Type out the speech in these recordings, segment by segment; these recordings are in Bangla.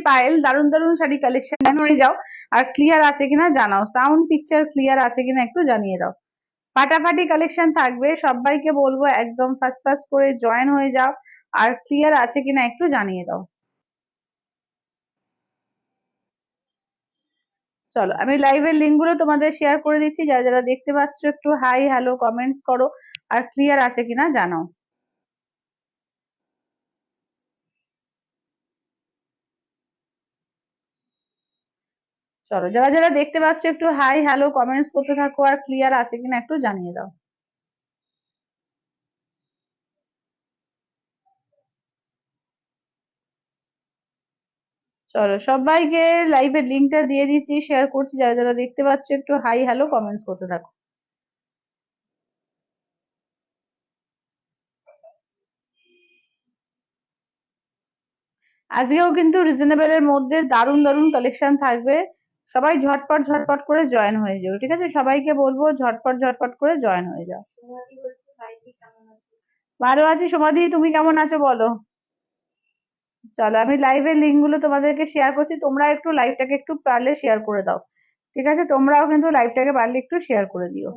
পায়েল, দারুন দারুন শাড়ি কালেকশন হয়ে যাও। আর ক্লিয়ার আছে কিনা জানাও, সাউন্ড পিকচার ক্লিয়ার আছে কিনা একটু জানিয়ে দাও। ফাটাফাটি কালেকশন থাকবে, সবাইকে বলবো একদম ফার্স্ট ফার্স্ট করে জয়েন হয়ে যাও। আর ক্লিয়ার আছে কিনা একটু জানিয়ে দাও। চলো আমি লাইভের লিঙ্ক গুলো তোমাদের শেয়ার করে দিচ্ছি, যারা যারা দেখতে পাচ্ছ একটু হাই হ্যালো কমেন্টস করো, আর ক্লিয়ার আছে কিনা জানাও। চলো যারা যারা দেখতে পাচ্ছ একটু হাই হ্যালো কমেন্টস করতে থাকো, আর ক্লিয়ার আছে কিনা একটু জানিয়ে দাও। চলো সবাইকে লাইভের লিঙ্কটা দিয়ে দিচ্ছি, শেয়ার করছি, যারা যারা দেখতে পাচ্ছ একটু হাই হ্যালো কমেন্টস করতে থাকো। আজকেও কিন্তু রিজনেবল এর মধ্যে দারুণ দারুণ কালেকশন থাকবে, সবাই ঝটপট ঝটপট করে জয়েন হয়ে যাও, ঠিক আছে? সবাইকে বলবো ঝটপট ঝটপট করে জয়েন হয়ে যাও। ভালো আছি সমাধি, তুমি কেমন আছো বলো। চলো আমি লাইভের লিঙ্ক গুলো তোমাদেরকে শেয়ার করছি, তোমরা একটু লাইভটাকে একটু পারলে শেয়ার করে দাও, ঠিক আছে? তোমরাও কিন্তু লাইভটাকে পারলে একটু শেয়ার করে দিও।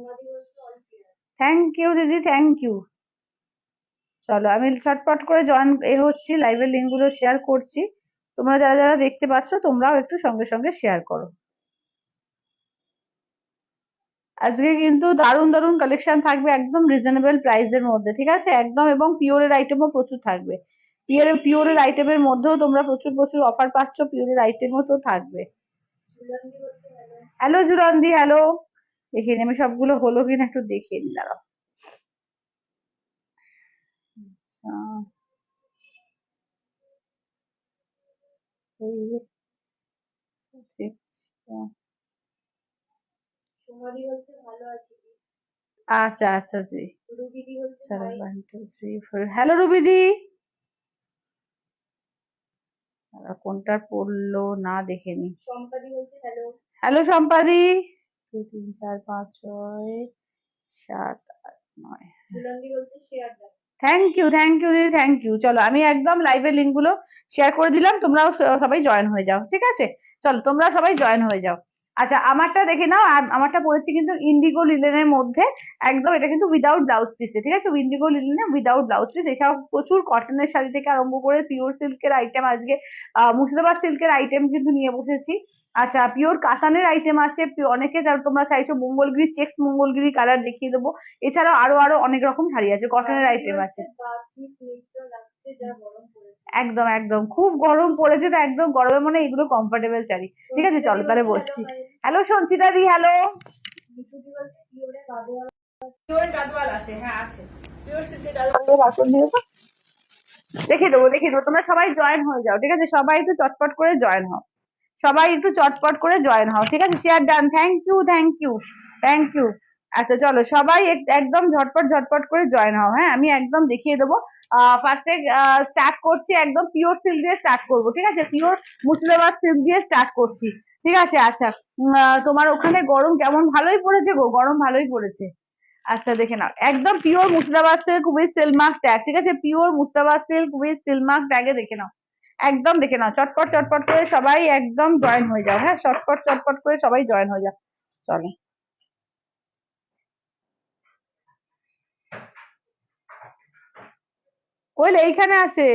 থ্যাংক ইউ দিদি, থ্যাংক ইউ। চলো আমি ছটপট করে জয়েন হচ্ছি, লাইভের লিঙ্ক গুলো শেয়ার করছি, তোমরা যারা যারা দেখতে পাচ্ছ তোমরাও একটু সঙ্গে সঙ্গে শেয়ার করো। আজকে কিন্তু দারুণ দারুণ কালেকশন থাকবে একদম রিজনেবল প্রাইসের মধ্যে, ঠিক আছে? একদম, এবং পিওরের আইটেমও প্রচুর থাকবে। পিওরের আইটেমের মধ্যেও তোমরা প্রচুর প্রচুর অফার পাচ্ছ, পিওরের আইটেমও তো থাকবে। হ্যালো জুরান্দি, হ্যালো। দেখিয়ে নি আমি সবগুলো হলো কিনা একটু দেখিয়ে নি, দাঁড়াও। আচ্ছা, এই যে দেখছি। আচ্ছা আচ্ছা দি, চলো 1 2 3 4। হ্যালো রুবিদি, কোনটা পড়লো না দেখে নি। হ্যালো সম্পাদি, 2 3 4 5 6 7 8 9। থ্যাংক ইউ দিদি, থ্যাংক ইউ। চলো আমি একদম লাইভের লিঙ্ক গুলো শেয়ার করে দিলাম, তোমরাও সবাই জয়েন হয়ে যাও, ঠিক আছে? চলো তোমরা সবাই জয়েন হয়ে যাও। আচ্ছা আমারটা দেখে নাও, আর আমারটা পড়েছি কিন্তু ইন্ডিগো লিলেনের মধ্যে, একদম এটা কিন্তু উইদাউট ব্লাউজ পিস, ঠিক আছে? ইন্ডিগো লিলেনে উইদাউট ব্লাউজ পিস, এছাড়াও প্রচুর কটনের শাড়ি থেকে আরম্ভ করে পিওর সিল্কের আইটেম, আজকে মুর্শিদাবাদ সিল্কের আইটেম কিন্তু নিয়ে বসেছি। আচ্ছা পিওর কাতানের আইটেম আছে, অনেকে তোমরা চাইছো মঙ্গলগিরি চেক্স, মঙ্গলগিরি কালার দেখিয়ে দেবো, এছাড়াও আরো আরো অনেক রকম শাড়ি আছে, কটনের আইটেম আছে। একদম একদম খুব গরম পড়েছে, তো একদম গরমে মনে হয় এগুলো কমফোর্টেবল শাড়ি, ঠিক আছে? চলো তাহলে বসছি। হ্যালো সঞ্চিতা দি, হ্যালো। পিওর গাদওয়াল আছে, হ্যাঁ আছে, পিওর সিল্কের গাদওয়াল বাসন দিয়ে তো দেখিয়ে দেবো, তোমরা সবাই জয়েন হয়ে যাও, ঠিক আছে? সবাই একটু চটপট করে জয়েন হও, সবাই একটু চটপট করে জয়েন হও, ঠিক আছে? Share done, thank you thank you thank you. আচ্ছা চলো সবাই একদম ঝটপট ঝটপট করে জয়েন হও, হ্যাঁ আমি একদম দেখিয়ে দেবো। ফার্স্টে স্টার্ট করছি, একদম পিওর সিল্ক দিয়ে স্টার্ট করবো, ঠিক আছে? পিওর মুর্শিদাবাদ সিল্ক দিয়ে স্টার্ট করছি, ঠিক আছে? আচ্ছা তোমার ওখানে গরম কেমন? ভালোই পড়েছে গো, গরম ভালোই পড়েছে। আচ্ছা দেখে নাও, একদম pure Murshidabad silk with silk mark tag, ঠিক আছে? Pure Murshidabad silk with silk mark ট্যাগে দেখে নাও, একদম দেখে নাও, চটপট চটপট করে সবাই একদম জয়েন হয়ে যাও, হ্যাঁ চটপট চটপট করে সবাই জয়েন হয়ে যাও। চলো কইলে এইখানে আছে।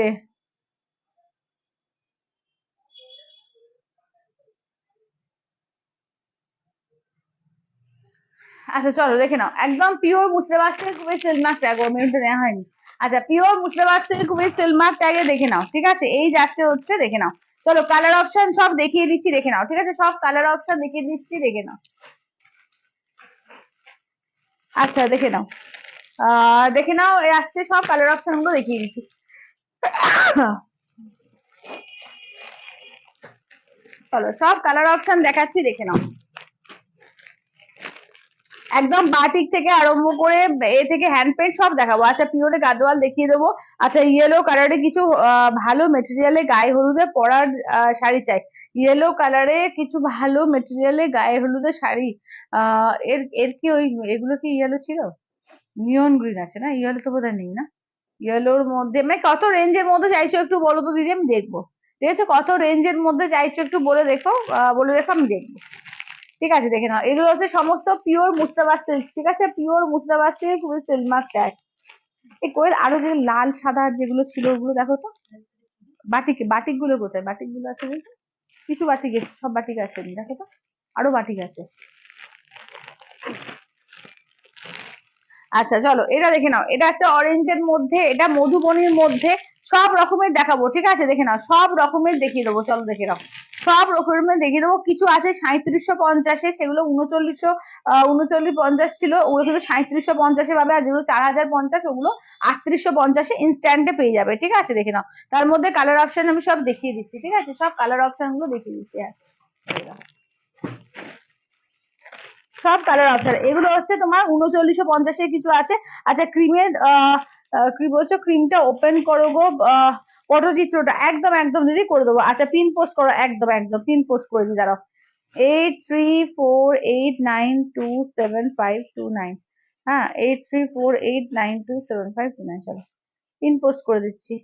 আচ্ছা চলো দেখে নাও, একদম pure Murshidabad silk with silk mark tag, ও মেরুনটা নেওয়া হয়নি। আচ্ছা pure Murshidabad silk with silk mark ট্যাগে দেখে নাও, ঠিক আছে? এই যাচ্ছে হচ্ছে, দেখে নাও। চলো কালার অপশন সব দেখিয়ে দিচ্ছি, দেখে নাও, ঠিক আছে? সব কালার অপশন দেখিয়ে দিচ্ছি, দেখে নাও। আচ্ছা দেখে নাও, দেখে নাও, এই আসছে সব কালার অপশন গুলো দেখিয়ে দিচ্ছি। চলো সব কালার অপশন দেখাচ্ছি, দেখে নাও। একদম বাটিক থেকে আরম্ভ করে এ থেকে হ্যান্ড পেন্ট সব দেখাবো। আচ্ছা পিওরে গাদোয়াল দেখিয়ে দেবো। আচ্ছা ইয়েলো কালারে কিছু ভালো মেটেরিয়ালে গায়ে হলুদে পরার শাড়ি চাই, ইয়েলো কালারে কিছু ভালো মেটেরিয়ালে গায়ে হলুদের শাড়ি। এর এর কি ওই এগুলো কি ইয়েলো ছিল? নিয়ন গ্রিন আছে না, ইয়েলো তো বোধহয় নেই না। ইয়েলোর মধ্যে মানে কত রেঞ্জের মধ্যে চাইছো একটু বলো তো দিদি, আমি দেখবো, ঠিক আছে, কত রেঞ্জের মধ্যে চাইছো একটু বলে দেখো, বলে দেখো আমি দেখবো। ঠিক আছে, দেখে নাও, এগুলো হচ্ছে সমস্ত পিওর মুস্তাবাদ সিল্ক। ঠিক আছে, pure Murshidabad silk with silk mark tag. এই কোয়েল আরো যে লাল সাদা যেগুলো ছিল ওগুলো দেখো তো। বাটিক, বাটিক গুলো কোথায়? বাটিক গুলো আছে বলতে কিছু বাটিক আছে, সব বাটিক আছে দেখো তো, আরো বাটিক আছে। আচ্ছা চলো এটা দেখে নাও, এটা একটা অরেঞ্জের মধ্যে, এটা মধুবনীর মধ্যে, সব রকমের দেখাবো। ঠিক আছে, দেখে নাও, সব রকমের দেখিয়ে দেবো, চলো দেখে নাও, সব রকমের দেখিয়ে দেবো। কিছু আছে 3750, সেগুলো 3950 ছিল, ওগুলো কিন্তু 3750 পাবে। আর যেগুলো 4050 ওগুলো 3850 ইনস্ট্যান্টে পেয়ে যাবে। ঠিক আছে, দেখে নাও, তার মধ্যে কালার অপশন আমি সব দেখিয়ে দিচ্ছি। ঠিক আছে, সব কালার অপশন গুলো দেখিয়ে দিচ্ছি। হ্যাঁ, সব কালার অপশন, এগুলো হচ্ছে তোমার 3950 কিছু আছে। আচ্ছা ক্রিমের কি বলছো, ক্রিমটা ওপেন করো গো, পটচিত্রটা একদম একদম দিদি করে দেবো। আচ্ছা পিন পোস্ট করো, একদম একদম পিন পোস্ট করে দিই, দাঁড়াও। 8348927529, হ্যাঁ 8348927529, চলো পিন পোস্ট করে দিচ্ছি।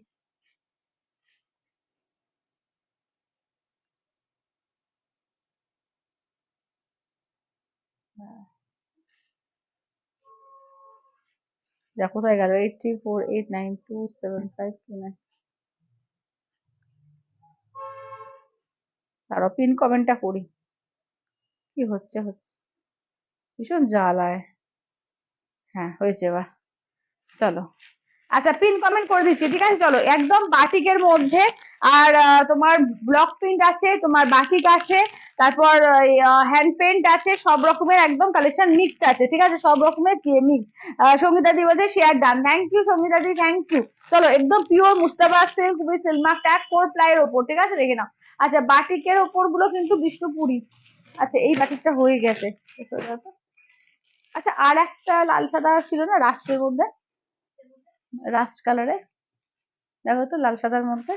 যা কোথায় গেল? 8348927529, দাঁড়াও পিন কমেন্টটা করি, কি হচ্ছে হচ্ছে, ভীষণ জ্বালায়। হ্যাঁ হয়েছে এবার, চলো। আচ্ছা পিন কমেন্ট করে দিচ্ছি। ঠিক আছে, চলো একদম বাটিকের মধ্যে। আর তোমার ব্লক প্রিন্ট আছে, তোমার বাটিক আছে, তারপর হ্যান্ড পেন্ট আছে, সব রকমের একদম কালেকশন মিক্সড আছে। ঠিক আছে, সব রকমের মিক্স। সঙ্গীতা দি বলছে share done, thank you Sangeeta di, thank you. চলো একদম pure Murshidabad silk with silk mark tag 4 প্লাইয়ের ওপর। ঠিক আছে, দেখে নাও। আচ্ছা বাটিকের ওপর গুলো কিন্তু বিষ্ণুপুরি। আচ্ছা এই বাটিকটা হয়ে গেছে। আচ্ছা আর একটা লাল সাদা ছিল না রাষ্ট্রের মধ্যে, রাস্ট কালারে, দেখো তো লাল সাদার মধ্যে।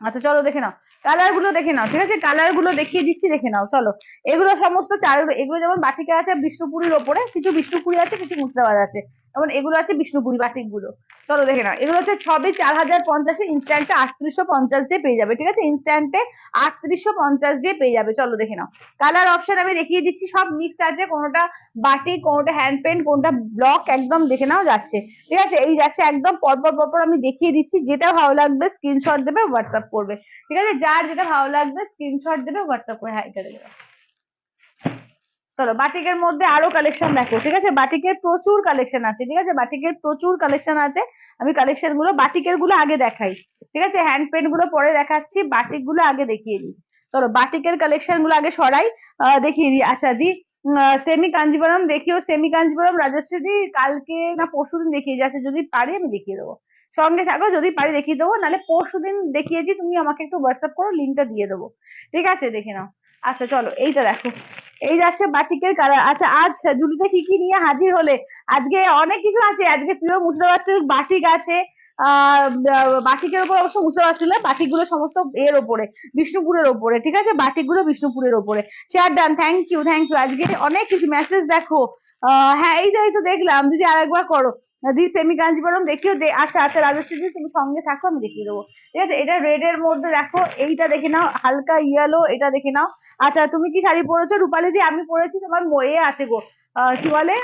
আচ্ছা চলো দেখে নাও, কালার গুলো দেখে নাও। ঠিক আছে, কালার গুলো দেখিয়ে দিচ্ছি, দেখে নাও চলো। এগুলো সমস্ত চার, এগুলো যেমন বাটিকা আছে বিষ্ণুপুরীর ওপরে, কিছু বিষ্ণুপুরি আছে, কিছু মুর্শিদাবাদ আছে, যেমন এগুলো আছে বিষ্ণুপুরি বাটিক গুলো। চলো দেখে নাও, এগুলো হচ্ছে সবই 4050, ইনস্ট্যান্টে 3850 দিয়ে পেয়ে যাবে। ঠিক আছে, ইনস্ট্যান্টে 3850 দিয়ে পেয়ে যাবে। চলো দেখে নাও, কালার অপশন আমি দেখিয়ে দিচ্ছি, সব মিক্সড আছে, কোনোটা বাটিক, কোনোটা হ্যান্ড পেন্ট, কোনটা ব্লক, একদম দেখে নাও যাচ্ছে। ঠিক আছে, এই যাচ্ছে একদম পরপর পরপর আমি দেখিয়ে দিচ্ছি, যেটা ভালো লাগবে স্ক্রিনশট দেবে, হোয়াটসঅ্যাপ করবে। ঠিক আছে, যার যেটা ভালো লাগবে স্ক্রিনশট দেবে, হোয়াটসঅ্যাপ করে, হ্যাঁ এটা দেবে। চলো বাটিকের মধ্যে আরো কালেকশন দেখো। ঠিক আছে, বাটিকের প্রচুর কালেকশন আছে। ঠিক আছে, বাটিকের প্রচুর কালেকশন আছে, আমি কালেকশন গুলো বাটিকের গুলো আগে দেখাই। ঠিক আছে, হ্যান্ড পেন্ট গুলো পরে দেখাচ্ছি, বাটিক গুলো আগে দেখিয়ে দিই। চলো বাটিকের কালেকশন গুলো আগে সরাই, দেখিয়ে দিই। আচ্ছা দি, সেমি কাঞ্জিবরম দেখিও, সেমি কাঞ্জিবরম রাজশ্রী দি কালকে না পরশুদিন দেখিয়ে যাচ্ছে, যদি পারি আমি দেখিয়ে দেবো, সঙ্গে থাকো, যদি পারি দেখিয়ে দেবো, নাহলে পরশুদিন দেখিয়েছি, তুমি আমাকে একটু হোয়াটসঅ্যাপ করো, লিঙ্কটা দিয়ে দেবো। ঠিক আছে, দেখে নাও। আচ্ছা চলো এইটা দেখো, এই যাচ্ছে বাটিকের কালার। আচ্ছা আজ জুলিতে কি কি নিয়ে হাজির হলে? আজকে অনেক কিছু আছে, আজকে প্রিয় মুর্শিদাবাদ সিল্ক বাটিক আছে। বাটিকের উপর অবশ্য মুর্শিদাবাদ সিল্ক, বাটিক গুলো সমস্ত এর ওপরে, বিষ্ণুপুরের ওপরে। ঠিক আছে, বাটিক গুলো বিষ্ণুপুরের ওপরে। Share done, thank you thank you. আজকে অনেক কিছু মেসেজ দেখো। হ্যাঁ এই তো দেখলাম, দিদি আরেকবার করো। দিদি সেমি কাঞ্জিবরম দেখিও আচ্ছা আচ্ছা রাজশ্রী দি তুমি সঙ্গে থাকো, আমি দেখিয়ে দেবো। ঠিক আছে, এটা রেড এর মধ্যে দেখো, এইটা দেখে নাও, হালকা ইয়েলো, এটা দেখে নাও। আচ্ছা তুমি কি শাড়ি পরেছো রূপালী দি? আমি পরেছি তোমার ময়ে আছে গো, কি বলে,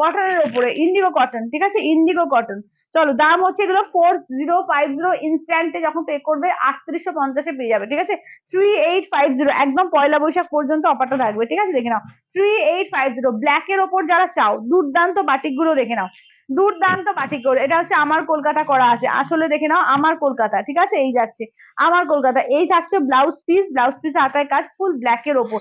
কটনের ওপরে, ইন্ডিগো কটন। ঠিক আছে, ইন্ডিগো কটন। চলো দাম হচ্ছে এগুলো 4050, ইনস্ট্যান্টে যখন পে করবে 3850 পেয়ে যাবে। ঠিক আছে, 3850, একদম পয়লা বৈশাখ পর্যন্ত অফারটা থাকবে। ঠিক আছে, দেখে নাও 3850, ব্ল্যাক এর ওপর যারা চাও, দুর্দান্ত বাটিক গুলো দেখে নাও, দুর্দান্ত বাটিক গুলো। এটা হচ্ছে আমার কলকাতা করা আছে, আসলে দেখে নাও আমার কলকাতা। ঠিক আছে, এই যাচ্ছে আমার কলকাতা, এই থাকছে ব্লাউজ পিস, ব্লাউজ পিস হাতায় কাজ, ফুল ব্ল্যাক এর ওপর,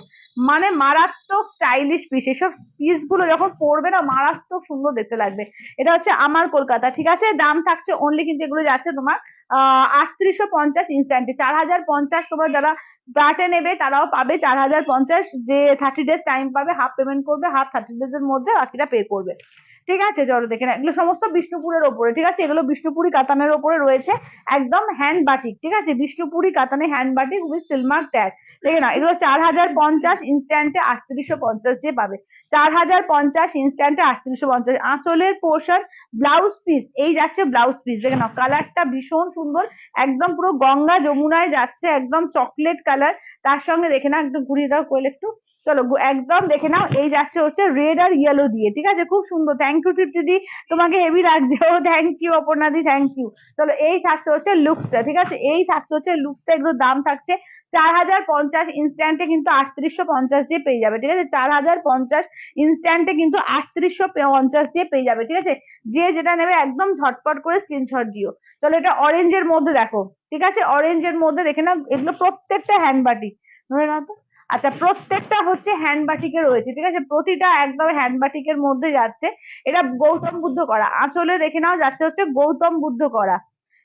মানে মারাত্মক স্টাইলিশ পিস। এসব পিস গুলো যখন পরবে না মারাত্মক সুন্দর দেখতে লাগবে। এটা হচ্ছে আমার কলকাতা। ঠিক আছে, দাম থাকছে অনলি, কিন্তু এগুলো যাচ্ছে তোমার 3850 ইনস্ট্যান্টে। 4050 তোমরা যারা ব্রাটে নেবে তারাও পাবে 4050, যে 30 ডেজ টাইম পাবে, হাফ পেমেন্ট করবে, হাফ 30 ডেজ এর মধ্যে বাকিটা পে করবে। ঠিক আছে, চলো দেখে না, এগুলো সমস্ত বিষ্ণুপুরের ওপরে। ঠিক আছে, এগুলো বিষ্ণুপুরি কাতানের ওপরে রয়েছে, একদম হ্যান্ড বাটিক। ঠিক আছে, বিষ্ণুপুরি কাতানে hand batik with silk mark tag. দেখে না, এগুলো 4050 ইনস্ট্যান্টে 3850 দিয়ে পাবে। 4050 ইনস্ট্যান্টে 3850। আঁচলের পোর্শন ব্লাউজ পিস, এই যাচ্ছে ব্লাউজ পিস। দেখে নাও, কালারটা ভীষণ সুন্দর, একদম পুরো গঙ্গা যমুনায় যাচ্ছে, একদম চকলেট কালার। তার সঙ্গে দেখে না, একটু ঘুরিয়ে দাও কোয়েল একটু, চলো একদম দেখে নাও, এই যাচ্ছে হচ্ছে রেড আর ইয়েলো দিয়ে। ঠিক আছে, খুব সুন্দর। থ্যাংক ইউ দিদি, তোমাকে হেভি লাগছে। ও thank you Aparna di, thank you. চলো এই থাকছে হচ্ছে লুকসটা। ঠিক আছে, এই থাকছে হচ্ছে লুকসটা। এগুলোর দাম থাকছে 4050 ইনস্ট্যান্টে কিন্তু 3850 দিয়ে পেয়ে যাবে। ঠিক আছে, 4050 ইনস্ট্যান্টে কিন্তু 3850 দিয়ে পেয়ে যাবে। ঠিক আছে, যে যেটা নেবে একদম ঝটপট করে স্ক্রিনশট দিও। চলো এটা অরেঞ্জের মধ্যে দেখো। ঠিক আছে, অরেঞ্জের মধ্যে দেখে না, এগুলো প্রত্যেকটা হ্যান্ড বাটিক। ধরে নাও তো। আচ্ছা, প্রত্যেকটা হচ্ছে হ্যান্ড বাটিকে রয়েছে। ঠিক আছে, প্রতিটা একদম হ্যান্ড বাটিকের মধ্যে যাচ্ছে। এটা গৌতম বুদ্ধ করা, আঁচলে দেখে নাও যাচ্ছে হচ্ছে গৌতম বুদ্ধ করা।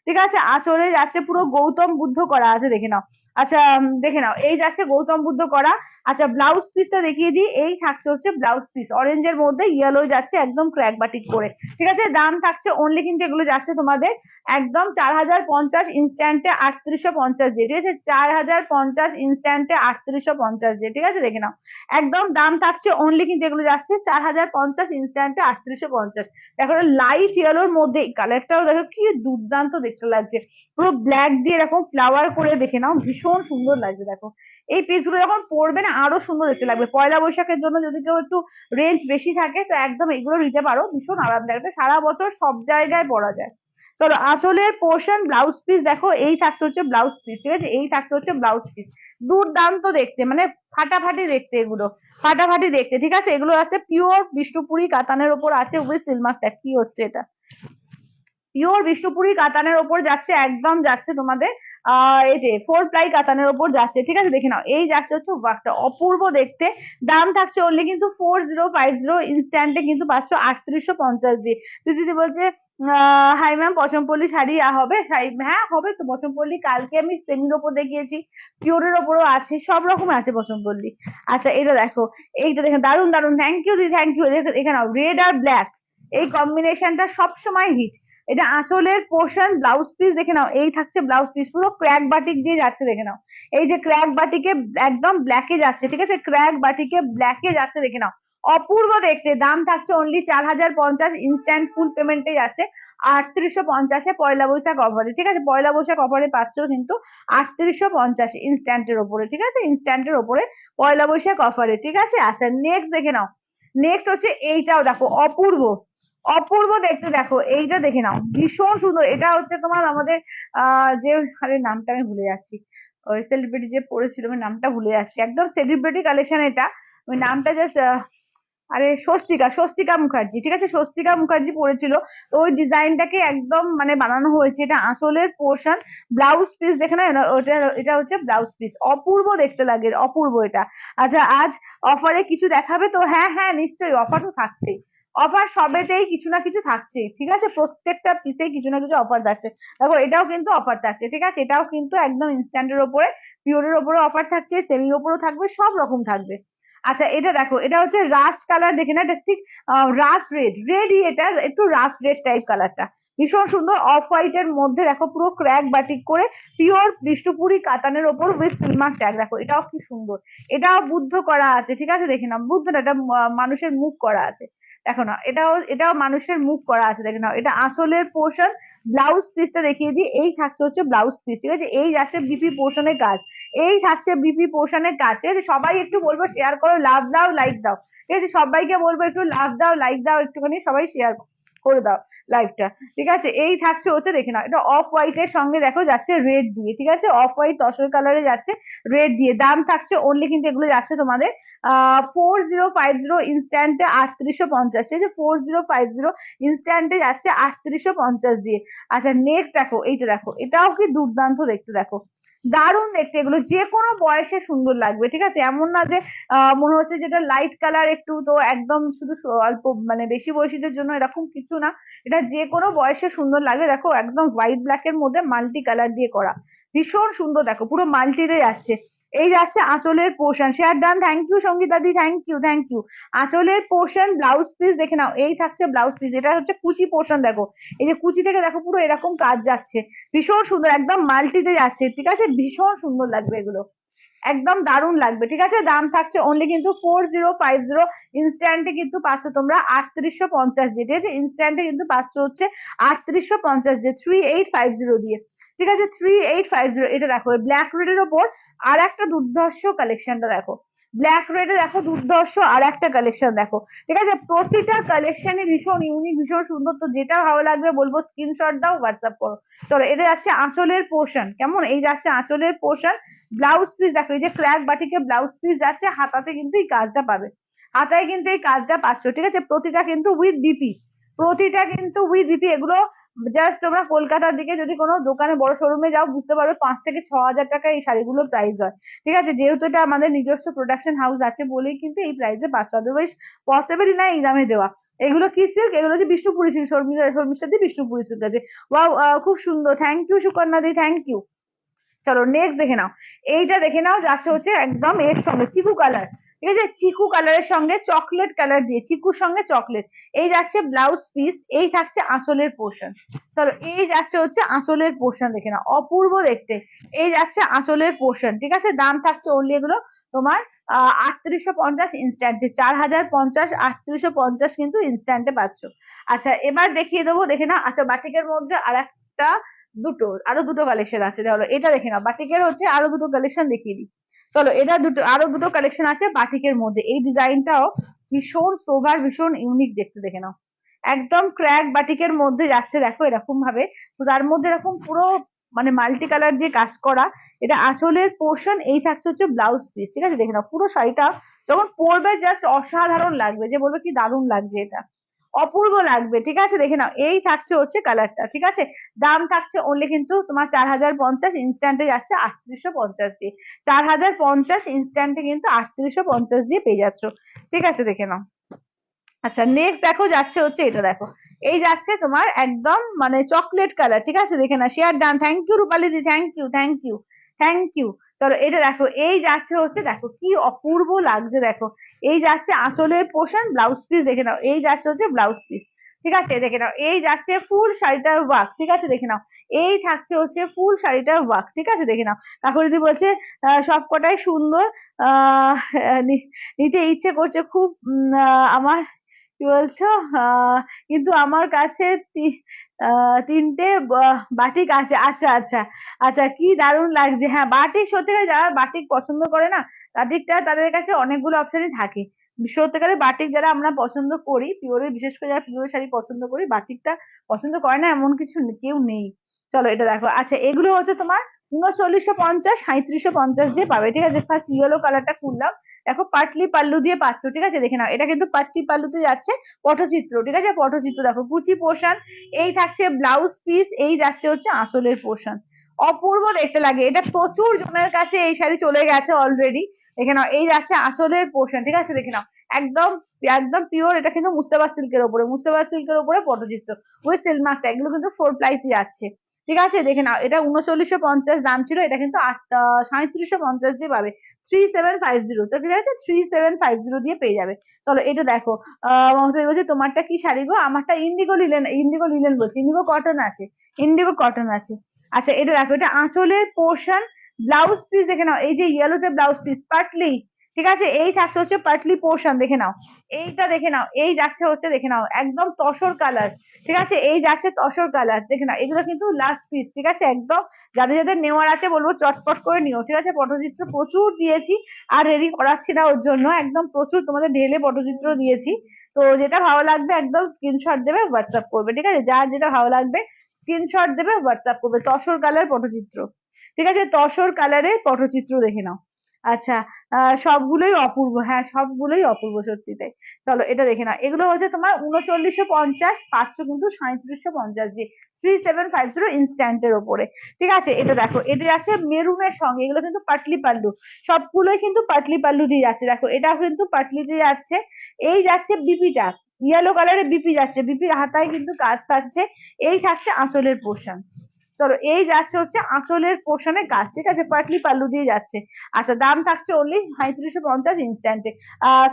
ঠিক আছে, আঁচলে যাচ্ছে পুরো গৌতম বুদ্ধ করা আছে, দেখে নাও। আচ্ছা, দেখে নাও, এই যাচ্ছে গৌতম বুদ্ধ করা। আচ্ছা, ব্লাউজ পিসটা দেখিয়ে দিই, এই থাকছে হচ্ছে ব্লাউজ পিস, অরেঞ্জের মধ্যে ইয়েলো যাচ্ছে, একদম ক্র্যাক বাটিক করে। ঠিক আছে, দাম থাকছে অনলি কিন্তু এগুলো যাচ্ছে তোমাদের একদম 4050 ইনস্ট্যান্টে 3850 দিয়ে। ঠিক আছে, 4050 ইনস্ট্যান্টে 3850 দিয়ে। ঠিক আছে, দেখে নাও, একদম দাম থাকছে অনলি কিন্তু এগুলো যাচ্ছে 4050 ইনস্ট্যান্টে 3850। দেখো লাইট ইয়েলোর মধ্যে কালারটাও দেখো কি দুর্দান্ত দেখতে লাগছে, পুরো ব্ল্যাক দিয়ে এরকম ফ্লাওয়ার করে, দেখে নাও ভীষণ সুন্দর লাগছে। দেখো এই পিসগুলো যখন পরবে না আরো সুন্দর দেখতে লাগবে। পয়লা বৈশাখের জন্য যদি কেউ একটু রেঞ্জ বেশি থাকে তো একদম এগুলো নিতে পারো, ভীষণ আরামদায়ক, সারা বছর সব জায়গায় পরা যায়। চলো আঁচলের পোর্শন ব্লাউজ পিস দেখো, এই থাকছে হচ্ছে ব্লাউজ পিস। ঠিক আছে, এই থাকছে হচ্ছে ব্লাউজ পিস, দুর্দান্ত দেখতে, মানে ফাটাফাটি দেখতে, এগুলো ফাটাফাটি দেখতে। ঠিক আছে, এগুলো আছে পিওর বিষ্ণুপুরি কাতানের ওপর আছে উইথ সিলমার্ক ট্যাগ। কি হচ্ছে এটা, পিওর বিষ্ণুপুরি কাতানের ওপর যাচ্ছে, একদম যাচ্ছে তোমাদের এই যে 4 প্লাই কাতানের ওপর যাচ্ছে। ঠিক আছে, দেখে নাও, এই যাচ্ছে হচ্ছে ওয়ার্কটা অপূর্ব দেখতে। দাম থাকছে অনলি কিন্তু 4050 ইনস্ট্যান্টে কিন্তু পাচ্ছ 3850 দিয়ে। দিদি বলছে হাই ম্যাম, পচমপল্লী শাড়ি হবে? হ্যাঁ হবে তো পচমপল্লী, কালকে আমি সেমির ওপর দেখিয়েছি, পিওরের ওপরও আছে, সব রকম আছে পচমপল্লী। আচ্ছা, এটা দেখো, এইটা দেখো, দারুন দারুন, থ্যাংক ইউ দিদি, থ্যাংক ইউ। এখানে রেড আর ব্ল্যাক, এই কম্বিনেশনটা সবসময় হিট। এটা আঁচলের পোর্শন ব্লাউজ পিস, দেখে নাও, এই থাকছে ব্লাউজ পিস, পুরো ক্র্যাক বাটিক দিয়ে যাচ্ছে। দেখে নাও, এই যে ক্র্যাক বাটিকে একদম ব্ল্যাকে যাচ্ছে। ঠিক আছে, ক্র্যাক বাটিকে ব্ল্যাকে যাচ্ছে, দেখে নাও অপূর্ব দেখতে। দাম থাকছে অনলি 4050 ইনস্ট্যান্ট ফুল পেমেন্টে যাচ্ছে 3850-এ পয়লা বৈশাখ অফারে। ঠিক আছে, পয়লা বৈশাখ অফারে পাচ্ছ কিন্তু 3850 ইনস্ট্যান্টের ওপরে। ঠিক আছে, ইনস্ট্যান্টের ওপরে পয়লা বৈশাখ অফারে। ঠিক আছে, আচ্ছা নেক্সট দেখে নাও, নেক্সট হচ্ছে এইটাও দেখো, অপূর্ব অপূর্ব দেখতে। দেখো এইটা দেখে নাও, ভীষণ সুন্দর। এটা হচ্ছে তোমার আমাদের যে, আরে নামটা আমি ভুলে যাচ্ছি, ওই সেলিব্রিটি যে পড়েছিল, আমি নামটা ভুলে যাচ্ছি, একদম সেলিব্রিটি কালেকশন এটা, ওই নামটা জাস্ট, আরে স্বস্তিকা মুখার্জি। ঠিক আছে, স্বস্তিকা মুখার্জি পড়েছিল, তো ওই ডিজাইনটাকে একদম মানে বানানো হয়েছে। এটা আঁচলের পোর্শন, ব্লাউজ পিস দেখে না, ওটা এটা হচ্ছে ব্লাউজ পিস, অপূর্ব দেখতে লাগে, অপূর্ব এটা। আচ্ছা, আজ অফারে কিছু দেখাবে তো? হ্যাঁ হ্যাঁ নিশ্চয়ই, অফার তো থাকছেই, অফার সবেতেই কিছু না কিছু থাকছে। ঠিক আছে, প্রত্যেকটা পিসে কিছু না কিছু অফার থাকছে। দেখো এটাও কিন্তু অফার থাকছে। ঠিক আছে, এটাও কিন্তু একদম ইনস্ট্যান্টের ওপরে, পিওরের ওপরে অফার থাকছে, সেমির ওপরেও থাকবে, সব রকম থাকবে। আচ্ছা, এটা দেখো, এটা হচ্ছে রাস্ট কালার, দেখে না, এটা ঠিক রাস্ট রেড, রেডই, এটা একটু রাস্ট রেড টাইপ কালারটা, ভীষণ সুন্দর। অফ হোয়াইট এর মধ্যে দেখো পুরো ক্র্যাক বাটিক করে, পিওর বিষ্ণুপুরি কাতানের ওপর উইথ সিলমার্ক ট্যাগ। দেখো এটাও কি সুন্দর, এটাও বুদ্ধ করা আছে। ঠিক আছে, দেখে নাও, বুদ্ধটা এটা মানুষের মুখ করা আছে। দেখো না, এটাও এটাও মানুষের মুখ করা আছে। দেখে নাও, এটা আঁচলের পোর্শন, ব্লাউজ পিসটা দেখিয়ে দিই, এই থাকছে হচ্ছে ব্লাউজ পিস। ঠিক আছে, এই যাচ্ছে বিপি পোর্শনের কাজ, এই থাকছে বিপি পোর্শনের কাজ। ঠিক আছে, সবাই একটু বলবো শেয়ার করো, লাভ দাও, লাইক দাও। ঠিক আছে, সবাইকে বলবো একটু লাভ দাও, লাইক দাও, একটুখানি সবাই শেয়ার করে দাও লাইভটা। ঠিক আছে, এই থাকছে হচ্ছে, দেখে নাও, এটা অফ হোয়াইট এর সঙ্গে দেখো যাচ্ছে রেড দিয়ে। ঠিক আছে, অফ হোয়াইট তসর কালারে যাচ্ছে রেড দিয়ে। দাম থাকছে অনলি কিন্তু এগুলো যাচ্ছে তোমাদের 4050 ইনস্ট্যান্টে 3850। ঠিক আছে, 4050 ইনস্ট্যান্টে যাচ্ছে 3850 দিয়ে। আচ্ছা নেক্সট দেখো, এইটা দেখো, এটাও কি দুর্দান্ত দেখতে। দেখো দারুণ দেখতে, এগুলো যে কোনো বয়সে সুন্দর লাগবে, ঠিক আছে? এমন না যে মনে হচ্ছে যেটা লাইট কালার একটু তো একদম শুধু অল্প মানে বেশি বয়সীদের জন্য, এরকম কিছু না। এটা যে কোনো বয়সে সুন্দর লাগবে। দেখো একদম হোয়াইট ব্ল্যাক এর মধ্যে মাল্টি কালার দিয়ে করা, ভীষণ সুন্দর। দেখো পুরো মাল্টিতে যাচ্ছে। এই যাচ্ছে আঁচলের portion, share done, thank you Sangeeta di, thank you thank you. আঁচলের পোর্শন, ব্লাউজ পিস দেখে নাও, এই থাকছে ব্লাউজ পিস। এটা হচ্ছে কুচি পোর্শন, দেখো এই যে কুচি থেকে দেখো পুরো এরকম কাজ যাচ্ছে, ভীষণ সুন্দর, একদম মাল্টিতে যাচ্ছে, ঠিক আছে? ভীষণ সুন্দর লাগবে এগুলো, একদম দারুণ লাগবে, ঠিক আছে? দাম থাকছে অনলি কিন্তু 4050। ইনস্ট্যান্টে কিন্তু পাচ্ছ তোমরা 3850 দিয়ে, ঠিক আছে? ইনস্ট্যান্টে কিন্তু পাচ্ছ হচ্ছে 3850 দিয়ে, 3850 দিয়ে, ঠিক আছে? 3850। এটা দেখো ব্ল্যাক রেড এর ওপর আর একটা দুর্ধর্ষ কালেকশনটা দেখো, ব্ল্যাক রেড এ দেখো দুর্ধর্ষ আর একটা কালেকশন দেখো, ঠিক আছে? প্রতিটা কালেকশনই ভীষণ ইউনিক, ভীষণ সুন্দর। তো যেটা ভালো লাগবে বলবো স্ক্রিনশট দাও, হোয়াটসঅ্যাপ করো। চলো এটা যাচ্ছে আঁচলের পোর্শন, কেমন? এই যাচ্ছে আঁচলের পোর্শন, ব্লাউজ পিস দেখো, এই যে ক্র্যাক বাটিকে ব্লাউজ পিস যাচ্ছে, হাতাতে কিন্তু এই কাজটা পাবে, হাতায় কিন্তু এই কাজটা পাচ্ছ, ঠিক আছে? প্রতিটা কিন্তু উইথ বিপি, প্রতিটা কিন্তু উইথ বিপি। এগুলো জাস্ট তোমরা কলকাতার দিকে যদি কোনো দোকানে বড় শোরুমে যাও বুঝতে পারবে 5 থেকে 6 হাজার টাকা এই শাড়িগুলোর প্রাইস হয়, ঠিক আছে? যেহেতু এটা আমাদের নিজস্ব প্রোডাকশন হাউস আছে বলেই কিন্তু এই প্রাইসে পাচ্ছ, আদারওয়াইজ পসিবলই না এই দামে দেওয়া। এগুলো কি সিল্ক? এগুলো হচ্ছে বিষ্ণুপুরি সিল্ক, শর্মিষ্ঠা দি বিষ্ণুপুরি সিল্ক আছে। ওয়াও, খুব সুন্দর, thank you Sukanya di, thank you. চলো নেক্সট দেখে নাও, এইটা দেখে নাও, যাচ্ছে হচ্ছে একদম এর সঙ্গে চিকু কালার, ঠিক আছে? চিকু কালারের সঙ্গে চকলেট কালার দিয়ে, চিকুর সঙ্গে চকলেট, এই যাচ্ছে ব্লাউজ পিস, এই থাকছে আঁচলের পোর্শন। চলো এই যাচ্ছে হচ্ছে আঁচলের পোর্শন, দেখে নাও অপূর্ব দেখতে, এই যাচ্ছে আঁচলের পোর্শন, ঠিক আছে? দাম থাকছে অনলি এগুলো তোমার 3850 ইনস্ট্যান্টে, 4050, 3850 কিন্তু ইনস্ট্যান্টে পাচ্ছ। আচ্ছা এবার দেখিয়ে দেবো, দেখে নাও। আচ্ছা বাটিকের মধ্যে আর একটা আরো দুটো কালেকশন আছে, চলো এটা দেখে নাও। বাটিকের হচ্ছে আরো দুটো কালেকশন দেখিয়ে দিই। চলো এটা আরো দুটো কালেকশন আছে বাটিকের মধ্যে, এই ডিজাইনটাও ভীষণ সোভার, ভীষণ ইউনিক দেখতে, দেখে নাও। একদম ক্র্যাক বাটিকের মধ্যে যাচ্ছে, দেখো এরকম ভাবে, তো তার মধ্যে এরকম পুরো মানে মাল্টি কালার দিয়ে কাজ করা। এটা আঁচলের পোর্শন, এই থাকছে হচ্ছে ব্লাউজ পিস, ঠিক আছে? দেখে নাও পুরো শাড়িটা যখন পরবে জাস্ট অসাধারণ লাগবে, যে বলবে কি দারুণ লাগছে, এটা অপূর্ব লাগবে, ঠিক আছে? দেখে নাও এই থাকছে হচ্ছে কালারটা, ঠিক আছে? দাম থাকছে অনলি কিন্তু তোমার 4050, ইনস্ট্যান্টে যাচ্ছে 3850 দিয়ে, 4050 ইনস্ট্যান্টে কিন্তু 3850 দিয়ে পেয়ে যাচ্ছ, ঠিক আছে? দেখে নাও। আচ্ছা নেক্সট দেখো যাচ্ছে হচ্ছে এটা দেখো, এই যাচ্ছে তোমার একদম মানে চকলেট কালার, ঠিক আছে? দেখে না, share done, thank you Rupali di, thank you thank you thank you. চলো এটা দেখো, এই যাচ্ছে হচ্ছে, দেখো কি অপূর্ব লাগছে, দেখো এই যাচ্ছে আঁচলের পোর্শন, ব্লাউজ পিস দেখে নাও, এই যাচ্ছে হচ্ছে ব্লাউজ পিস, ঠিক আছে? দেখে নাও এই যাচ্ছে ফুল শাড়িটার ওয়ার্ক, ঠিক আছে? দেখে নাও এই থাকছে হচ্ছে ফুল শাড়িটার ওয়ার্ক, ঠিক আছে? দেখে নাও। কাকু দিদি বলছে সব কটাই সুন্দর, আহ নিতে ইচ্ছে করছে খুব, আমার কি বলছো? আহ কিন্তু আমার কাছে তিনটে বাটিক আছে। আচ্ছা আচ্ছা আচ্ছা, কি দারুণ লাগছে। হ্যাঁ বাটিক, সত্যিকার যারা বাটিক পছন্দ করে না, বাটিকটা তাদের কাছে অনেকগুলো অপশনই থাকে। সত্যিকারে বাটিক যারা আমরা পছন্দ করি, পিওরের, বিশেষ করে যারা পিওর শাড়ি পছন্দ করি, বাটিকটা পছন্দ করে না এমন কিছু কেউ নেই। চলো এটা দেখো, আচ্ছা এগুলো হচ্ছে তোমার 3950, 3750 দিয়ে পাবে, ঠিক আছে? ফার্স্ট ইয়েলো কালারটা খুললাম, দেখো পাটলি পাল্লু দিয়ে পাচ্ছ, ঠিক আছে? দেখে নাও এটা কিন্তু পাটলি পাল্লুতে যাচ্ছে, পটচিত্র, ঠিক আছে? পটচিত্র দেখো, কুচি পোর্শন, এই থাকছে ব্লাউজ পিস, এই যাচ্ছে হচ্ছে আঁচলের পোর্শন, অপূর্ব দেখতে লাগে। এটা প্রচুর জনের কাছে এই শাড়ি চলে গেছে অলরেডি। দেখে নাও এই যাচ্ছে আঁচলের পোর্শন, ঠিক আছে? দেখে নাও একদম একদম পিওর, এটা কিন্তু মুস্তাবা সিল্কের উপরে, মুস্তাবা সিল্কের উপরে পটচিত্র উইথ সিলমার্কটা, এগুলো কিন্তু 4 প্লাই যাচ্ছে, ঠিক আছে? দেখে নাও এটা 3950 দাম ছিল, এটা কিন্তু 3750 দিয়ে পাবে, 3750, তো ঠিক আছে? 3750 দিয়ে পেয়ে যাবে। চলো এটা দেখো, মমতা বলছে তোমারটা কি শাড়ি গো? আমারটা ইন্ডিগো লিলেন, ইন্ডিগো লিলেন বলছি, ইন্ডিগো কটন আছে, ইন্ডিগো কটন আছে। আচ্ছা এটা দেখো, এটা আঁচলের পোর্শন, ব্লাউজ পিস দেখে নাও, এই যে ইয়েলোতে ব্লাউজ পিস পাটলি, ঠিক আছে? এই থাকছে হচ্ছে পাটলি পোর্শন, দেখে নাও এইটা, দেখে নাও এই যাচ্ছে হচ্ছে, দেখে নাও একদম তসর কালার, ঠিক আছে? এই যাচ্ছে তসর কালার, দেখে নাও এগুলো কিন্তু লাস্ট পিস, ঠিক আছে? একদম যাদের যাদের নেওয়ার আছে বলবো চটপট করে নিও, ঠিক আছে? পটচিত্র প্রচুর দিয়েছি, আর রেডি করাচ্ছি না ওর জন্য, একদম প্রচুর তোমাদের ঢেলে পটচিত্র দিয়েছি। তো যেটা ভালো লাগবে একদম স্ক্রিনশট দেবে, হোয়াটসঅ্যাপ করবে, ঠিক আছে? যার যেটা ভালো লাগবে স্ক্রিনশট দেবে, হোয়াটসঅ্যাপ করবে। তসর কালার পটচিত্র, ঠিক আছে? তসর কালারের পটচিত্র দেখে নাও। আচ্ছা, সবগুলোই অপূর্ব, হ্যাঁ সবগুলোই অপূর্ব সত্যি তাই। চলো এটা দেখে না, এগুলো হচ্ছে তোমার 3950, পাচ্ছ কিন্তু 3750 দিয়ে, 3750 ইনস্ট্যান্টের ওপরে। ঠিক আছে, এটা দেখো, এটা যাচ্ছে মেরুনের সঙ্গে, এগুলো কিন্তু পাটলি পাল্লু, সবগুলোই কিন্তু পাটলি পাল্লু দিয়ে যাচ্ছে। দেখো এটাও কিন্তু পাটলি দিয়ে যাচ্ছে। এই যাচ্ছে বিপিটা, ইয়েলো কালারের বিপি যাচ্ছে, বিপির হাতায় কিন্তু কাজ থাকছে। এই থাকছে আঁচলের পোর্শন। চলো এই যাচ্ছে হচ্ছে আঁচলের পোর্শনে কাজ, ঠিক আছে, পাটলি পাল্লু দিয়ে যাচ্ছে। আচ্ছা, দাম থাকছে অনলি 3750 ইনস্ট্যান্টে।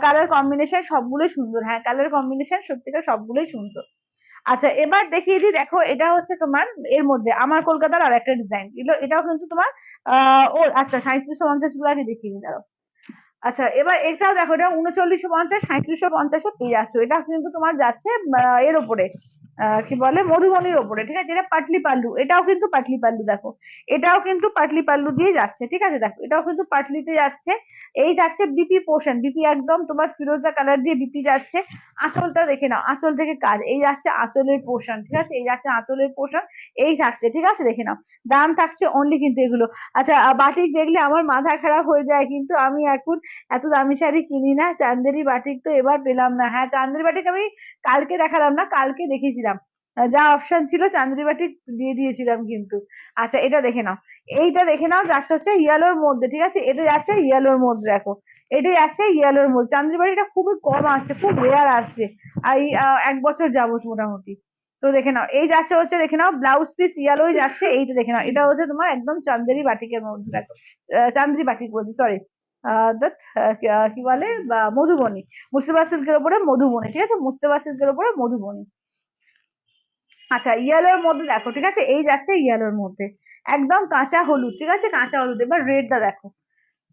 কালার কম্বিনেশন সবগুলোই সুন্দর, হ্যাঁ কালার কম্বিনেশন সত্যিকার সবগুলোই সুন্দর। আচ্ছা এবার দেখিয়ে দিই, দেখো এটা হচ্ছে তোমার এর মধ্যে আমার কলকাতার আর একটা ডিজাইন, এটাও কিন্তু তোমার ও আচ্ছা 3750 গুলো আগে দেখিয়ে দিই, দাঁড়াও। আচ্ছা এবার এটাও দেখো, এটা 3950, 3750 পেয়ে যাচ্ছ। এটা কিন্তু তোমার যাচ্ছে এর ওপরে, কি বলে, মধুবনির ওপরে। ঠিক আছে, এটা পাটলি পাল্লু, এটাও কিন্তু পাটলি পাল্লু, দেখো এটাও কিন্তু পাটলি পাল্লু দিয়ে যাচ্ছে। ঠিক আছে, দেখো এটাও কিন্তু পাটলিতে যাচ্ছে। এই যাচ্ছে বিপি পোর্শন, বিপি একদম তোমার ফিরোজা কালার দিয়ে বিপি যাচ্ছে। আঁচলটা দেখে নাও, আঁচল থেকে কাজ, এই যাচ্ছে আঁচলের পোর্শন। ঠিক আছে, এই যাচ্ছে আঁচলের পোর্শন, এই থাকছে। ঠিক আছে, দেখে নাও, দাম থাকছে অনলি কিন্তু এগুলো। আচ্ছা বাটিক দেখলে আমার মাথা খারাপ হয়ে যায়, কিন্তু আমি এখন এত দামি শাড়ি কিনি না। চান্দেরি বাটিক তো এবার পেলাম না। হ্যাঁ চান্দেরি বাটিক আমি কালকে দেখালাম না, কালকে দেখেছিলাম, যা অপশন ছিল চান্দেরি বাটিক দিয়ে দিয়েছিলাম কিন্তু। আচ্ছা এটা দেখে নাও, এইটা দেখে নাও, যাচ্ছে হচ্ছে ইয়েলোর মধ্যে। ঠিক আছে, এটা যাচ্ছে ইয়েলোর মধ্যে, দেখো এটা যাচ্ছে ইয়েলোর মধ্যে। চান্দেরি বাটিকটা খুবই কম আসছে, খুব রেয়ার আসছে, আর এই 1 বছর যাবত মোটামুটি। তো দেখে নাও, এই যাচ্ছে হচ্ছে, দেখে নাও ব্লাউজ পিস ইয়েলোই যাচ্ছে। এইটা দেখে নাও, এটা হচ্ছে তোমার একদম চান্দেরি বাটিকের মধ্যে, দেখো চান্দেরি বাটিক বলছি, সরি, কি বলে, মধুবনী, মুস্তাফা সিল্কের উপরে মধুবনী। ঠিক আছে, মুস্তাফা সিল্কের উপরে মধুবনী। আচ্ছা ইয়েলোর মধ্যে দেখো, ঠিক আছে, এই যাচ্ছে ইয়েলোর মধ্যে একদম কাঁচা হলুদ। ঠিক আছে, কাঁচা হলুদ। এবার রেডটা দেখো,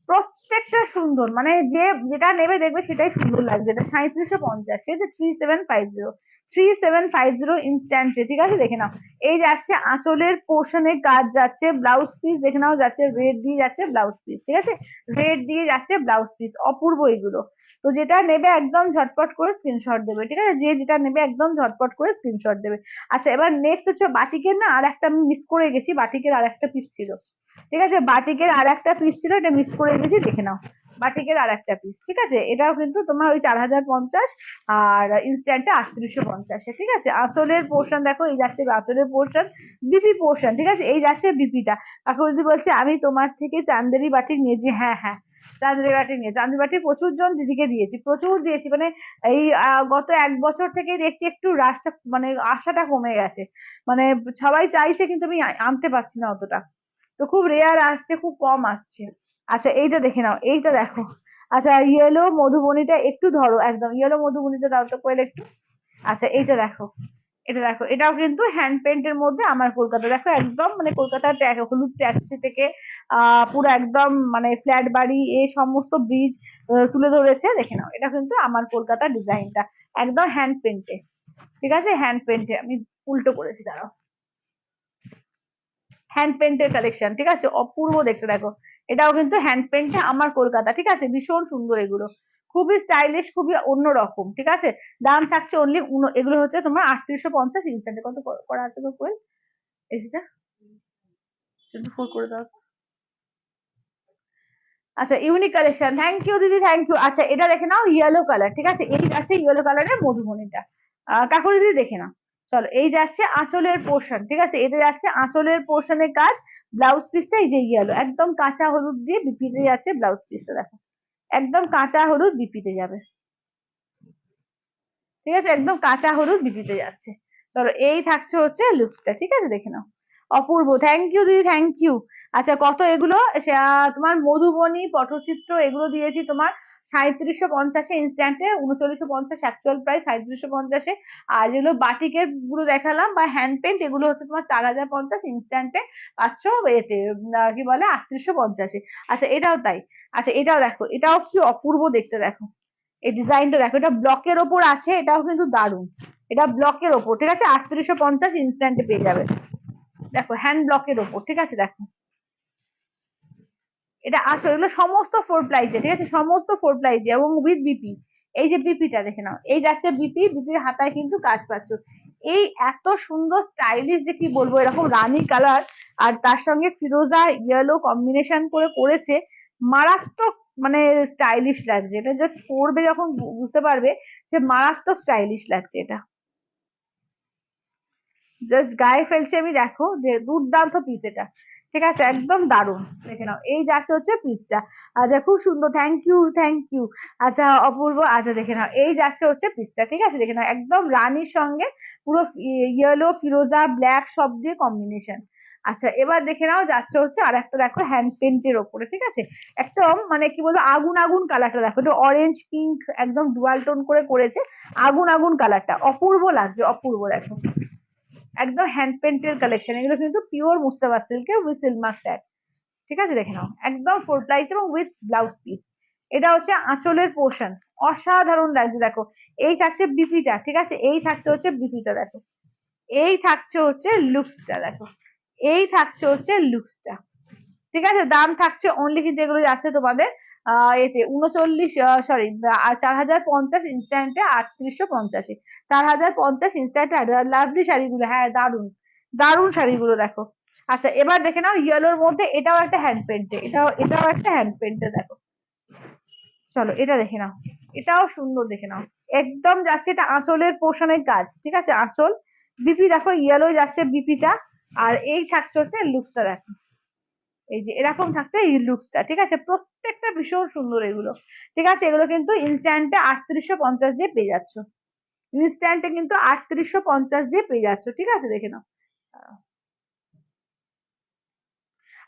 প্রত্যেকটা সুন্দর, মানে যে যেটা নেবে দেখবে সেটাই সুন্দর লাগবে। এটা 3750, ঠিক আছে, 3750, 3750 ইনস্ট্যান্টে। ঠিক আছে, দেখে নাও, এই যাচ্ছে আঁচলের পোর্শনে কাজ যাচ্ছে, ব্লাউজ পিস দেখে নাও যাচ্ছে রেড দিয়ে যাচ্ছে ব্লাউজ পিস। ঠিক আছে, রেড দিয়ে যাচ্ছে ব্লাউজ পিস, অপূর্ব এগুলো। তো যেটা নেবে একদম ঝটপট করে স্ক্রিনশট দেবে। ঠিক আছে, যে যেটা নেবে একদম ঝটপট করে স্ক্রিনশট দেবে। আচ্ছা এবার নেক্সট হচ্ছে বাটিকের, না আর একটা আমি মিস করে গেছি, বাটিকের আর একটা পিস ছিল। ঠিক আছে, বাটিকের আর একটা পিস ছিল, এটা মিস করে গেছি, দেখে নাও, বাটিকের আর একটা পিস। ঠিক আছে, এটাও কিন্তু তোমার ওই 4050, আর ইনস্ট্যান্টে 3850। ঠিক আছে, আঁচলের পোর্শন দেখো, এই যাচ্ছে আঁচলের পোর্শন, বিপি পোর্শন। ঠিক আছে, এই যাচ্ছে বিপিটা। কাকু যদি বলছে আমি তোমার থেকে চান্দেরি বাটিক নিয়েছি, হ্যাঁ হ্যাঁ চান্দেরি বাটিক নিয়ে, চান্দেরি বাটিক প্রচুর জন দিদিকে দিয়েছি, প্রচুর দিয়েছি, মানে এই গত 1 বছর থেকে দেখছি একটু রাশটা, মানে আশাটা কমে গেছে, মানে সবাই চাইছে কিন্তু আমি আনতে পারছি না অতটা। তো খুব রেয়ার আসছে, খুব কম আসছে। আচ্ছা এইটা দেখে নাও, এইটা দেখো। আচ্ছা ইয়েলো মধুবনীটা একটু ধরো, একদম ইয়েলো মধুবনীটা দাও তো কোয়েল একটু। আচ্ছা এইটা দেখো, এটা দেখো, এটাও কিন্তু হ্যান্ড পেন্টের মধ্যে আমার কলকাতা, দেখো একদম মানে কলকাতার হলুদ ট্যাক্সি থেকে পুরো একদম মানে ফ্ল্যাট বাড়ি এই সমস্ত ব্রিজ তুলে ধরেছে। দেখে নাও, এটা কিন্তু আমার কলকাতার ডিজাইনটা একদম হ্যান্ড পেন্টে। ঠিক আছে, হ্যান্ড পেন্টে, আমি উল্টো করেছি, দাঁড়াও, হ্যান্ড পেন্টের কালেকশন। ঠিক আছে, অপূর্ব দেখতে, দেখো এটাও কিন্তু হ্যান্ড পেন্টে আমার কলকাতা। ঠিক আছে, ভীষণ সুন্দর এগুলো, খুবই স্টাইলিশ, খুবই অন্যরকম। ঠিক আছে, দাম থাকছে অনলি, এগুলো হচ্ছে তোমার 3850 ইনস্ট্যান্টে। কত করা আছে গো কোয়েল, এসিটা 24 করে দাও। আচ্ছা ইউনিক কালেকশন, থ্যাংক ইউ দিদি, থ্যাংক ইউ। আচ্ছা এটা দেখে নাও ইয়েলো কালার। ঠিক আছে, এই যাচ্ছে ইয়েলো কালারের মধুবনীটা, কাকুরি দিদি দেখে নাও। চলো এই যাচ্ছে আঁচলের পোর্শন। ঠিক আছে, এটা যাচ্ছে আঁচলের পোর্শনের কাজ, ব্লাউজ পিসটা এই যে ইয়েলো, একদম কাঁচা হলুদ দিয়ে বিপিতে যাচ্ছে ব্লাউজ পিসটা, দেখো একদম কাঁচা হলুদ বিপিতে যাবে। ঠিক আছে, একদম কাঁচা হলুদ বিপিতে যাচ্ছে। ধরো এই থাকছে হচ্ছে লুকসটা। ঠিক আছে, দেখে নাও, অপূর্ব, থ্যাংক ইউ দিদি, থ্যাংক ইউ। আচ্ছা কত এগুলো, তোমার মধুবনী পটচিত্র এগুলো দিয়েছি তোমার 3750 ইনস্ট্যান্টে, 3950 অ্যাকচুয়াল প্রাইস 3750। আর যেগুলো বাটিকের গুলো দেখালাম বা হ্যান্ড পেন্ট, এগুলো হচ্ছে তোমার 4050 ইনস্ট্যান্টে পাচ্ছ এতে, কি বলে 3850। আচ্ছা এটাও তাই। আচ্ছা এটাও দেখো, এটাও কি অপূর্ব দেখতে, দেখো এই ডিজাইনটা দেখো, এটা ব্লকের ওপর আছে, এটাও কিন্তু দারুণ, এটা ব্লকের ওপর। ঠিক আছে, 3850 ইনস্ট্যান্টে পেয়ে যাবে, দেখো হ্যান্ড ব্লকের ওপর। ঠিক আছে, দেখো এটা আসলে এগুলো সমস্ত ফোর প্লাইজে। ঠিক আছে, সমস্ত ফোর প্লাইজে এবং উইথ বিপি। এই যে বিপিটা দেখে নাও, এই যাচ্ছে বিপি, বিপির হাতায় কিন্তু কাজ পাচ্ছ। এই এত সুন্দর স্টাইলিশ যে কি বলবো, এরকম রানী কালার আর তার সঙ্গে ফিরোজা ইয়েলো কম্বিনেশন করে করেছে, মারাত্মক মানে স্টাইলিশ লাগছে এটা, জাস্ট পরবে যখন বুঝতে পারবে যে মারাত্মক স্টাইলিশ লাগছে এটা। জাস্ট গায়ে ফেলছি আমি, দেখো যে দুর্দান্ত পিস এটা, ঠিক আছে একদম দারুণ। দেখে নাও এই যাচ্ছে হচ্ছে পিসটা। আচ্ছা খুব সুন্দর, থ্যাংক ইউ থ্যাংক ইউ। আচ্ছা অপূর্ব, আচ্ছা দেখে নাও এই যাচ্ছে হচ্ছে পিসটা, ঠিক আছে দেখে নাও একদম রানীর সঙ্গে পুরো ইয়েলো ফিরোজা ব্ল্যাক সব দিয়ে কম্বিনেশন। আচ্ছা এবার দেখে নাও যাচ্ছে হচ্ছে আর একটা, দেখো হ্যান্ড পেন্টের ওপরে, ঠিক আছে একদম মানে কি বলবো আগুন আগুন কালারটা, দেখো এটা অরেঞ্জ পিঙ্ক একদম ডুয়াল টোন করে করেছে, আগুন আগুন কালারটা অপূর্ব লাগছে, অপূর্ব দেখো একদম হ্যান্ড পেন্টের কালেকশন, এগুলো কিন্তু পিওর মুস্তাফা সিল্কের উইথ সিলমার ট্যাগ, ঠিক আছে দেখে নাও একদম ফোর প্লাইস এবং উইথ ব্লাউজ পিস। এটা হচ্ছে আঁচলের পোর্শন, অসাধারণ লাগছে দেখো। এই থাকছে বিপিটা, ঠিক আছে এই থাকছে হচ্ছে বিপিটা দেখো, এই থাকছে হচ্ছে লুকসটা দেখো, এই থাকছে হচ্ছে লুকসটা, ঠিক আছে দাম থাকছে অনলি কিন্তু এগুলো যাচ্ছে তোমাদের এতে 39 সরি 4050 ইনস্ট্যান্টে 3850, 4050 ইনস্ট্যান্টে। লাভলি শাড়িগুলো, হ্যাঁ দারুন দারুন শাড়িগুলো দেখো। আচ্ছা এবার দেখে নাও ইয়েলোর মধ্যে, এটাও একটা হ্যান্ড পেন্টে, এটাও একটা হ্যান্ড পেন্টে দেখো। চলো এটা দেখে নাও, এটাও সুন্দর দেখে নাও, একদম যাচ্ছে এটা আঁচলের পোষণের কাজ, ঠিক আছে আঁচল বিপি দেখো ইয়েলো যাচ্ছে বিপিটা, আর এই থাকছে হচ্ছে লুকসটা দেখো, এই যে এরকম থাকছে এই লুকসটা, ঠিক আছে প্রত্যেকটা ভীষণ সুন্দর এগুলো, ঠিক আছে এগুলো কিন্তু ইনস্ট্যান্টে 3850 দিয়ে পেয়ে যাচ্ছ, ইনস্ট্যান্টে কিন্তু 3850 দিয়ে পেয়ে যাচ্ছ, ঠিক আছে দেখে নাও।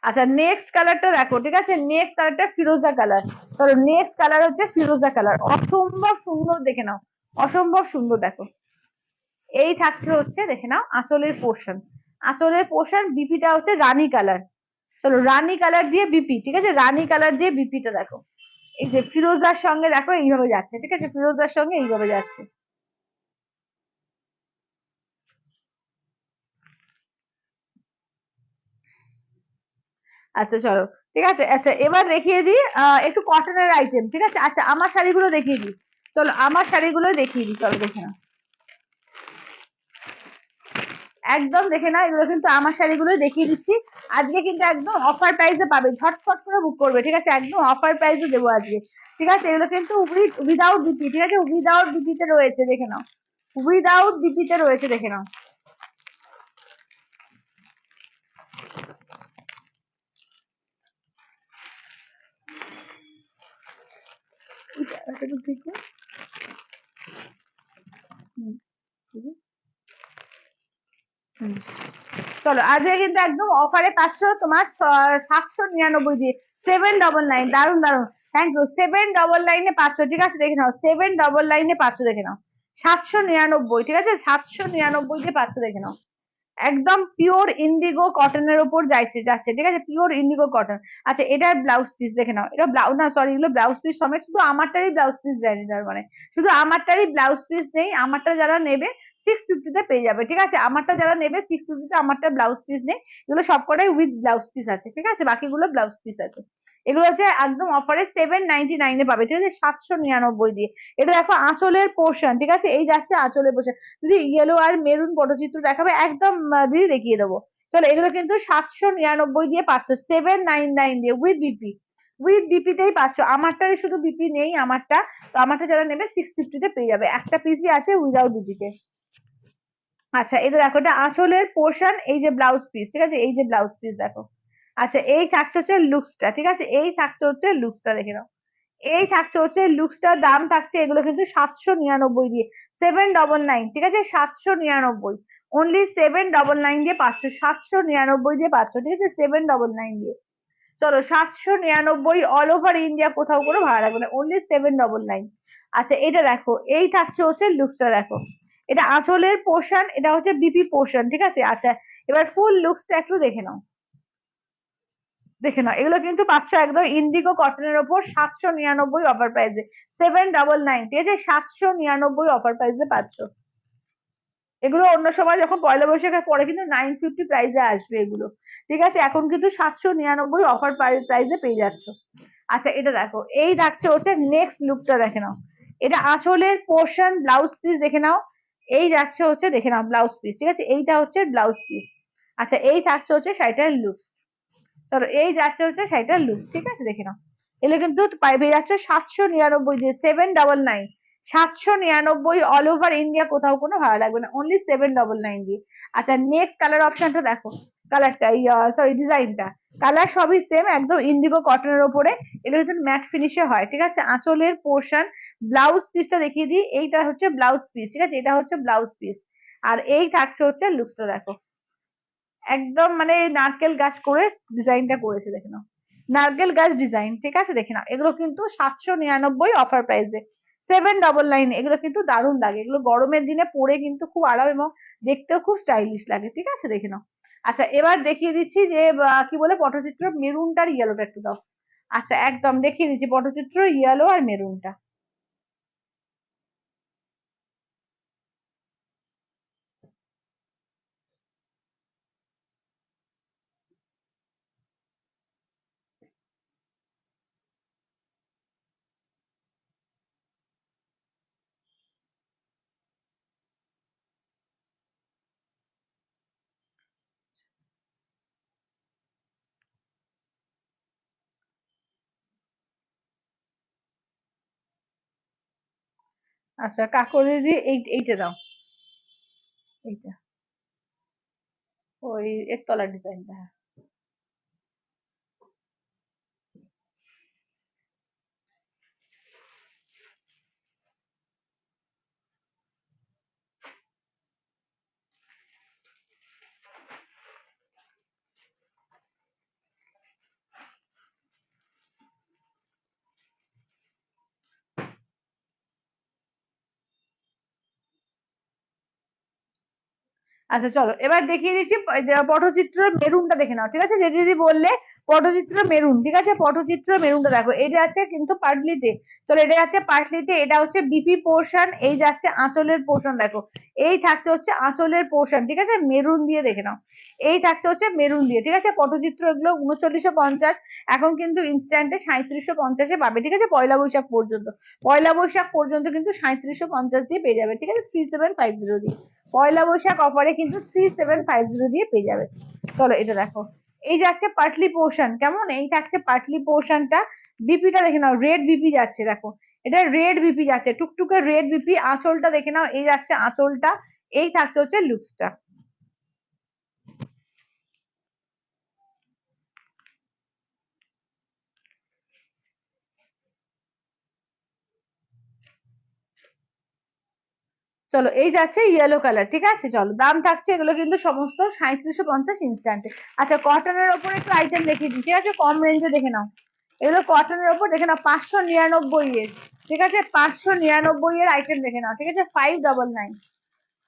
আচ্ছা নেক্সট কালারটা দেখো, ঠিক আছে নেক্সট কালারটা ফিরোজা কালার। ধরো নেক্সট কালার হচ্ছে ফিরোজা কালার, অসম্ভব সুন্দর দেখে নাও, অসম্ভব সুন্দর দেখো। এই থাকছে হচ্ছে দেখে নাও আঁচলের পোর্শন, আঁচলের পোর্শন বিপিটা হচ্ছে রানী কালার। চলো রানী কালার দিয়ে বিপি, ঠিক আছে রানী কালার দিয়ে বিপিটা দেখো, এই যে ফিরোজার সঙ্গে দেখো এইভাবে যাচ্ছে, ঠিক আছে ফিরোজার সঙ্গে এইভাবে যাচ্ছে। আচ্ছা চলো, ঠিক আছে আচ্ছা এবার দেখিয়ে দিই একটু কটনের আইটেম, ঠিক আছে আচ্ছা আমার শাড়িগুলো দেখিয়ে দিই, চলো আমার শাড়িগুলো দেখিয়ে দিই, চলো দেখে নাও একদম দেখে নাও, এগুলো কিন্তু আমার শাড়িগুলোই দেখিয়ে দিচ্ছি। আজকে কিন্তু একদম অফার প্রাইসে পাবে, ঝটফট করে বুক করবে, ঠিক আছে একদম অফার প্রাইসে দেবো আজকে, ঠিক আছে এগুলো কিন্তু উইদাউট ডিপি, ঠিক আছে উইদাউট ডিপিতে রয়েছে দেখে নাও, উইদাউট ডিপিতে রয়েছে দেখে নাও। এটা তো ঠিক না? হুম, ঠিক আছে। হুম। চলো আজকে কিন্তু একদম অফারে পাচ্ছ তোমার 799 দিয়ে, 799, দারুন দারুন, থ্যাংক ইউ 799 পাচ্ছ, ঠিক আছে দেখে নাও 799 পাচ্ছ দেখে নাও, 799, ঠিক আছে 799 দিয়ে পাচ্ছ দেখে নাও, একদম পিওর ইন্ডিগো কটনের ওপর যাচ্ছে যাচ্ছে, ঠিক আছে পিওর ইন্ডিগো কটন। আচ্ছা এটার ব্লাউজ পিস দেখে নাও, এটা ব্লাউজ না সরি এগুলো ব্লাউজ পিস সমেত, শুধু আমারটারই ব্লাউজ পিস দেয়নি তার মানে, শুধু আমারটারই ব্লাউজ পিস নেই, আমারটা যারা নেবে 650 পেয়ে যাবে, ঠিক আছে আমারটা যারা নেবে 650, আমারটা ব্লাউজ পিস নেই, এগুলো সবকটাই উইথ ব্লাউজ পিস আছে, ঠিক আছে বাকিগুলো ব্লাউজ পিস আছে। এগুলো হচ্ছে একদম অফারে 799 পাবে, ঠিক আছে 799 দিয়ে। এটা দেখো আঁচলের পোর্শন, ঠিক আছে এই যাচ্ছে আঁচলের পোর্শন, দিদি ইয়েলো আর মেরুন পটচিত্র দেখাবে একদম দিদি দেখিয়ে দেবো। চলো এগুলো কিন্তু 799 দিয়ে পাচ্ছ, 799 দিয়ে উইথ বিপি, উইথ বিপিতেই পাচ্ছ, আমারটারই শুধু বিপি নেই আমারটা, তো আমারটা যারা নেবে 650 পেয়ে যাবে, একটা পিসই আছে উইদাউট বিপিতে। আচ্ছা এটা দেখো এটা আঁচলের পোর্শন, এই যে ব্লাউজ পিস, ঠিক আছে এই যে ব্লাউজ পিস দেখো। আচ্ছা এই থাকছে হচ্ছে লুকসটা, ঠিক আছে এই থাকছে হচ্ছে লুকসটা দেখে নাও, এই থাকছে হচ্ছে লুকসটার দাম থাকছে এগুলো কিন্তু 799 দিয়ে, 799, ঠিক আছে 799, অনলি 799 দিয়ে পাচ্ছ, 799 দিয়ে পাচ্ছ, ঠিক আছে 799 দিয়ে। চলো 799 অল ওভার ইন্ডিয়া কোথাও কোনো ভাড়া লাগবে না, অনলি 799। আচ্ছা এটা দেখো এই থাকছে হচ্ছে লুকসটা দেখো, এটা আঁচলের পোর্শন, এটা হচ্ছে বিপি পোর্শন, ঠিক আছে আচ্ছা এবার ফুল লুকসটা একটু দেখে নাও, দেখে নাও এগুলো কিন্তু পাচ্ছ একদম ইন্ডিগো কটনের ওপর 799 অফার প্রাইসে, 799, ঠিক আছে 799 অফার প্রাইসে পাচ্ছ। এগুলো অন্য সময় যখন পয়লা বৈশাখের পরে কিন্তু 950 প্রাইসে আসবে এগুলো, ঠিক আছে এখন কিন্তু 799 অফার প্রাইসে পেয়ে যাচ্ছ। আচ্ছা এটা দেখো এই থাকছে হচ্ছে নেক্সট লুকটা দেখে নাও, এটা আঁচলের পোর্শন ব্লাউজ পিস দেখে নাও, এই যাচ্ছে হচ্ছে দেখে নাও ব্লাউজ পিস, ঠিক আছে এইটা হচ্ছে ব্লাউজ পিস। আচ্ছা এই থাকছে হচ্ছে শাড়িটার লুক, চলো এই যাচ্ছে হচ্ছে শাড়িটার লুক, ঠিক আছে দেখে নাও, এগুলো কিন্তু পেয়ে যাচ্ছে 799 দিয়ে, 799, 799 অল ওভার ইন্ডিয়া, কোথাও কোনো ভাড়া লাগবে না, অনলি 799 দিয়ে। আচ্ছা নেক্সট কালার অপশনটা দেখো, কালারটা সরি ডিজাইনটা, কালার সবই সেম, একদম ইন্ডিগো কটনের ওপরে, এটা হচ্ছে ম্যাট ফিনিশে হয়, ঠিক আছে। আঁচলের পোর্শন, ব্লাউজ পিসটা দেখিয়ে দিই, এইটা হচ্ছে ব্লাউজ পিস, ঠিক আছে, এটা হচ্ছে ব্লাউজ পিস, আর এই থাকছে হচ্ছে লুকসটা দেখো, একদম মানে নারকেল গাছ করে ডিজাইনটা করেছে, দেখে নাও, নারকেল গাছ ডিজাইন, ঠিক আছে, দেখে নাও, এগুলো কিন্তু 799 অফার প্রাইসে, 799, এগুলো কিন্তু দারুণ লাগে, এগুলো গরমের দিনে পরে কিন্তু খুব আরাম এবং দেখতেও খুব স্টাইলিশ লাগে, ঠিক আছে, দেখে নাও। আচ্ছা এবার দেখিয়ে দিচ্ছি যে কি বলে পটচিত্র মেরুনটার ইয়েলোটা একটু দাও। আচ্ছা একদম দেখিয়ে দিচ্ছি পটচিত্র ইয়েলো আর মেরুনটা। আচ্ছা কাকলি দিদি এইটা দাও, এইটা, ওই একতলা ডিজাইনটা, হ্যাঁ। আচ্ছা চলো এবার দেখিয়ে দিচ্ছি পটচিত্র মেরুনটা দেখে নাও, ঠিক আছে, যে দিদি বললে পটচিত্র মেরুন, ঠিক আছে, পটচিত্র মেরুনটা দেখো, এই যে আছে কিন্তু পাটলিতে, চলো এটা যাচ্ছে পাটলিতে, এটা হচ্ছে বিপি পোর্শন, এই যাচ্ছে আঁচলের পোর্শন দেখো, এই থাকছে হচ্ছে আঁচলের পোর্শন, ঠিক আছে, মেরুন দিয়ে দেখে নাও, এই থাকছে হচ্ছে মেরুন দিয়ে, ঠিক আছে, পটচিত্র এগুলো 3950, এখন কিন্তু ইনস্ট্যান্টে 3750-এ পাবে, ঠিক আছে, পয়লা বৈশাখ পর্যন্ত, পয়লা বৈশাখ পর্যন্ত কিন্তু 3750 দিয়ে পেয়ে যাবে, ঠিক আছে, 3750 দিয়ে, পয়লা বৈশাখ অফারে কিন্তু 3750 দিয়ে পেয়ে যাবে। চলো এটা দেখো, এই যাচ্ছে পাটলি পোর্শন, কেমন, এই থাকছে পাটলি পোর্শনটা, বিপিটা দেখে নাও, রেড বিপি যাচ্ছে দেখো, এটা রেড বিপি যাচ্ছে, টুকটুকে রেড বিপি, আঁচলটা দেখে নাও, এই যাচ্ছে আঁচলটা, এই থাকছে হচ্ছে লুকসটা। চলো এই যাচ্ছে ইয়েলো কালার, ঠিক আছে, চলো দাম থাকছে এগুলো কিন্তু সমস্ত 3750 ইনস্ট্যান্টে। আচ্ছা কটনের ওপর একটু আইটেম দেখিয়ে দিই, ঠিক আছে, কম রেঞ্জে দেখে নাও, এগুলো কটনের ওপর দেখে নাও, 599 এর, ঠিক আছে, 599 এর আইটেম দেখে নাও, ঠিক আছে, 599,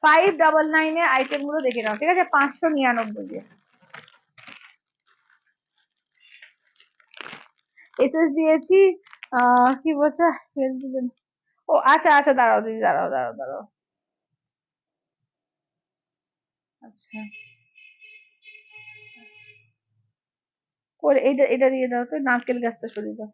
599 এর আইটেম গুলো দেখে নাও, ঠিক আছে, 599 এর। এসএস দিয়েছি, কি বলছে, ও আচ্ছা আচ্ছা, দাঁড়াও দিদি, দাঁড়াও দাঁড়াও দাঁড়াও, আচ্ছা করে এটা এটা দিয়ে দাও তো, নারকেল গাছটা সরিয়ে দাও।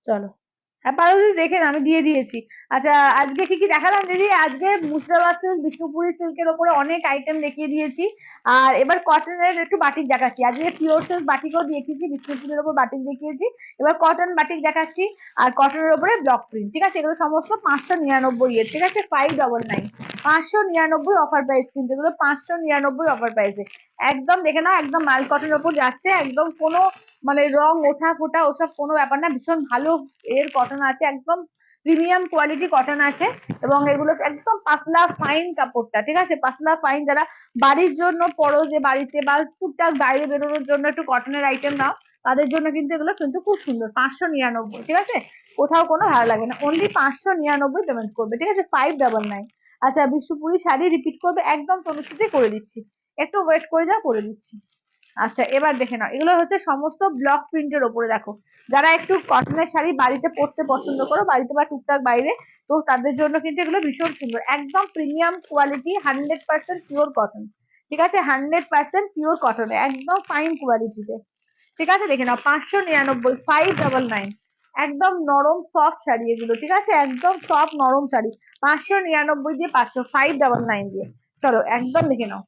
চলো, হ্যাঁ পারো দিদি, দেখেন আমি দিয়ে দিয়েছি। আচ্ছা আজকে কি কি দেখালাম দিদি, আজকে মুর্শিদাবাদ সিল্ক বিষ্ণুপুরি সিল্কের ওপরে অনেক আইটেম দেখিয়ে দিয়েছি, আর এবার কটনের একটু বাটিক দেখাচ্ছি, আজকে পিওর সিল্ক বাটিকও দেখিয়েছি, বিষ্ণুপুরের ওপর বাটিক দেখিয়েছি, এবার কটন বাটিক দেখাচ্ছি, আর কটনের ওপরে ব্লক প্রিন্ট, ঠিক আছে, এগুলো সমস্ত 599 এর, ঠিক আছে, 599, 599 অফার প্রাইস, কিন্তু এগুলো 599 অফার প্রাইসে, একদম দেখে নাও, একদম মাল কটনের ওপর যাচ্ছে, একদম কোনো মানে রং ওঠা ফোটা ওসব কোনো ব্যাপার না, ভীষণ ভালো এর কটন আছে, একদম প্রিমিয়াম কোয়ালিটি কটন আছে, এবং এগুলো একদম পাতলা ফাইন কাপড়টা, ঠিক আছে, পাতলা ফাইন, যারা বাড়ির জন্য পরো, যে বাড়িতে বা টুকটাক বাইরে বেরোনোর জন্য একটু কটনের আইটেম নাও, তাদের জন্য কিন্তু এগুলো কিন্তু খুব সুন্দর, 599, ঠিক আছে, কোথাও কোনো ভালো লাগবে না, অনলি 599 পেমেন্ট করবে, ঠিক আছে, 599। আচ্ছা বিশ্বপুরি শাড়ি রিপিট করবে, একদম তনুশ্রীতে করে দিচ্ছি, একটু ওয়েট করে যাও, করে দিচ্ছি। আচ্ছা এবার দেখে নাও, এগুলো হচ্ছে সমস্ত ব্লক প্রিন্টের ওপরে দেখো, যারা একটু কটনের শাড়ি বাড়িতে পরতে পছন্দ করো, বাড়িতে বা টুকটাক বাইরে, তো তাদের জন্য কিন্তু এগুলো ভীষণ সুন্দর, একদম প্রিমিয়াম কোয়ালিটি, 100% পিওর কটন, ঠিক আছে, 100% পিওর কটনে, একদম ফাইন কোয়ালিটিতে, ঠিক আছে, দেখে নাও 599, 599, একদম নরম সফট শাড়ি এগুলো, ঠিক আছে, একদম সফট নরম শাড়ি, 599 দিয়ে পাচ্ছ 599 দিয়ে। চলো একদম দেখে নাও,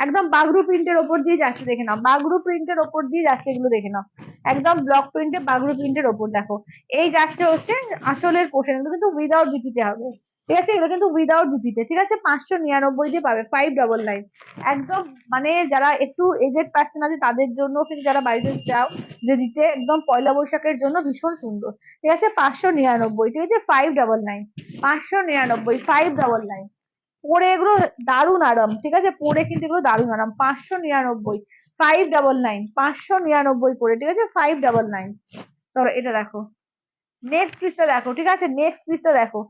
একদম বাগরু প্রিন্টের ওপর দিয়ে যাচ্ছে, দেখে নাও বাগরু প্রিন্টের ওপর দিয়ে যাচ্ছে এগুলো, দেখে নাও একদম ব্লক প্রিন্টে বাগরু প্রিন্টের ওপর। দেখো এই যাচ্ছে হচ্ছে আসলের পোর্শন, এগুলো কিন্তু উইদাউট বিপিতে হবে, ঠিক আছে, এগুলো কিন্তু উইদাউট বিপিতে, ঠিক আছে, 599 দিয়ে পাবে 599। একদম মানে যারা একটু এজেড পার্সন আছে তাদের জন্য, কিন্তু যারা বাড়িতে চাও যে দিতে, একদম পয়লা বৈশাখের জন্য ভীষণ সুন্দর, ঠিক আছে, 599, ঠিক আছে, 599, 599, 599। পরে এগুলো দারুণ আরাম, ঠিক আছে, পরে কিন্তু এগুলো দারুণ আরাম, 599, 599, 599 করে, ঠিক আছে, 599। ধরো এটা দেখো, নেক্সট পিসটা দেখো, ঠিক আছে, নেক্সট পিসটা দেখো,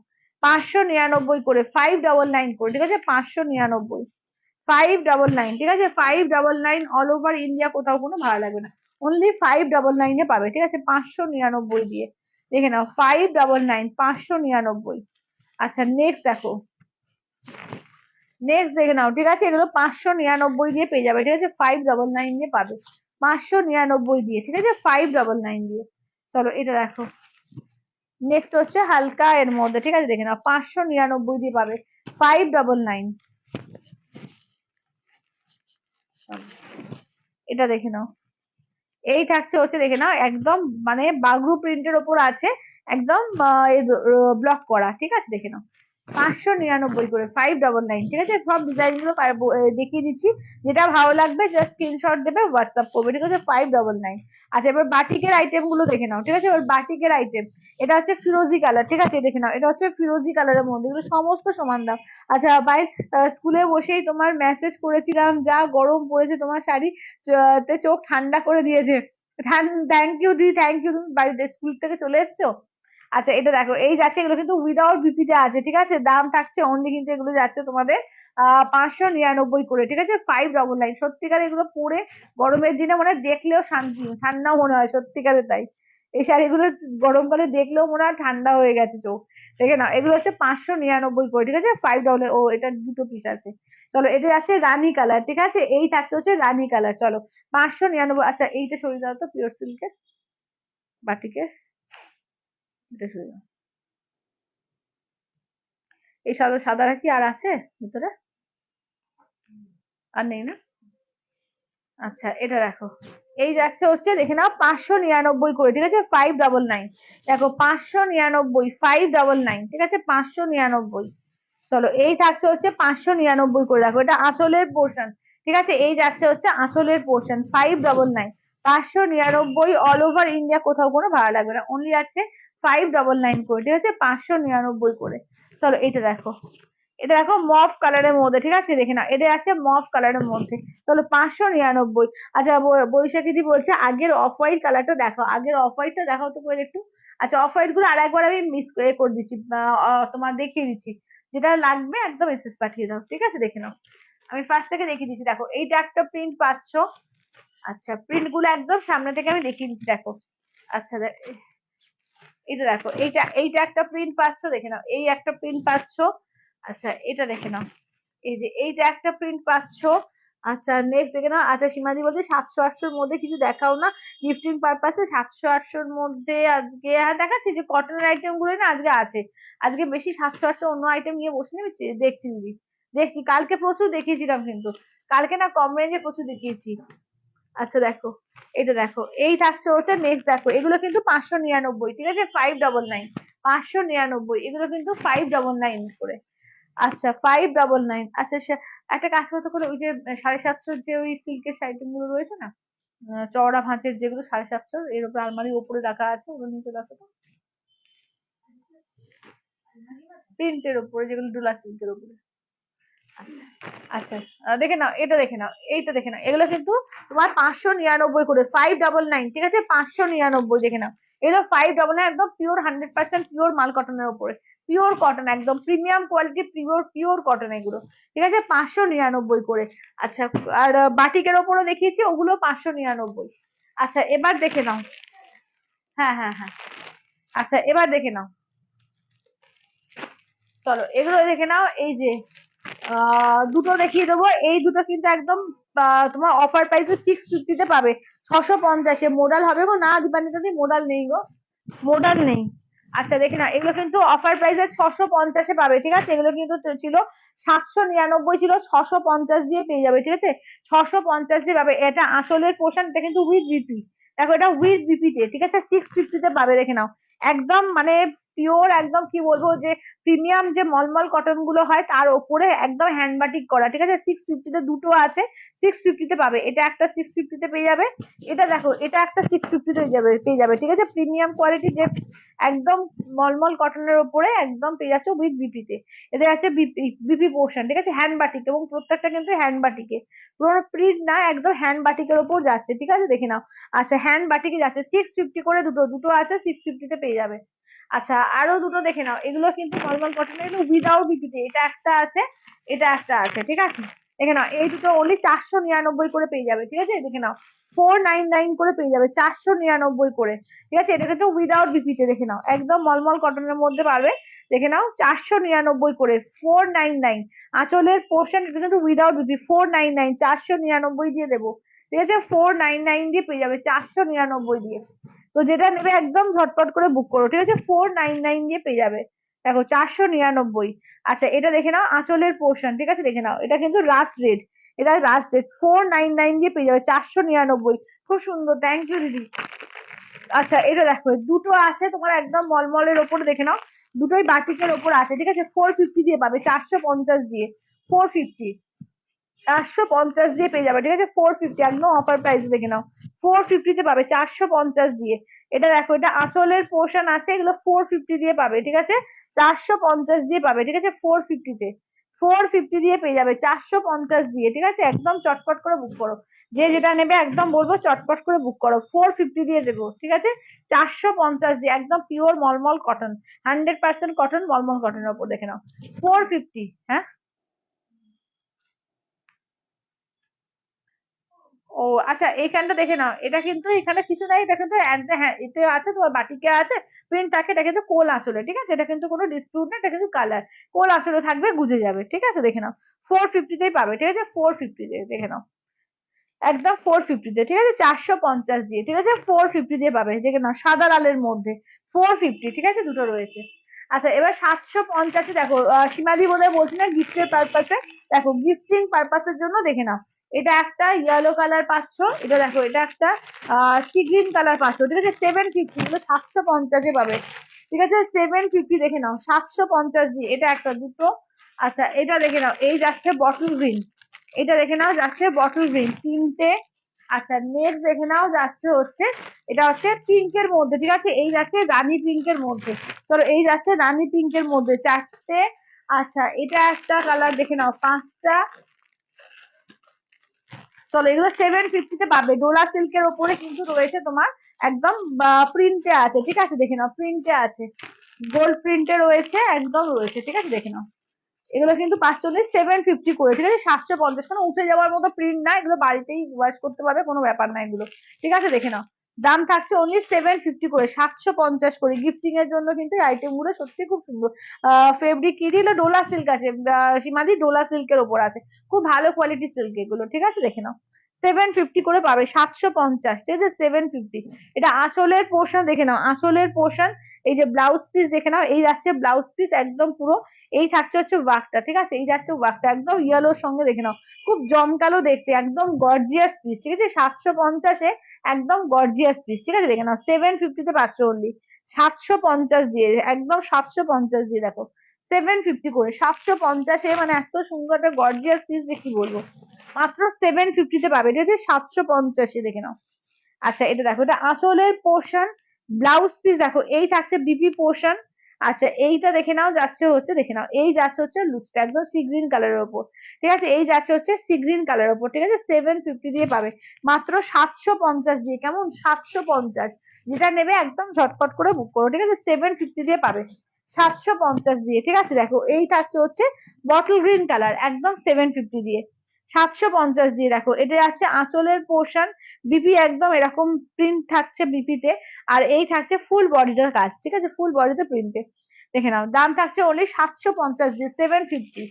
599 করে, 599 করে, ঠিক আছে, 599, 599, ঠিক আছে, 599 অল ওভার ইন্ডিয়া, কোথাও কোনো ভাড়া লাগবে না, অনলি 599 এ পাবে, ঠিক আছে, 599 দিয়ে। দেখে নাও 599, 599। আচ্ছা নেক্সট দেখো, নেক্সট দেখে নাও, ঠিক আছে, এগুলো 599 দিয়ে পেয়ে যাবে, ঠিক আছে, 599 দিয়ে পাবে, 599 দিয়ে, ঠিক আছে, 599 দিয়ে। চলো এটা দেখো, নেক্সট হচ্ছে হালকা এর মধ্যে, ঠিক আছে, দেখে নাও 599 দিয়ে পাবে, 599। এটা দেখে নাও, এই থাকছে হচ্ছে, দেখে নাও একদম মানে বাগরু প্রিন্টের ওপর আছে, একদম ব্লক করা, ঠিক আছে, দেখে নাও 599 করে, 599, ঠিক আছে, সব ডিজাইন গুলো দেখিয়ে দিচ্ছি, যেটা ভালো লাগবে জাস্ট স্ক্রিনশট দেবে, হোয়াটসঅ্যাপ করবে, ঠিক আছে, 599। আচ্ছা এবার বাটিকের আইটেম গুলো দেখে নাও, ঠিক আছে, এবার বাটিকের আইটেম, এটা হচ্ছে ফিরোজি কালার, ঠিক আছে, দেখে নাও এটা হচ্ছে ফিরোজি কালারের মধ্যে, এগুলো সমস্ত সমান দাম। আচ্ছা ভাই, স্কুলে বসেই তোমার মেসেজ করেছিলাম, যা গরম পড়েছে তোমার শাড়ি তে চোখ ঠান্ডা করে দিয়েছে, থ্যাংক ইউ দিদি, থ্যাংক ইউ, তুমি বাড়িতে স্কুল থেকে চলে এসছো। আচ্ছা এটা দেখো, এই যাচ্ছে, এগুলো কিন্তু উইদাউট বিপিতে আছে, ঠিক আছে, দাম থাকছে অনলি কিন্তু এগুলো যাচ্ছে তোমাদের 599 করে, ঠিক আছে, 599। সত্যিকার এগুলো পরে গরমের দিনে মনে হয় দেখলেও শান্তি ঠান্ডা মনে হয়, সত্যিকারে তাই, এই শাড়িগুলো গরমকালে দেখলেও মনে হয় ঠান্ডা হয়ে গেছে চোখ। দেখে না, এগুলো হচ্ছে 599 করে, ঠিক আছে, 5 ডলার। ও এটা দুটো পিস আছে। চলো এটা আছে রানী কালার, ঠিক আছে, এই থাকছে হচ্ছে রানী কালার। চলো 599। আচ্ছা এইটা সরিয়ে দাও তো, পিওর সিল্কের বাটিকের, এটা সরিয়ে দাও। এই সাদা সাদাটা কি আর আছে ভিতরে? আর নেই না? আচ্ছা এটা দেখো, এই যাচ্ছে হচ্ছে, দেখে নাও 599 করে, ঠিক আছে, 599। দেখো 599, 599, ঠিক আছে, 599। চলো এই থাকছে হচ্ছে 599 করে, রাখো এটা আঁচলের পোর্শন, ঠিক আছে, এই যাচ্ছে হচ্ছে আঁচলের পোর্শন, 599, 599 অল ওভার ইন্ডিয়া, কোথাও কোনো ভাড়া লাগবে না, অনলি আছে 599 করে, ঠিক আছে, 599 করে। চলো এটা দেখো, এটা দেখো মফ কালারের মধ্যে, ঠিক আছে, দেখে না এটা আছে মফ কালারের মধ্যে। চলো 599। আচ্ছা বৈশাখী দি বলছে আগের অফ হোয়াইট কালারটা দেখো, আগের অফ হোয়াইটটা দেখাও তো বলে একটু। আচ্ছা অফ হোয়াইট গুলো আরেকবার আমি মিস করে দিচ্ছি, তোমার দেখিয়ে দিচ্ছি, যেটা লাগবে একদম এসএস পাঠিয়ে দাও, ঠিক আছে, দেখে নাও, আমি ফার্স্ট থেকে দেখিয়ে দিচ্ছি। দেখো এইটা একটা প্রিন্ট পাচ্ছ, আচ্ছা প্রিন্ট গুলো একদম সামনে থেকে আমি দেখিয়ে দিচ্ছি, দেখো। আচ্ছা এইটা দেখো, এইটা এইটা একটা প্রিন্ট পাচ্ছ, দেখে নাও, এই একটা প্রিন্ট পাচ্ছ। আচ্ছা এটা দেখে নাও, এই যে এইটা একটা প্রিন্ট পাচ্ছ। আচ্ছা নেক্সট দেখে নাও। আচ্ছা সীমাদি বলছে 700-800 মধ্যে কিছু দেখাও না গিফটিং পারপাসে, 700-800 মধ্যে আজকে হ্যাঁ দেখাচ্ছি, যে কটনের আইটেম গুলো না আজকে আছে, আজকে বেশি 700-800 অন্য আইটেম নিয়ে বসে নেবে, দেখছি দিদি, দেখছি, কালকে প্রচুর দেখিয়েছিলাম কিন্তু, কালকে না কম রেঞ্জে প্রচুর দেখিয়েছি। আচ্ছা দেখো, এটা দেখো, এই থাকছে হচ্ছে নেক্সট, দেখো এগুলো কিন্তু 599, ঠিক আছে, 599, 599, এগুলো কিন্তু 599 করে। আচ্ছা 599। আচ্ছা একটা কাজ করতে করে, ওই যে 750 যে ওই সিল্কের আইটেম গুলো রয়েছে না, চওড়া ভাঁজের যেগুলো 750 এর উপর আলমারির উপরে রাখা আছে, ওগুলো নিয়ে চলে আসো তো, প্রিন্টের উপরে যেগুলো ডুলা সিল্কের উপরে। আচ্ছা দেখে নাও, এটা দেখে নাও, এইটা দেখে নাও, এগুলো কিন্তু তোমার 599 করে, 599, ঠিক আছে, 599, দেখে নাও, এগুলো 599, একদম পিওর 100% পিওর মাল কটনের উপরে, পিওর কটন, একদম premium quality, pure pure cotton এগুলো, ঠিক আছে, 599 করে। আচ্ছা আর বাটিকের ওপরও দেখিয়েছি, ওগুলো 599। আচ্ছা এবার দেখে নাও, হ্যাঁ হ্যাঁ হ্যাঁ, আচ্ছা এবার দেখে নাও, চলো এগুলো দেখে নাও, এই যে দুটো দেখিয়ে দেবো, এই দুটো কিন্তু একদম তোমার অফার প্রাইসে 650 পাবে, 650-এ মোডাল হবে গো? না দীপান্বিতা দি, মোডাল নেই গো, মোডাল নেই। আচ্ছা দেখে না, এগুলো কিন্তু অফার প্রাইসে 650-এ পাবে, ঠিক আছে? এগুলো কিন্তু ছিল 799, ছিল 650 দিয়ে পেয়ে যাবে, ঠিক আছে? 650 দিয়ে পাবে। এটা আঁচলের পোর্শন, এটা কিন্তু উইথ বিপি। দেখো এটা উইথ বিপি তে, ঠিক আছে? 650-তে পাবে, দেখে নাও। একদম মানে পিওর, একদম কি বলবো যে প্রিমিয়াম যে মলমল কটন গুলো হয় তার ওপরে একদম হ্যান্ড বাটিক করা, ঠিক আছে? 650-তে দুটো আছে, 650-তে পাবে। এটা একটা 650-তে পেয়ে যাবে। এটা দেখো, এটা একটা 650-তে পেয়ে যাবে, ঠিক আছে? প্রিমিয়াম কোয়ালিটি যে একদম মলমল কটনের উপরে একদম পেয়ে যাচ্ছে উইথ বিপি তে। এদের আছে বিপি পোর্শন, ঠিক আছে? হ্যান্ড বাটিক, এবং প্রত্যেকটা কিন্তু হ্যান্ড বাটিকে, পুরো প্রিন্ট না, একদম হ্যান্ড বাটিকের উপর যাচ্ছে, ঠিক আছে? দেখে নাও। আচ্ছা হ্যান্ড বাটিকে যাচ্ছে 650 করে, দুটো দুটো আছে, 650-তে পেয়ে যাবে। আচ্ছা আরো দুটো দেখে নাও, এগুলো কিন্তু নর্মাল কটনের, এগুলো উইদাউট বিপিতে। এটা একটা আছে, এটা একটা আছে, ঠিক আছে? দেখে নাও, এই দুটো অনলি 499 করে পেয়ে যাবে, ঠিক আছে? দেখে নাও, 499 করে পেয়ে যাবে, 499 করে, ঠিক আছে? এটা কিন্তু উইদাউট বিপিতে, দেখে নাও, একদম মলমল কটনের মধ্যে পারবে। দেখে নাও, 499 করে, 499। আঁচলের পোর্শন, এটা কিন্তু উইদাউট বিপি, 499, 499 দিয়ে দেবো, ঠিক আছে? 499 দিয়ে পেয়ে যাবে, 499 দিয়ে। তো যেটা নেবে একদম ঝটপট করে বুক করো, ঠিক আছে? 499 দিয়ে পেয়ে যাবে। দেখো 499। আচ্ছা এটা দেখে নাও, আঁচলের পোর্শন, ঠিক আছে? দেখে নাও, এটা কিন্তু রাস্ট রেড, এটা রাস্ট রেড, 499 দিয়ে পেয়ে যাবে, 499। খুব সুন্দর, থ্যাংক ইউ দিদি। আচ্ছা এটা দেখো, দুটো আছে তোমার একদম মলমলের ওপরে, দেখে নাও, দুটোই বাটিকের ওপর আছে, ঠিক আছে? 450 দিয়ে পাবে, 450 দিয়ে, 450, 450 দিয়ে পেয়ে যাবে, ঠিক আছে? 450 একদম অফার প্রাইস, দেখে নাও, 450-তে পাবে 450 দিয়ে। এটা দেখো, এটা আঁচলের পোর্শন আছে, এগুলো 450 দিয়ে পাবে, ঠিক আছে? 450 দিয়ে পাবে, ঠিক আছে? 450-তে, 450 দিয়ে পেয়ে যাবে, 450 দিয়ে, ঠিক আছে? একদম চটপট করে বুক করো, যে যেটা নেবে একদম বলবো চটপট করে বুক করো, 450 দিয়ে দেবো, ঠিক আছে? 450 দিয়ে, একদম পিওর মলমল কটন, 100% কটন, মলমল কটনের ওপর, দেখে নাও, 450। হ্যাঁ, ও আচ্ছা, এইখানটা দেখে নাও, এটা কিন্তু এখানে কিছু নাই, এটা কিন্তু হ্যাঁ এতে আছে, তোমার বাটিকে আছে, প্রিন্ট থাকে, এটা কিন্তু কোল আঁচলে, ঠিক আছে? এটা কিন্তু কোনো ডিসপিউট না, এটা কিন্তু কালার কোল আঁচলে থাকবে, গুজে যাবে, ঠিক আছে? দেখে নাও, 450-তেই পাবে, ঠিক আছে? 450-তে, দেখে নাও, একদম 450-তে, ঠিক আছে? 450 দিয়ে, ঠিক আছে? 450 দিয়ে পাবে, দেখে নাও, সাদা লালের মধ্যে 450, ঠিক আছে? দুটো রয়েছে। আচ্ছা এবার 750-এ দেখো, সীমাদি বোধহয় বলছি না গিফটের পারপাসে, দেখো গিফটিং পারপাসের জন্য, দেখে নাও, এটা একটা ইয়েলো কালার পাচ্ছ, এটা দেখো, এটা একটা সি গ্রিন কালার পাচ্ছ, ঠিক আছে? 750, এগুলো 750-এ পাবে, ঠিক আছে? 750, দেখে নাও, 750 দিয়ে, এটা একটা, দুটো। আচ্ছা এটা দেখে নাও, এই যাচ্ছে বটল গ্রিন, এটা দেখে নাও যাচ্ছে বটল গ্রিন, তিনটে। আচ্ছা নেক্সট দেখে নাও যাচ্ছে হচ্ছে, এটা হচ্ছে পিঙ্কের মধ্যে, ঠিক আছে? এই যাচ্ছে রানী পিঙ্কের মধ্যে, চলো এই যাচ্ছে রানী পিঙ্কের মধ্যে, চারটে। আচ্ছা এটা একটা কালার, দেখে নাও, পাঁচটা। চলো এগুলো 750-তে পাবে, ডোলা সিল্কের ওপরে কিন্তু রয়েছে তোমার, একদম প্রিন্টে আছে, ঠিক আছে? দেখে নাও, প্রিন্টে আছে, গোল্ড প্রিন্টে রয়েছে, একদম রয়েছে, ঠিক আছে? দেখে নাও, এগুলো কিন্তু 750 করে, ঠিক আছে? 750, কোনো উঠে যাওয়ার মতো প্রিন্ট না, এগুলো বাড়িতেই ওয়াশ করতে পারবে, কোনো ব্যাপার না এগুলো, ঠিক আছে? দেখে নাও, দাম থাকছে অনলি 750 করে, 750 করে। গিফটিং এর জন্য কিন্তু এই আইটেম গুলো সত্যি খুব সুন্দর। ফেব্রিক কি দিল, ডোলা সিল্ক আছে, সীমাদি ডোলা সিল্কের ওপর আছে, খুব ভালো কোয়ালিটি সিল্ক এগুলো, ঠিক আছে? দেখে নাও, 750 করে পাবে, 750, ঠিক আছে? 750। এটা আঁচলের পোর্শন, দেখে নাও, আঁচলের পোর্শন, এই যে ব্লাউজ পিস দেখে নাও, এই যাচ্ছে ব্লাউজ পিস, একদম পুরো এই থাকছে হচ্ছে ওয়ার্কটা, ঠিক আছে? এই যাচ্ছে ওয়ার্কটা, একদম ইয়েলোর সঙ্গে, দেখে নাও, খুব জমকালো দেখতে, একদম গর্জিয়াস পিস, ঠিক আছে? 750-এ একদম গর্জিয়াস পিস, ঠিক আছে? দেখে নাও, 750-তে পাচ্ছ অনলি, 750 দিয়ে, একদম 750 দিয়ে, দেখো 750 করে, 750-এ, মানে এত সুন্দর একটা গর্জিয়াস পিস যে কি বলবো, মাত্র 750-তে পাবে, ঠিক আছে? 750-এ, দেখে নাও। আচ্ছা এটা দেখো, এটা আঁচলের পোর্শন, ব্লাউজ পিস দেখো, এই থাকছে বিপি পোর্শন। আচ্ছা এইটা দেখে নাও, যাচ্ছে হচ্ছে, দেখে নাও, এই যাচ্ছে হচ্ছে লুকসটা একদম সি গ্রিন কালারের ওপর, ঠিক আছে? এই যাচ্ছে হচ্ছে সি গ্রিন কালারের ওপর, ঠিক আছে? 750 দিয়ে পাবে, মাত্র 750 দিয়ে, কেমন? 750, যেটা নেবে একদম ঝটপট করে বুক করো, ঠিক আছে? 750 দিয়ে পাবে, 750 দিয়ে, ঠিক আছে? দেখো এই থাকছে হচ্ছে বটল গ্রিন কালার, একদম 750 দিয়ে, 750 দিয়ে। দেখো এটা যাচ্ছে আঁচলের পোর্শন, বিপি একদম এরকম প্রিন্ট থাকছে বিপিতে, আর এই থাকছে ফুল বডিটার কাজ, ঠিক আছে? ফুল বডিতে প্রিন্টে, দেখে নাও, দাম থাকছে অনলি 750 দিয়ে, 750,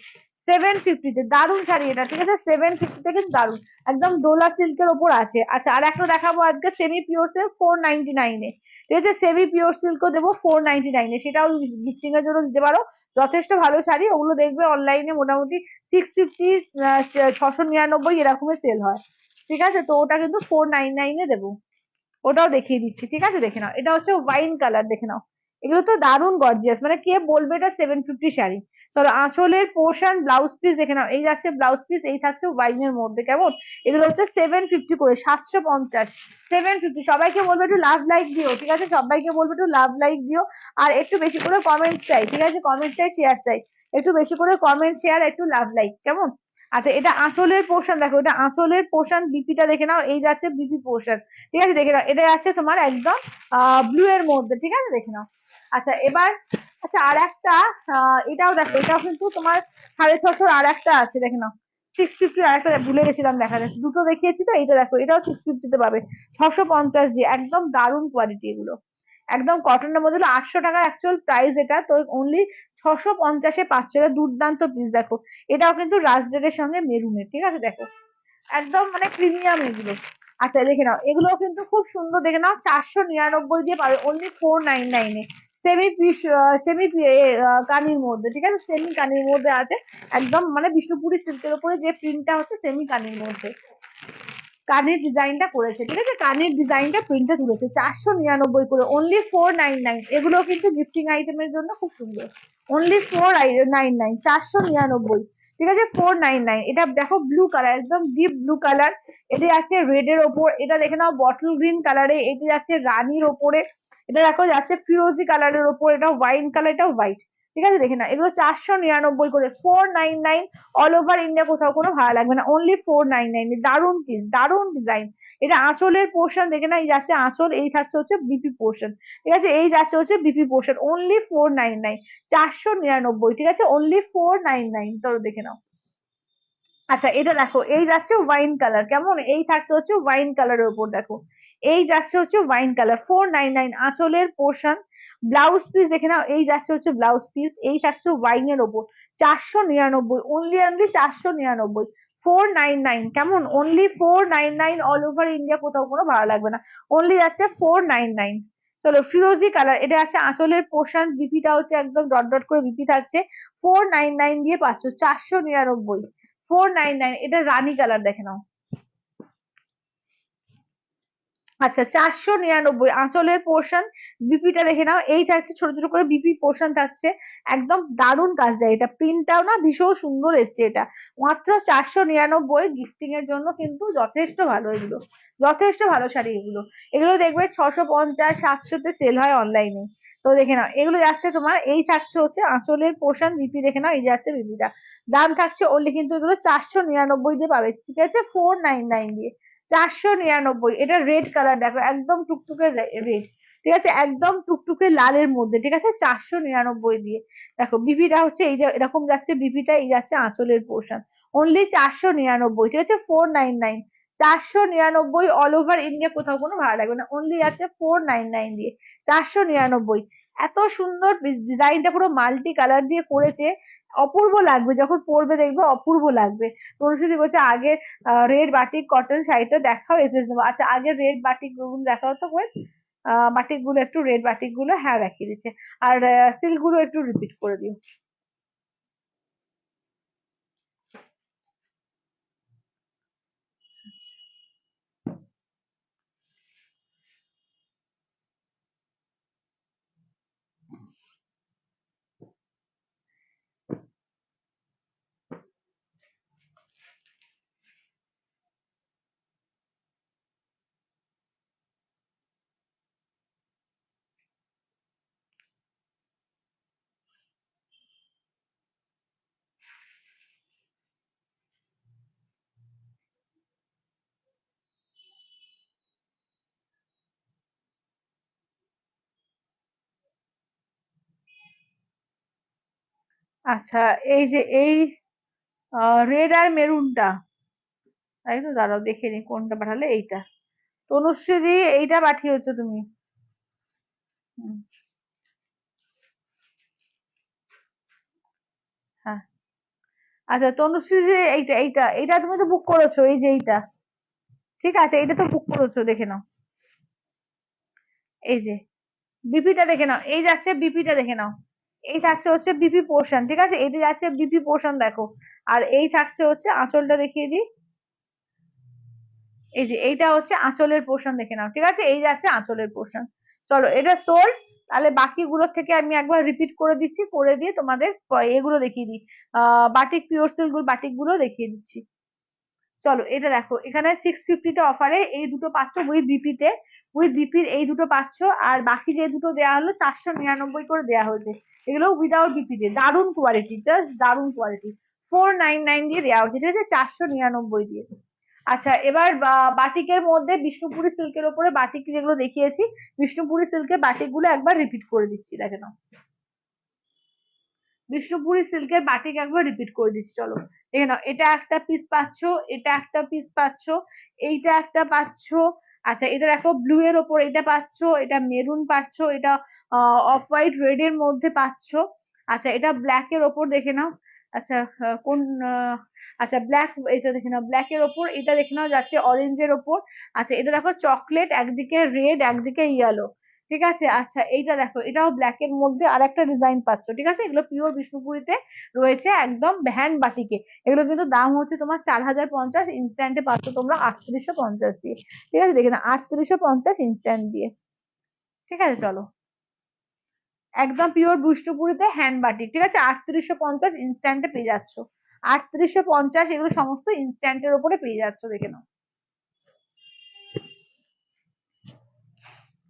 750-তে দারুন শাড়ি এটা, ঠিক আছে? 750-তে কিন্তু দারুন, একদম ডোলা সিল্কের ওপর আছে। আচ্ছা, আর একটা দেখাবো আজকে সেমি পিওর সিল্ক 499-এ, ঠিক আছে? সেমি পিওর সিল্কও দেবো 499-এ, সেটাও গিফটিং এর জন্য দিতে পারো। যথেষ্ট ভালো শাড়ি, ওগুলো দেখবে অনলাইনে মোটামুটি 650, 699 এরকমের সেল হয়, ঠিক আছে? তো ওটা কিন্তু 499-এ দেবো, ওটাও দেখিয়ে দিচ্ছি, ঠিক আছে? দেখে নাও, এটা হচ্ছে ওয়াইন কালার, দেখে নাও। এগুলো তো দারুণ গর্জিয়াস, মানে কে বলবে এটা 750 শাড়ি। চলো, আঁচলের পোর্শন ব্লাউজ পিস দেখে নাও, এই যাচ্ছে ব্লাউজ পিস, এই থাকছে ওয়াইনের মধ্যে, কেমন? এগুলো হচ্ছে 750 করে, 750, 750। সবাইকে বলবো একটু লাভ লাইক দিও, ঠিক আছে? সবাইকে বলবো একটু লাভ লাইক দিও, আর একটু বেশি করে কমেন্ট চাই, ঠিক আছে? কমেন্ট চাই, শেয়ার চাই, একটু বেশি করে কমেন্ট শেয়ার, একটু লাভ লাইক, কেমন? আচ্ছা, এটা আঁচলের পোর্শন দেখো, এটা আঁচলের পোর্শন, বিপিটা দেখে নাও, এই যাচ্ছে বিপি পোর্শন, ঠিক আছে? দেখে নাও, এটা আছে তোমার একদম ব্লু এর মধ্যে, ঠিক আছে? দেখে নাও। আচ্ছা, এবার আচ্ছা, আর একটা এটাও দেখো, এটাও কিন্তু তোমার 650 আর একটা আছে, দেখে নাও। 650 আর একটা ভুলে গেছিলাম দেখাতে, দুটো দেখিয়েছি তো, এইটা দেখো, এটাও 650-তে পাবে, 650 দিয়ে, একদম দারুণ কোয়ালিটি এগুলো, একদম কটনের মধ্যে। 800 টাকা অ্যাকচুয়াল প্রাইস, এটা তো অনলি 650-এ পাচ্ছ, এটা দুর্দান্ত পিস দেখো। এটাও কিন্তু রাজরেডের সঙ্গে মেরুনের, ঠিক আছে? দেখো, একদম মানে প্রিমিয়াম এগুলো। আচ্ছা, দেখে নাও, এগুলো কিন্তু খুব সুন্দর, দেখে নাও, 499 দিয়ে পাবে অনলি 499-এ, সেমি পিস, সেমি কানির মধ্যে, ঠিক আছে? সেমি কানির মধ্যে আছে, একদম মানে বিষ্ণুপুরি সিল্কের উপরে যে প্রিন্টটা হচ্ছে সেমি কানির মধ্যে কানের ডিজাইনটা করেছে, ঠিক আছে? কানের ডিজাইনটা প্রিন্টে তুলেছে, 499 করে, অনলি 499। এগুলো কিন্তু গিফটিং আইটেমের জন্য খুব সুন্দর, অনলি 499, 499, ঠিক আছে? 499। এটা দেখো ব্লু কালার, একদম ডিপ ব্লু কালার, এটা আছে রেড এর ওপর, এটা দেখে নাও বটল গ্রিন কালারে, এটি যাচ্ছে রানীর ওপরে, এটা দেখো যাচ্ছে ফিরোজি কালারের ওপর, এটা ওয়াইন কালার, এটা হোয়াইট, ঠিক আছে? দেখে না, এগুলো 499 করে, 499, অল ওভার ইন্ডিয়া, কোথাও কোনো ভাড়া লাগবে না, অনলি 499। দারুন পিস, দারুন ডিজাইন। এটা আঁচলের পোর্শন দেখে না, এই যাচ্ছে আঁচল, এই থাকছে হচ্ছে বিপি পোর্শন, ঠিক আছে? এই যাচ্ছে হচ্ছে বিপি পোর্শন, অনলি 499, 499, ঠিক আছে? অনলি 499, তো দেখে নাও। আচ্ছা, এটা দেখো, এই যাচ্ছে ওয়াইন কালার, কেমন? এই থাকছে হচ্ছে ওয়াইন কালারের উপর, দেখো, এই যাচ্ছে হচ্ছে ওয়াইন কালার, 499, আঁচলের পোর্শন। ব্লাউজ পিস দেখে নাও, এই যাচ্ছে হচ্ছে ব্লাউজ পিস, এই থাকছে ওয়াইনের ওপর, 499, অনলি অনলি 499, 499, কেমন? অনলি 499, অল ওভার ইন্ডিয়া, কোথাও কোনো ভাড়া লাগবে না, অনলি যাচ্ছে 499। চলো, ফিরোজি কালার, এটা আছে আঁচলের পোর্শন, বিপিটা হচ্ছে একদম ডট ডট করে বিপি থাকছে, 499 দিয়ে পাচ্ছ, 499, 499। এটা রানী কালার, দেখে নাও। আচ্ছা, 499, আঁচলের পোর্শন, বিপিটা দেখে নাও, এই থাকছে ছোট ছোট করে বিপি পোর্শন থাকছে, একদম দারুণ কাজ দেয়, এটা প্রিন্টটাও না ভীষণ সুন্দর এসছে, এটা মাত্র 499, গিফটিং এর জন্য কিন্তু যথেষ্ট ভালো এগুলো, যথেষ্ট ভালো শাড়ি এগুলো। এগুলো দেখবে 650, 700-তে সেল হয় অনলাইনে। তো দেখে নাও, এগুলো যাচ্ছে তোমার, এই থাকছে হচ্ছে আঁচলের পোর্শন, বিপি দেখে নাও, এই যাচ্ছে বিপিটা, দাম থাকছে অনলি কিন্তু এগুলো 499 দিয়ে পাবে, ঠিক আছে? 499 দিয়ে, 499। এটা রেড কালার, দেখো, একদম টুকটুকে রেড, ঠিক আছে? একদম টুকটুকে লালের মধ্যে, ঠিক আছে? 499 দিয়ে, দেখো বিপিটা হচ্ছে এই যে এরকম যাচ্ছে, বিপিটা এই যাচ্ছে আঁচলের পোর্শন, অনলি 499, ঠিক আছে? 499, 499, অল ওভার ইন্ডিয়া, কোথাও কোনো ভাড়া লাগবে না, অনলি আছে 499 দিয়ে, 499। এত সুন্দর ডিজাইনটা, পুরো মাল্টি কালার দিয়ে করেছে, অপূর্ব লাগবে যখন পরবে, দেখবে অপূর্ব লাগবে। তনুশ্রী বলছে আগে রেড বাটিক কটন শাড়িটা দেখাও, এসে দেবো। আচ্ছা, আগে রেড বাটিক গুলো দেখাও তো কোয়েল, বাটিক গুলো একটু, রেড বাটিক গুলো, হ্যাঁ দেখিয়ে দিচ্ছে, আর সিল্ক গুলো একটু রিপিট করে দিও। আচ্ছা, এই যে এই রেড আর মেরুনটা, তাই তো, দাঁড়াও দেখে নি কোনটা পাঠালে, এইটা তনুশ্রী দি, এইটা পাঠিয়েছো তুমি। হুম, হ্যাঁ, আচ্ছা তনুশ্রী, যে এইটা এইটা এইটা তুমি তো বুক করেছো, এই যে এইটা, ঠিক আছে, এইটা তো বুক করেছো, দেখে নাও। এই যে বিপিটা দেখে নাও, এই যাচ্ছে বিপিটা দেখে নাও। এই থাকছে হচ্ছে বিপি পোর্শন, ঠিক আছে, এই যে যাচ্ছে বিপি পোর্শন দেখো। আর এই থাকছে হচ্ছে আঁচলটা, দেখিয়ে দিই। এই যে এইটা হচ্ছে আঁচলের পোর্শন, দেখে নাও, ঠিক আছে, এই যাচ্ছে আঁচলের পোর্শন। চলো এটা তোর। তাহলে বাকিগুলোর থেকে আমি একবার রিপিট করে দিচ্ছি, করে দিয়ে তোমাদের এগুলো দেখিয়ে দিই। বাটিক পিওর সিল্ক বাটিক গুলো দেখিয়ে দিচ্ছি। চলো এটা দেখো, এখানে 650 অফারে এই দুটো পাচ্ছ উইথ বিপিতে, উইথ বিপির এই দুটো পাচ্ছ। আর বাকি যে দুটো দেওয়া হলো 499 করে দেওয়া হয়েছে, এগুলো উইদাউট বিপিতে, দারুণ কোয়ালিটি, জাস্ট দারুণ কোয়ালিটি। 499 দিয়ে দেওয়া হচ্ছে, ঠিক আছে, 499 দিয়ে। আচ্ছা এবার বাটিকের মধ্যে বিষ্ণুপুরি সিল্কের ওপরে বাটিক যেগুলো দেখিয়েছি, বিষ্ণুপুরি সিল্কের বাটিক গুলো একবার রিপিট করে দিচ্ছি, দেখে নাও। বিষ্ণুপুরি সিল্কের বাটিক একবার রিপিট করে দিচ্ছি, চলো দেখে নাও। এটা একটা পিস পাচ্ছ, এটা একটা পিস পাচ্ছ, এইটা একটা পাচ্ছ। আচ্ছা এটা দেখো ব্লু এর ওপর এটা পাচ্ছ, এটা মেরুন পাচ্ছ, এটা অফ হোয়াইট রেড এর মধ্যে পাচ্ছ। আচ্ছা এটা ব্ল্যাক এর ওপর দেখে নাও। আচ্ছা কোন আচ্ছা ব্ল্যাক, এটা দেখে নাও ব্ল্যাক এর ওপর, এটা দেখে নাও যাচ্ছে অরেঞ্জ এর ওপর। আচ্ছা এটা দেখো চকলেট, একদিকে রেড একদিকে ইয়েলো, ঠিক আছে। আচ্ছা এইটা দেখো, এটাও ব্ল্যাক এর মধ্যে আর একটা ডিজাইন পাচ্ছ, ঠিক আছে, এগুলো পিওর বিষ্ণুপুরিতে রয়েছে, একদম হ্যান্ড বাটিকে। এগুলো কিন্তু দাম হচ্ছে তোমার 4050, ইনস্ট্যান্টে পাচ্ছ তোমরা 3850 দিয়ে, ঠিক আছে, দেখে না 3850 ইনস্ট্যান্ট দিয়ে, ঠিক আছে। চলো একদম পিওর বিষ্ণুপুরিতে হ্যান্ড বাটিক, ঠিক আছে, 3850 ইনস্ট্যান্টে পেয়ে যাচ্ছ। 3850 এগুলো সমস্ত ইনস্ট্যান্টের উপরে পেয়ে যাচ্ছ, দেখে নাও।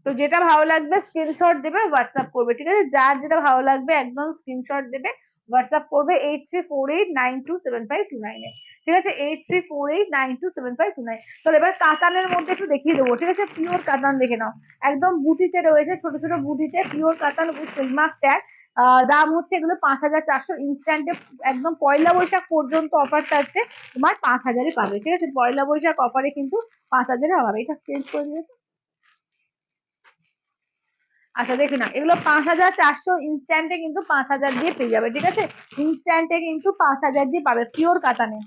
তো যেটা ভালো লাগবে স্ক্রিনশট দেবে, হোয়াটসঅ্যাপ করবে, ঠিক আছে, যার যেটা ভালো লাগবে একদম স্ক্রিনশট দেবে, হোয়াটসঅ্যাপ করবে 8348927529 ঠিক আছে, 8348927529। তাহলে এবার কাতানের মধ্যে একটু দেখিয়ে দেবো, ঠিক আছে, পিওর কাতান দেখে নাও, একদম বুটিতে রয়েছে, ছোট ছোট বুটিতে পিওর কাতান উইথ সিলমার্ক ট্যাগ। দাম হচ্ছে এগুলো 5400 ইনস্ট্যান্টে, একদম পয়লা বৈশাখ পর্যন্ত অফার থাকছে, তোমার 5000-এ পাবে, ঠিক আছে, পয়লা বৈশাখ অফারে কিন্তু 5000-এ পাবে। এটা চেঞ্জ করে দিয়েছে। আচ্ছা দেখি না, এগুলো 5400 ইনস্ট্যান্টে কিন্তু 5000 দিয়ে পেয়ে যাবে, ঠিক আছে, ইনস্ট্যান্টে কিন্তু 5000 দিয়ে পাবে, পিওর কাতানে।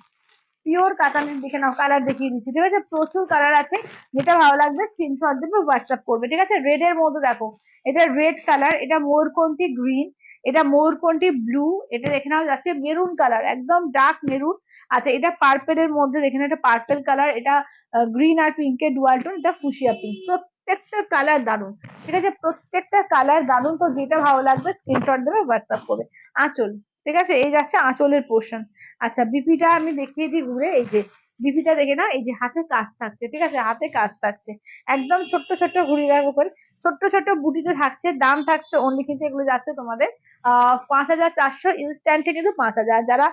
পিওর কাতানের দেখে নাও, কালার দেখিয়ে দিচ্ছি, ঠিক আছে, প্রচুর কালার আছে, যেটা ভালো লাগবে স্ক্রিনশট দেবে, হোয়াটসঅ্যাপ করবে, ঠিক আছে। রেড এর মধ্যে দেখো, এটা রেড কালার, এটা ময়ূরকণ্ঠী গ্রিন, এটা ময়ূরকণ্ঠী ব্লু, এটা দেখে নাও যাচ্ছে মেরুন কালার, একদম ডার্ক মেরুন। আচ্ছা এটা পার্পেল এর মধ্যে দেখে নাও, এটা পার্পেল কালার, এটা গ্রিন আর পিঙ্কের ডুয়াল টোন, এটা ফুসিয়া পিঙ্ক, প্রত্যেকটা কালার দারুন, ঠিক আছে, প্রত্যেকটা কালার দারুন। তো যেটা ভালো লাগবে স্ক্রিনশট দেবে, হোয়াটসঅ্যাপ করবে। আঁচল, ঠিক আছে, এই যাচ্ছে আঁচলের পোর্শন। আচ্ছা বিপিটা আমি দেখিয়ে দিই ঘুরে, এই যে বিপিটা দেখে না, এই যে হাতে কাজ থাকছে, ঠিক আছে, হাতে কাজ থাকছে, একদম ছোট্ট ছোট্ট ঘুড়ি রাখবো করে, ছোট্ট ছোট্ট বুটিতে থাকছে, দাম থাকছে অনলি কিন্তু এগুলো যাচ্ছে তোমাদের 5400 ইনস্ট্যান্টে কিন্তু 5000। যারা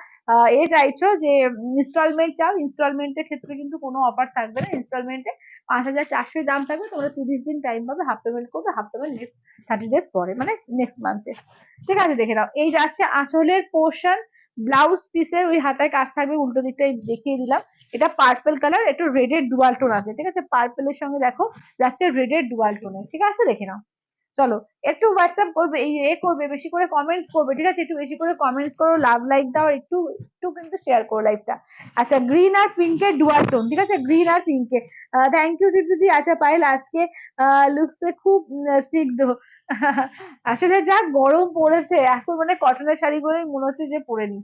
চাইছো যে ইনস্টলমেন্ট চাও, ইনস্টলমেন্টের ক্ষেত্রে কিন্তু কোনো অফার থাকবে না, ইনস্টলমেন্টে 5400 দাম থাকবে, তোমরা 30 দিন টাইম পাবে, হাফ পেমেন্ট করবে, হাফ পেমেন্ট নেক্সট 30 ডেজ পরে, মানে নেক্সট মান্থে, ঠিক আছে। দেখে নাও এই যাচ্ছে আঁচলের পোর্শন, ব্লাউজ পিসের ওই হাতায় কাজ থাকবে, উল্টো দিকটা দেখিয়ে দিলাম। এটা পার্পল কালার, একটু রেডের ডুয়াল টোন আছে, ঠিক আছে, পার্পলের সঙ্গে দেখো যাচ্ছে রেডের ডুয়াল টোনে, ঠিক আছে, দেখে নাও। চলো একটু হোয়াটসঅ্যাপ করবে, এই করবে, বেশি করে কমেন্টস করবে, ঠিক আছে, একটু বেশি করে কমেন্টস করো, লাভ লাইক দাও, একটু একটু কিন্তু শেয়ার করো লাইভটা। আচ্ছা গ্রিন আর পিঙ্কের ডুয়াল টোন, ঠিক আছে, গ্রিন আর পিঙ্কে, থ্যাংক ইউ দিদি। আচ্ছা পাইল আজকে লুকসে খুব স্টিকড আসলে যা গরম পড়েছে এখন, মানে কটনের শাড়িগুলোই মনে হচ্ছে যে পরে নি,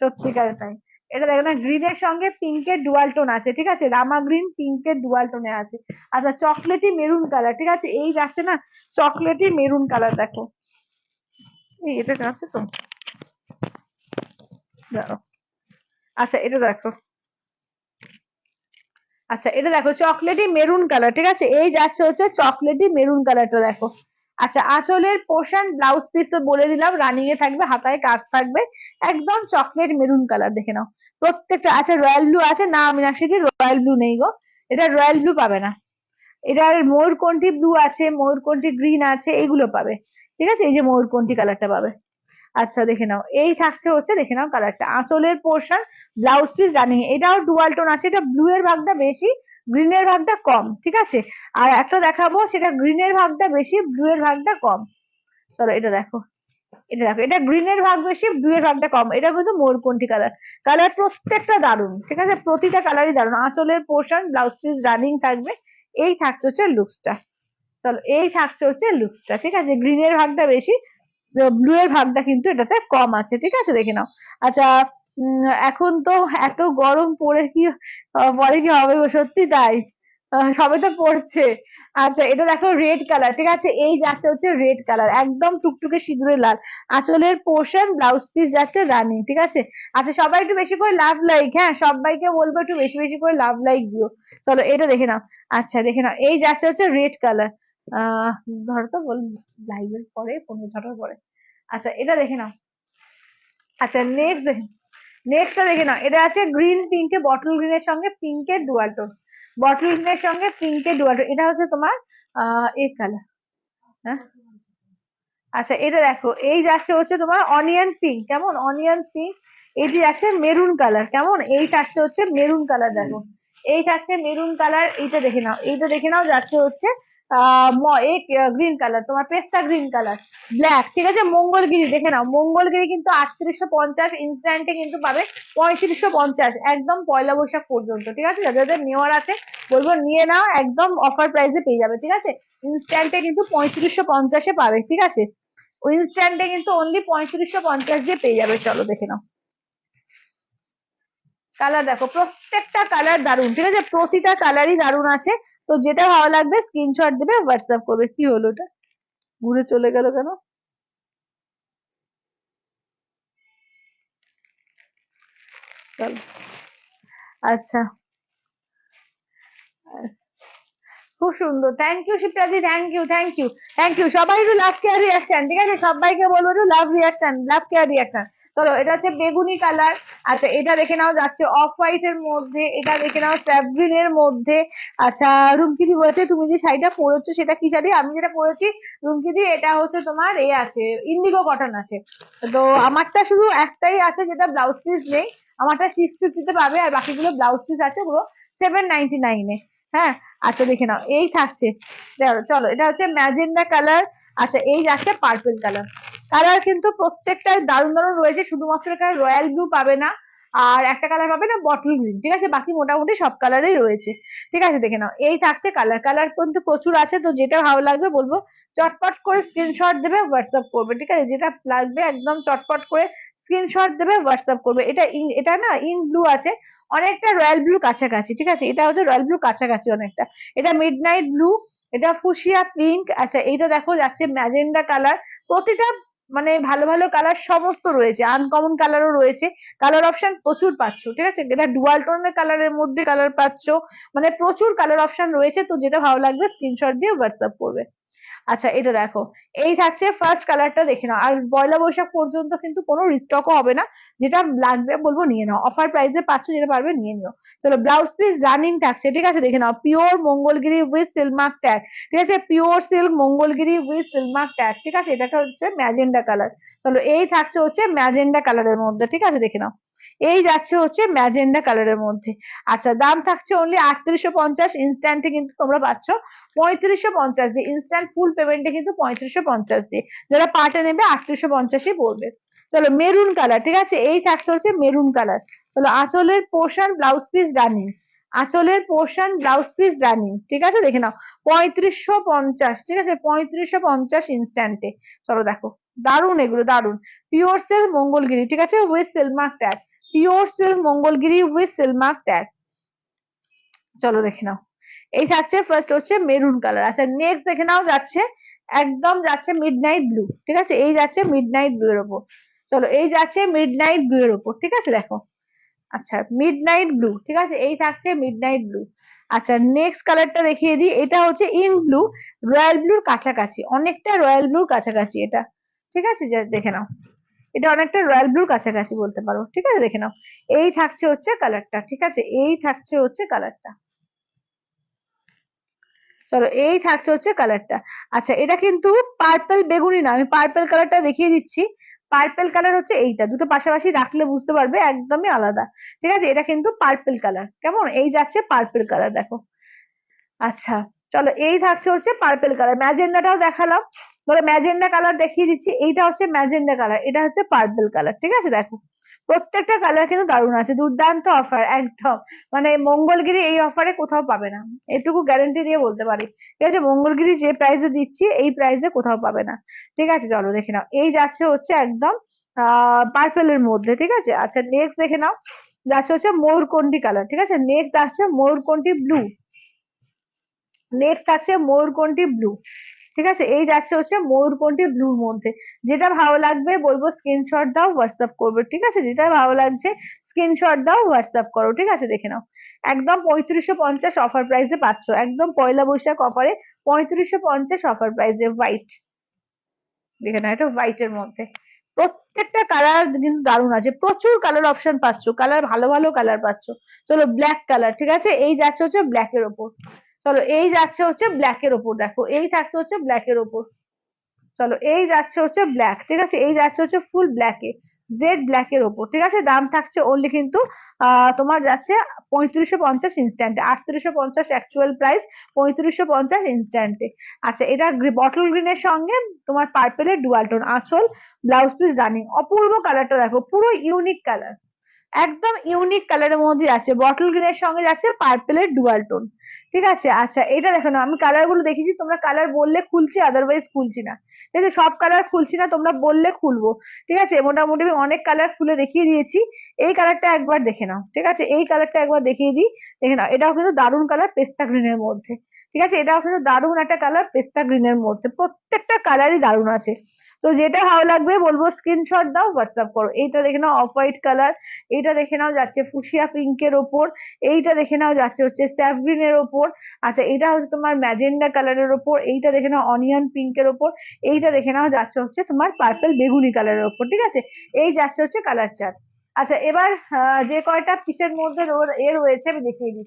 সত্যিকার তাই। এটা দেখো না, গ্রিনের সঙ্গে পিঙ্কের ডুয়াল টোন আছে, ঠিক আছে, রামা গ্রিন পিঙ্কের ডুয়াল টোনে আছে। আচ্ছা চকলেটি মেরুন কালার, ঠিক আছে, এই যাচ্ছে না চকলেটি মেরুন কালার, দেখো এই এটা আছে তো, দাঁড়াও। আচ্ছা এটা দেখো, আচ্ছা এটা দেখো চকলেটি মেরুন কালার, ঠিক আছে, এই যাচ্ছে হচ্ছে চকলেটি মেরুন কালারটা, দেখো। আচ্ছা আঁচলের পোর্শন ব্লাউজ পিস তো বলে দিলাম, রানিং এ থাকবে, হাতায় কাজ থাকবে, একদম চকলেট মেরুন কালার, দেখে নাও প্রত্যেকটা। আচ্ছা রয়্যাল ব্লু আছে না, মীনাক্ষী দি রয়্যাল ব্লু নেই গো, এটা রয়্যাল ব্লু পাবে না, এটার ময়ূরকণ্ঠী ব্লু আছে, ময়ূরকণ্ঠী গ্রিন আছে, এইগুলো পাবে, ঠিক আছে, এই যে ময়ূরকণ্ঠী কালারটা পাবে। আচ্ছা দেখে নাও এই থাকছে হচ্ছে, দেখে নাও কালারটা, আঁচলের পোর্শন ব্লাউজ পিস রানিং, এটাও ডুয়াল টোন আছে, এটা ব্লু এর ভাগটা বেশি, গ্রিন এর ভাগটা কম, ঠিক আছে। আর একটা দেখাবো, সেটা গ্রিন এর ভাগটা বেশি, ব্লু এর ভাগটা কম। চলো এটা দেখো, এটা দেখো, এটা গ্রিনের ভাগ বেশি, ব্লুয়ের ভাগটা কম। এটা কিন্তু ময়ূরকণ্ঠী কালার। কালার প্রত্যেকটা দারুন, ঠিক আছে, প্রতিটা কালারই দারুন। আঁচলের পোর্শন, ব্লাউজ পিস রানিং থাকবে। এই থাকছে হচ্ছে লুকসটা। চলো এই থাকছে হচ্ছে লুকসটা, ঠিক আছে। গ্রিনের ভাগটা বেশি, ব্লু এর ভাগটা কিন্তু এটাতে কম আছে, ঠিক আছে, দেখে নাও। আচ্ছা, এখন তো এত গরম পড়ে কি পরে কি হবে গো, সত্যি তাই। সবে তো পড়ছে। আচ্ছা, এটা দেখো রেড কালার, ঠিক আছে, এই যাচ্ছে হচ্ছে রেড কালার, একদম টুকটুকে সিঁদুরে লাল। আঁচলের পোর্শন, ব্লাউজ পিস যাচ্ছে রানিং, ঠিক আছে। আচ্ছা, সবাই একটু বেশি করে লাভ লাইক, হ্যাঁ সবাইকে বলবো একটু বেশি বেশি করে লাভ লাইক দিও। চলো এটা দেখে নাও। আচ্ছা দেখে নাও, এই যাচ্ছে হচ্ছে রেড কালার। আহ ধরো তো বল, লাইভের পরে 15 পরে। আচ্ছা এটা দেখে নাও। আচ্ছা নেক্সট দেখে, নেক্সটটা দেখে নাও। এটা আছে গ্রিন পিঙ্কে, বটল গ্রিনের সঙ্গে পিঙ্কের ডুয়াল টোন, বটল গ্রিনের সঙ্গে পিঙ্কের ডুয়াল টোন। এটা হচ্ছে তোমার এই কালার। হ্যাঁ, আচ্ছা এটা দেখো, এই যাচ্ছে হচ্ছে তোমার অনিয়ন পিঙ্ক, কেমন অনিয়ন পিঙ্ক। এটি যাচ্ছে মেরুন কালার, কেমন এই থাকছে হচ্ছে মেরুন কালার, দেখো এই থাকছে মেরুন কালার। এইটা দেখে নাও, এইটা দেখে নাও, যাচ্ছে হচ্ছে এই গ্রিন কালার, তোমার পেস্তা গ্রিন কালার, ব্ল্যাক, ঠিক আছে। মঙ্গলগিরি দেখে নাও, মঙ্গলগিরি কিন্তু 3850, ইনস্ট্যান্টে কিন্তু পাবে 3550, একদম পয়লা বৈশাখ পর্যন্ত, ঠিক আছে। যাদের যাদের নেওয়ার আছে বলবো নিয়ে নাও, একদম অফার প্রাইসে পেয়ে যাবে, ঠিক আছে। ইনস্ট্যান্টে কিন্তু 3550-এ পাবে, ঠিক আছে। ইনস্ট্যান্টে কিন্তু অনলি 3550 দিয়ে পেয়ে যাবে। চলো দেখে নাও, কালার দেখো, প্রত্যেকটা কালার দারুন, ঠিক আছে, প্রতিটা কালারই দারুন আছে। তো যেটা ভালো লাগবে স্ক্রিনশট দেবে, হোয়াটসঅ্যাপ করবে। কি হলো এটা, ঘুরে চলে গেল কেন? চলো, আচ্ছা, খুব সুন্দর, thank you Shipradi, thank you, thank you, thank you. সবাই একটু লাভ কেয়ার রিয়াকশন, ঠিক আছে, সবাইকে বলবো একটু লাভ রিয়াকশন, লাভ কেয়ার রিয়াকশন। চলো এটা হচ্ছে বেগুনি কালার। আচ্ছা এটা দেখে নাও, যাচ্ছে অফ হোয়াইট এর মধ্যে। এটা দেখে নাও স্যাপ গ্রিন এর মধ্যে। আচ্ছা, রুমকিদি বলছে তুমি যে শাড়িটা পরেছো সেটা কি শাড়ি? আমি যেটা পরেছি রুমকিদি, এটা হচ্ছে তোমার এ আছে, ইন্ডিগো কটন আছে। তো আমারটা শুধু একটাই আছে যেটা ব্লাউজ পিস নেই, আমারটা 650-তে পাবে, আর বাকিগুলো ব্লাউজ পিস আছে, ওগুলো 799-এ। হ্যাঁ, আচ্ছা দেখে নাও, এই থাকছে। চলো এটা হচ্ছে ম্যাজেন্ডা কালার। আচ্ছা এই যাচ্ছে পার্পল কালার। কালার কিন্তু প্রত্যেকটা দারুণ দারুণ রয়েছে, শুধুমাত্র এখানে রয়্যাল ব্লু পাবে না, আর একটা কালার পাবে না বটল গ্রিন, ঠিক আছে, বাকি মোটামুটি সব কালারই রয়েছে, ঠিক আছে। দেখে নাও, এই থাকছে কালার, কালার কিন্তু প্রচুর আছে। তো যেটা ভালো লাগবে বলবো চটপট করে স্ক্রিনশট দেবে, হোয়াটসঅ্যাপ করবে, ঠিক আছে। যেটা লাগবে একদম চটপট করে স্ক্রিনশট দেবে, হোয়াটসঅ্যাপ করবে। এটা না ইন ব্লু আছে, অনেকটা রয়্যাল ব্লু কাছাকাছি, ঠিক আছে, এটা হচ্ছে রয়্যাল ব্লু কাছাকাছি অনেকটা। এটা মিড নাইট ব্লু, এটা ফুসিয়া পিঙ্ক। আচ্ছা এইটা দেখো যাচ্ছে ম্যাজেন্ডা কালার। প্রতিটা মানে ভালো ভালো কালার সমস্ত রয়েছে, আনকমন কালারও রয়েছে, কালার অপশন প্রচুর পাচ্ছ, ঠিক আছে। এটা ডুয়াল টোনের কালারের মধ্যে কালার পাচ্ছ, মানে প্রচুর কালার অপশন রয়েছে। তো যেটা ভালো লাগবে স্ক্রিনশট দিয়ে হোয়াটসঅ্যাপ করবে। আচ্ছা এটা দেখো, এই থাকছে ফার্স্ট কালারটা, দেখে নাও। আর পয়লা বৈশাখ পর্যন্ত কিন্তু কোনো রিস্টকও হবে না, যেটা লাগবে বলবো নিয়ে নাও, অফার প্রাইসে পাচ্ছ, যেটা পারবে নিয়ে নিও। চলো ব্লাউজ পিস রানিং থাকছে, ঠিক আছে, দেখে নাও। Pure Mangalagiri with silk mark tag, ঠিক আছে, pure silk Mangalagiri with silk mark tag, ঠিক আছে। এটা হচ্ছে ম্যাজেন্ডা কালার। চলো এই থাকছে হচ্ছে ম্যাজেন্ডা কালারের মধ্যে, ঠিক আছে, দেখে নাও। এই যাচ্ছে হচ্ছে ম্যাজেন্ডা কালারের মধ্যে। আচ্ছা দাম থাকছে অনলি 3850, ইনস্ট্যান্টে কিন্তু তোমরা পাচ্ছ 3550 দিয়ে, ইনস্ট্যান্ট ফুল পেমেন্টে কিন্তু 3550 দিয়ে। যারা পার্টে নেবে 3850-ই পড়বে। চলো মেরুন কালার, ঠিক আছে, এই থাকছে হচ্ছে মেরুন কালার। চলো আঁচলের পোর্শন, ব্লাউজ পিস রানিং, আঁচলের পোর্শন, ব্লাউজ পিস রানিং, ঠিক আছে, দেখে নাও। 3550, ঠিক আছে, 3550 ইনস্ট্যান্টে। চলো দেখো, দারুন এগুলো, দারুন। পিওর সিল্ক মঙ্গলগিরি, ঠিক আছে, with silk mark tag, pure silk Mangalagiri with silk mark tag. চলো দেখে নাও, এই থাকছে ফার্স্ট হচ্ছে মেরুন কালার। আচ্ছা নেক্সট দেখে নাও, যাচ্ছে একদম যাচ্ছে মিড নাইট ব্লু, ঠিক আছে, এই যাচ্ছে মিড নাইট ব্লু এর ওপর। চলো এই যাচ্ছে মিড নাইট ব্লু এর ওপর, ঠিক আছে, দেখো। আচ্ছা মিড নাইট ব্লু, ঠিক আছে, এই থাকছে মিড নাইট ব্লু। আচ্ছা নেক্সট কালারটা দেখিয়ে দিই, এটা হচ্ছে ইন ব্লু, রয়্যাল ব্লুর কাছাকাছি, অনেকটা রয়্যাল ব্লুর কাছাকাছি এটা, ঠিক আছে, যা দেখে নাও। এটা অনেকটা রয়্যাল ব্লুর কাছাকাছি বলতে পারো, ঠিক আছে, দেখে নাও। এই থাকছে হচ্ছে কালারটা, ঠিক আছে, এই থাকছে হচ্ছে কালারটা। চলো এই থাকছে হচ্ছে কালারটা। আচ্ছা এটা কিন্তু পার্পল বেগুনি না, আমি পার্পল কালারটা দেখিয়ে দিচ্ছি। পার্পল কালার হচ্ছে এইটা, দুটো পাশাপাশি রাখলে বুঝতে পারবে একদমই আলাদা, ঠিক আছে। এটা কিন্তু পার্পল কালার, কেমন এই যাচ্ছে পার্পল কালার, দেখো। আচ্ছা চলো এই থাকছে হচ্ছে পার্পল কালার, ম্যাজেন্ডাটাও দেখালাম। ধরো ম্যাজেন্ডা কালার দেখিয়ে দিচ্ছি, এইটা হচ্ছে ম্যাজেন্ডা কালার, এটা হচ্ছে পার্পল কালার, ঠিক আছে? দেখো প্রত্যেকটা কালার কিন্তু দারুণ আছে, দুর্দান্ত অফার একদম। মানে মঙ্গলগিরি এই অফারে কোথাও পাবে না, এটুকু গ্যারান্টি দিয়ে বলতে পারি। ঠিক আছে, মঙ্গলগিরি যে প্রাইসে দিচ্ছি এই প্রাইসে কোথাও পাবে না। ঠিক আছে, চলো দেখে নাও, এই যাচ্ছে হচ্ছে একদম পার্পেলের মধ্যে। ঠিক আছে, আচ্ছা নেক্সট দেখে নাও, যাচ্ছে হচ্ছে ময়ূরকণ্ঠী কালার। ঠিক আছে, নেক্সট আসছে ময়ূরকণ্ঠী ব্লু। নেক্সট আছে ময়ূরকণ্ঠী ব্লু। ঠিক আছে, এই যাচ্ছে হচ্ছে ময়ূরকণ্ঠী ব্লুর মধ্যে। যেটা ভালো লাগবে বলবো স্ক্রিনশট দাও, হোয়াটসঅ্যাপ করবে। ঠিক আছে, যেটা ভালো লাগছে স্ক্রিনশট দাও, হোয়াটসঅ্যাপ করো। ঠিক আছে, দেখে নাও একদম 3550 অফার প্রাইসে পাচ্ছ, একদম পয়লা বৈশাখ অফারে 3550 অফার প্রাইসে। হোয়াইট দেখে নাও, এটা হোয়াইটের মধ্যে। প্রত্যেকটা কালার কিন্তু দারুণ আছে, প্রচুর কালার অপশন পাচ্ছ, কালার ভালো ভালো কালার পাচ্ছ। চলো ব্ল্যাক কালার, ঠিক আছে, এই যাচ্ছে হচ্ছে ব্ল্যাক এর ওপর। চলো এই যাচ্ছে হচ্ছে ব্ল্যাক এর ওপর, দেখো এই থাকছে হচ্ছে ব্ল্যাক এর ওপর। চলো এই যাচ্ছে হচ্ছে ব্ল্যাক, ঠিক আছে, এই যাচ্ছে হচ্ছে ফুল ব্ল্যাকে, জেড ব্ল্যাক এর ওপর। ঠিক আছে, দাম থাকছে অনলি কিন্তু তোমার যাচ্ছে 3550 ইনস্ট্যান্টে, 3850 অ্যাকচুয়াল প্রাইস, 3550 ইনস্ট্যান্টে। আচ্ছা, এটা বটল গ্রিনের সঙ্গে তোমার পার্পেলের ডুয়াল টোন আঁচল, ব্লাউজ পিস রানিং, অপূর্ব কালারটা দেখো, পুরো ইউনিক কালার, একদম ইউনিক কালারের মধ্যে আছে, বটল গ্রিনের সঙ্গে যাচ্ছে পার্পেলের ডুয়াল টোন। ঠিক আছে, আচ্ছা এটা দেখো না, আমি কালার গুলো দেখেছি, তোমরা কালার বললে খুলছি, আদারওয়াইজ খুলছি না। ঠিক আছে, সব কালার খুলছি না, তোমরা বললে খুলবো। ঠিক আছে, মোটামুটি আমি অনেক কালার খুলে দেখিয়ে দিয়েছি। এই কালারটা একবার দেখে নাও। ঠিক আছে, এই কালারটা একবার দেখিয়ে দিই, দেখে নাও, এটাও কিন্তু দারুণ কালার, পেস্তা গ্রিনের মধ্যে। ঠিক আছে, এটাও কিন্তু দারুণ একটা কালার, পেস্তা গ্রিনের মধ্যে, প্রত্যেকটা কালারই দারুণ আছে। তো যেটা ভালো লাগবে বলবো স্ক্রিনশট দাও, হোয়াটসঅ্যাপ করো। এইটা দেখে নাও অফ হোয়াইট কালার, এইটা দেখে নাও যাচ্ছে ফুসিয়া পিঙ্কের ওপর, এইটা দেখে নাও যাচ্ছে হচ্ছে স্যাফ গ্রিনের ওপর। আচ্ছা, এটা হচ্ছে তোমার ম্যাজেন্ডা কালারের ওপর, এইটা দেখে নাও অনিয়ন পিঙ্কের ওপর, এইটা দেখে নাও যাচ্ছে হচ্ছে তোমার পার্পল বেগুনি কালারের ওপর। ঠিক আছে, এই যাচ্ছে হচ্ছে কালার চার্ট। আচ্ছা, এবার যে কয়টা পিসের মধ্যে রয়েছে আমি দেখিয়ে দিই।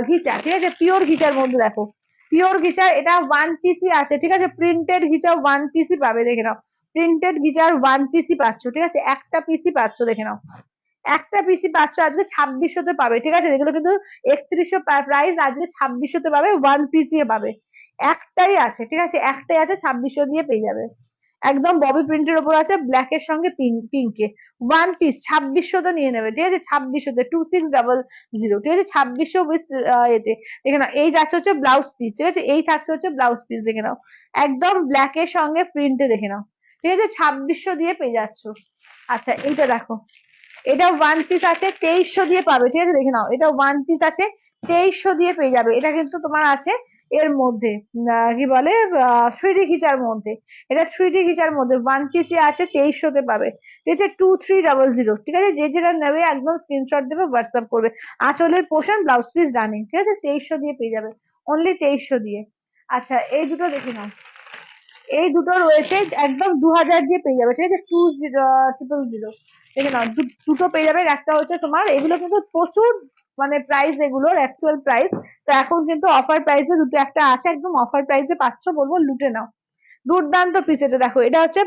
ঘিচা, ঠিক আছে, পিওর ঘিচার মধ্যে দেখো, পিওর ঘিচার, এটা ওয়ান পিসি আছে। ঠিক আছে, প্রিন্টেড ঘিচা ওয়ান পিসি পাবে, দেখে নাও, প্রিন্টেড ঘিচার ওয়ান পিসি পাচ্ছ। ঠিক আছে, একটা পিসি পাচ্ছ, দেখে নাও, একটা পিসি পাচ্ছ আজকে 2600-তে পাবে। ঠিক আছে, এগুলো কিন্তু 3100 প্রাইস, আজকে 2600-তে পাবে, ওয়ান পিসি পাবে, একটাই আছে। ঠিক আছে, একটাই আছে, 2600 দিয়ে পেয়ে যাবে, একদম ববি প্রিন্টের ওপর আছে, ব্ল্যাক এর সঙ্গে পিঙ্কে, ওয়ান পিস 2600-তে নিয়ে নেবে। ঠিক আছে, 2600-তে 2600। ঠিক আছে, 2600 এতে। দেখে নাও, এই যাচ্ছে হচ্ছে ব্লাউজ পিস। ঠিক আছে, এই থাকছে হচ্ছে ব্লাউজ পিস, দেখে নাও একদম ব্ল্যাক এর সঙ্গে প্রিন্টে, দেখে নাও। ঠিক আছে, 2600 দিয়ে পেয়ে যাচ্ছ। আচ্ছা, এইটা দেখো, এটা ওয়ান পিস আছে 2300 দিয়ে পাবে। ঠিক আছে, দেখে নাও, এটা ওয়ান পিস আছে 2300 দিয়ে পেয়ে যাবে। এটা কিন্তু তোমার আছে এর মধ্যে কি বলে থ্রিডি ঘিচার মধ্যে, এটা থ্রিডি ঘিচার মধ্যে ওয়ান পিস আছে 2300-তে পাবে। ঠিক আছে, 2300। ঠিক আছে, যে যেটা নেবে একদম স্ক্রিনশট দেবে, হোয়াটসঅ্যাপ করবে। আঁচলের পোর্শন ব্লাউজ পিস রানিং। ঠিক আছে, 2300 দিয়ে পেয়ে যাবে, অনলি 2300 দিয়ে। আচ্ছা, এই দুটো দেখে নাও, এই দুটো রয়েছে একদম 2000 দিয়ে পেয়ে যাবে। ঠিক আছে, 2000। দেখে নাও, দুটো পেয়ে যাবে, একটা হচ্ছে তোমার, এগুলো কিন্তু প্রচুর মানে প্রাইস, এগুলোর অ্যাকচুয়াল প্রাইস। তো এখন কিন্তু অফার প্রাইসে দুটো একটা আছে, একদম অফার প্রাইসে পাচ্ছ, বলবো লুটে নাও। দুর্দান্ত পিস, এটা দেখো, এটা হচ্ছে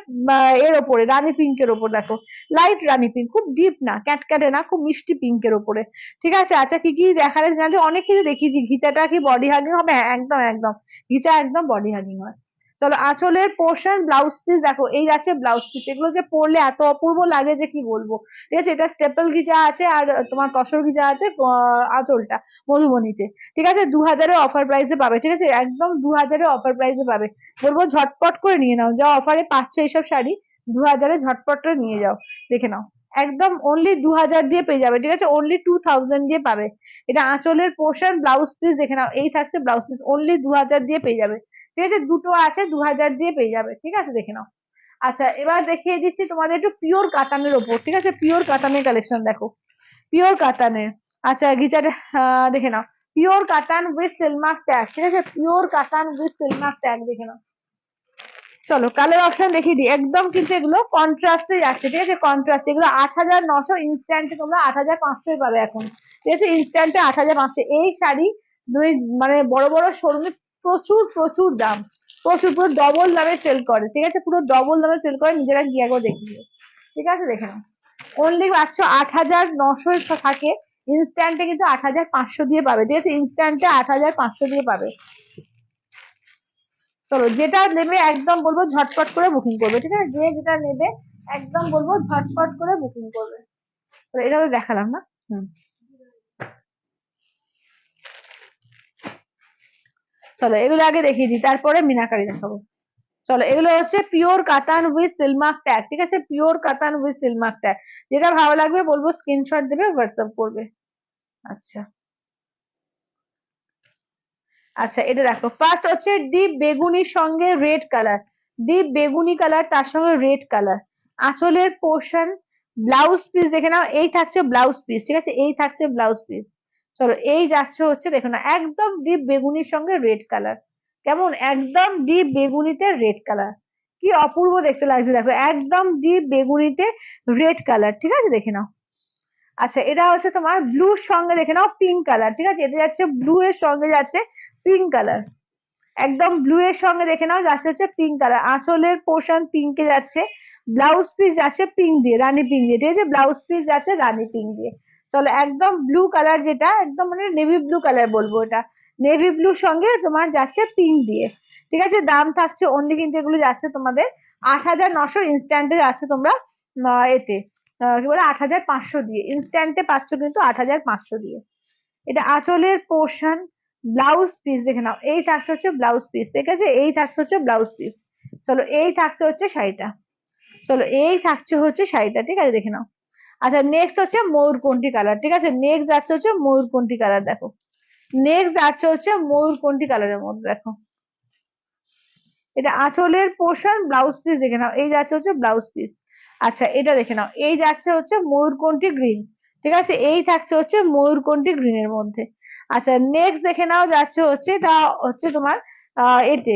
এর ওপরে রানী পিঙ্কের ওপর, দেখো লাইট রানী পিঙ্ক, খুব ডিপ না, ক্যাটক্যাটে না, খুব মিষ্টি পিঙ্কের ওপরে। ঠিক আছে, আচ্ছা কি কি দেখালে জানতে, অনেক কিছু দেখিয়েছি। ঘিচাটা কি বডি হাগিং হবে? হ্যাঁ, একদম একদম, ঘিচা একদম বডি হাগিং হয়। চলো, আঁচলের পোর্শন ব্লাউজ পিস দেখো, এই যাচ্ছে ব্লাউজ পিস, এগুলো যে পরলে এত অপূর্ব লাগে যে কি বলবো। ঠিক আছে, এটা স্টেপল ঘিচা আছে, আর তোমার তসর ঘিচা আছে আঁচলটা মধুবনীতে। ঠিক আছে, 2000-এ অফার প্রাইসে পাবে। ঠিক আছে, একদম 2000-এ অফার প্রাইসে পাবে, বলবো ঝটপট করে নিয়ে নাও, যা অফারে পাচ্ছ এইসব শাড়ি 2000-এ ঝটপট করে নিয়ে যাও। দেখে নাও, একদম অনলি 2000 দিয়ে পেয়ে যাবে। ঠিক আছে, অনলি 2000 দিয়ে পাবে। এটা আঁচলের পোর্শন ব্লাউজ পিস, দেখে নাও, এই থাকছে ব্লাউজ পিস, অনলি 2000 দিয়ে পেয়ে যাবে। ঠিক আছে, দুটো আছে 2000 দিয়ে পেয়ে যাবে। ঠিক আছে, দেখে নাও। আচ্ছা, এবার দেখিয়ে দিচ্ছি তোমাদের একটু পিওর কাতানের ওপর। ঠিক আছে, পিওর কাতানের কালেকশন দেখো, পিওর কাতানের। আচ্ছা, গিচার দেখে নাও, পিওর কাতান উইথ সিলমার্ক ট্যাগ। ঠিক আছে, পিওর কাতান উইথ সিলমার্ক ট্যাগ, দেখে নাও। চলো কালার অপশন দেখিয়ে দিই, একদম কিন্তু এগুলো কন্ট্রাস্টে যাচ্ছে। ঠিক আছে, কন্ট্রাস্ট, এগুলো 8900, ইনস্ট্যান্টে তোমরা 8500 পাবে এখন। ঠিক আছে, ইনস্ট্যান্টে 8500। এই শাড়ি দুই মানে বড় বড় শোরুমে প্রচুর প্রচুর দাম, প্রচুর, পুরো ডবল দামে সেল করে। ঠিক আছে, পুরো ডবল দামে সেল করে, নিজেরা গিয়ে একবার দেখিয়ে। ঠিক আছে, দেখে নাও, অনলি পাচ্ছ 8900 থাকে, ইনস্ট্যান্টে কিন্তু 8500 দিয়ে পাবে। ঠিক আছে, ইনস্ট্যান্টে 8500 দিয়ে পাবে। চলো যেটা নেবে একদম বলবো ঝটপট করে বুকিং করবে, ঠিক আছে? যে যেটা নেবে একদম বলবো ঝটপট করে বুকিং করবে। তো এটা তো দেখালাম না। হুম, চলো এগুলো আগে দেখিয়ে দিই, তারপরে মিনাকারি দেখাবো। চলো এগুলো হচ্ছে পিওর কাতান উইথ সিলমার্ক ট্যাগ, ঠিক আছে? পিওর কাতান উইথ সিলমার্ক ট্যাগ। যেটা ভালো লাগবে বলবো স্ক্রিনশট দেবে, হোয়াটসঅ্যাপ করবে। আচ্ছা আচ্ছা, এটা দেখো, ফার্স্ট হচ্ছে ডিপ বেগুনির সঙ্গে রেড কালার, ডিপ বেগুনি কালার তার সঙ্গে রেড কালার, আঁচলের পোর্শন, ব্লাউজ পিস দেখে নাও, এই থাকছে ব্লাউজ পিস, ঠিক আছে? এই থাকছে ব্লাউজ পিস। চলো এই যাচ্ছে হচ্ছে দেখো না, একদম ডিপ বেগুনির সঙ্গে রেড কালার, কেমন? একদম ডিপ বেগুনিতে রেড কালার, কি অপূর্ব দেখতে লাগছে দেখো, একদম ডিপ বেগুনিতে রেড কালার, ঠিক আছে? দেখে নাও। আচ্ছা এটা হচ্ছে তোমার ব্লুর সঙ্গে দেখে নাও পিঙ্ক কালার, ঠিক আছে? এটা যাচ্ছে ব্লু এর সঙ্গে যাচ্ছে পিঙ্ক কালার, একদম ব্লু এর সঙ্গে দেখে নাও যাচ্ছে হচ্ছে পিঙ্ক কালার, আঁচলের পোর্শন পিঙ্কে যাচ্ছে, ব্লাউজ পিস যাচ্ছে পিঙ্ক দিয়ে, রানী পিঙ্ক দিয়ে, ঠিক আছে? ব্লাউজ পিস যাচ্ছে রানী পিঙ্ক দিয়ে। চলো একদম ব্লু কালার, যেটা একদম মানে নেভি ব্লু কালার বলবো, এটা নেভি ব্লুর সঙ্গে তোমার যাচ্ছে পিঙ্ক দিয়ে, ঠিক আছে? দাম থাকছে অনলি কিন্তু এগুলো যাচ্ছে তোমাদের 8,900 ইনস্ট্যান্টে যাচ্ছে তোমরা এতে কি বলে 8,500 দিয়ে, ইনস্ট্যান্টে পাচ্ছ কিন্তু 8,500 দিয়ে। এটা আঁচলের পোর্শন, ব্লাউজ পিস দেখে নাও, এই থাকছে হচ্ছে ব্লাউজ পিস, ঠিক আছে? এই থাকছে হচ্ছে ব্লাউজ পিস। চলো এই থাকছে হচ্ছে শাড়িটা, চলো এই থাকছে হচ্ছে শাড়িটা, ঠিক আছে? দেখে নাও। আচ্ছা নেক্সট হচ্ছে ময়ূরকণ্ঠী কালার, ঠিক আছে? নেক্সট যাচ্ছে হচ্ছে ময়ূরকণ্ঠী কালার, দেখো নেক্সট যাচ্ছে হচ্ছে ময়ূরকণ্ঠী কালারের মধ্যে, দেখো এটা আঁচলের পোর্শন, ব্লাউজ পিস দেখে নাও, এই যাচ্ছে হচ্ছে ব্লাউজ পিস। আচ্ছা এটা দেখে নাও, এই যাচ্ছে হচ্ছে ময়ূরকণ্ঠী গ্রিন, ঠিক আছে? এই থাকছে হচ্ছে ময়ূরকণ্ঠী গ্রিনের মধ্যে। আচ্ছা নেক্সট দেখে নাও যাচ্ছে হচ্ছে, এটা হচ্ছে তোমার এতে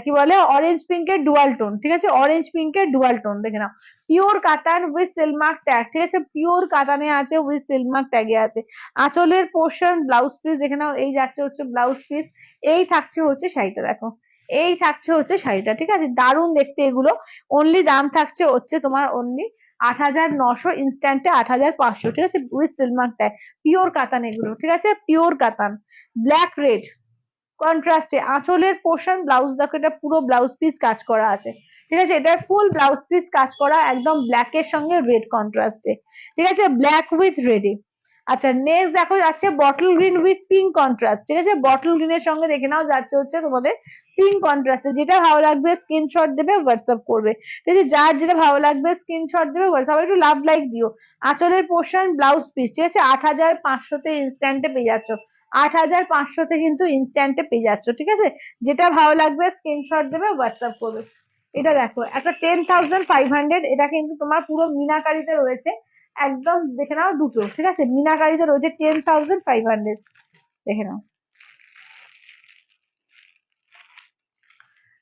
কি বলে অরেঞ্জ পিঙ্কের ডুয়াল টোন, ঠিক আছে? অরেঞ্জ পিঙ্কের ডুয়াল টোন দেখে নাও, পিওর কাতান উইথ সিলমার্ক ট্যাগ, ঠিক আছে? পিওর কাতানে আছে, উইথ সিলমার্ক ট্যাগে আছে। আঁচলের পোর্শন, ব্লাউজ পিস দেখে নাও, এই যাচ্ছে হচ্ছে ব্লাউজ পিস, এই থাকছে হচ্ছে শাড়িটা, দেখো এই থাকছে হচ্ছে শাড়িটা, ঠিক আছে? দারুণ দেখতে এগুলো। অনলি দাম থাকছে হচ্ছে তোমার অনলি 8,900 ইনস্ট্যান্টে 8,500, ঠিক আছে? উইথ সিলমার্ক ট্যাগ, পিওর কাতান এগুলো, ঠিক আছে? পিওর কাতান, ব্ল্যাক রেড কন্ট্রাস্টে, আঁচলের পোর্শন, ব্লাউজ দেখো এটা পুরো ব্লাউজ পিস কাজ করা আছে, ঠিক আছে? এটা ফুল ব্লাউজ পিস কাজ করা একদম ব্ল্যাক এর সঙ্গে রেড কন্ট্রাস্টে, ঠিক আছে? ব্ল্যাক উইথ রেডে। আচ্ছা নেক্সট দেখো যাচ্ছে bottle green with pink contrast, ঠিক আছে? বটল গ্রিনের সঙ্গে দেখে নাও যাচ্ছে হচ্ছে তোমাদের পিঙ্ক কন্ট্রাস্টে, যেটা ভালো লাগবে স্ক্রিনশট দেবে, হোয়াটসঅ্যাপ করবে, ঠিক আছে? যার যেটা ভালো লাগবে স্ক্রিনশট দেবে, হোয়াটসঅ্যাপ, একটু লাভ লাইক দিও। আঁচলের পোর্শন, ব্লাউজ পিস, ঠিক আছে? 8,500-তে ইনস্ট্যান্টে পেয়ে যাচ্ছ, 8,500-তে কিন্তু ইনস্ট্যান্টে পেয়ে যাচ্ছ, ঠিক আছে? যেটা ভালো লাগবে স্ক্রিনশট দেবে, হোয়াটসঅ্যাপ করবে। এটা দেখো একটা 10,500, এটা কিন্তু তোমার পুরো মিনাকারিতে রয়েছে, একদম দেখে নাও দুটো, ঠিক আছে? মিনাকারিতে রয়েছে 10,500, দেখে নাও।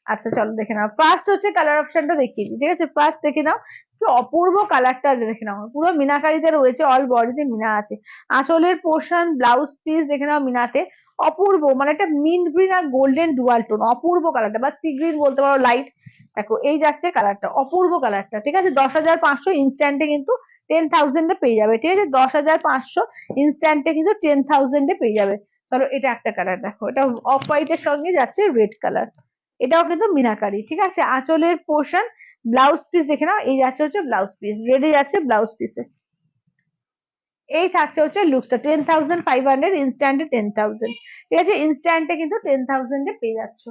আচ্ছা চলো দেখে নাও, ফার্স্ট হচ্ছে কালার অপশনটা দেখিয়ে দিই, ঠিক আছে? ফার্স্ট দেখে নাও কি অপূর্ব কালারটা, দেখে নাও পুরো মিনাকারিতে রয়েছে, অল বডিতে মিনা আছে, আঁচলের পোর্শন, ব্লাউজ পিস দেখে নাও মিনাতে, অপূর্ব মানে একটা মিন্ট গ্রিন আর গোল্ডেন ডুয়াল টোন, অপূর্ব কালারটা, বা সি গ্রিন বলতে পারো, লাইট। দেখো এই যাচ্ছে কালারটা, অপূর্ব কালারটা, ঠিক আছে? 10,500 ইনস্ট্যান্টে কিন্তু 10,000-এ পেয়ে যাবে, ঠিক আছে? 10,500 ইনস্ট্যান্টে কিন্তু 10,000-এ পেয়ে যাবে। চলো এটা একটা কালার দেখো, এটা অফ হোয়াইটের সঙ্গে যাচ্ছে রেড কালার, এটাও কিন্তু মিনাকারি, ঠিক আছে? আঁচলের পোর্শন, ব্লাউজ পিস দেখে নাও, এই যাচ্ছে হচ্ছে ব্লাউজ পিস, রেডে যাচ্ছে ব্লাউজ পিসে, এই থাকছে হচ্ছে লুকসটা 10,500 ইনস্ট্যান্টে 10,000, ঠিক আছে? ইনস্ট্যান্টে কিন্তু 10,000-এ পেয়ে যাচ্ছ,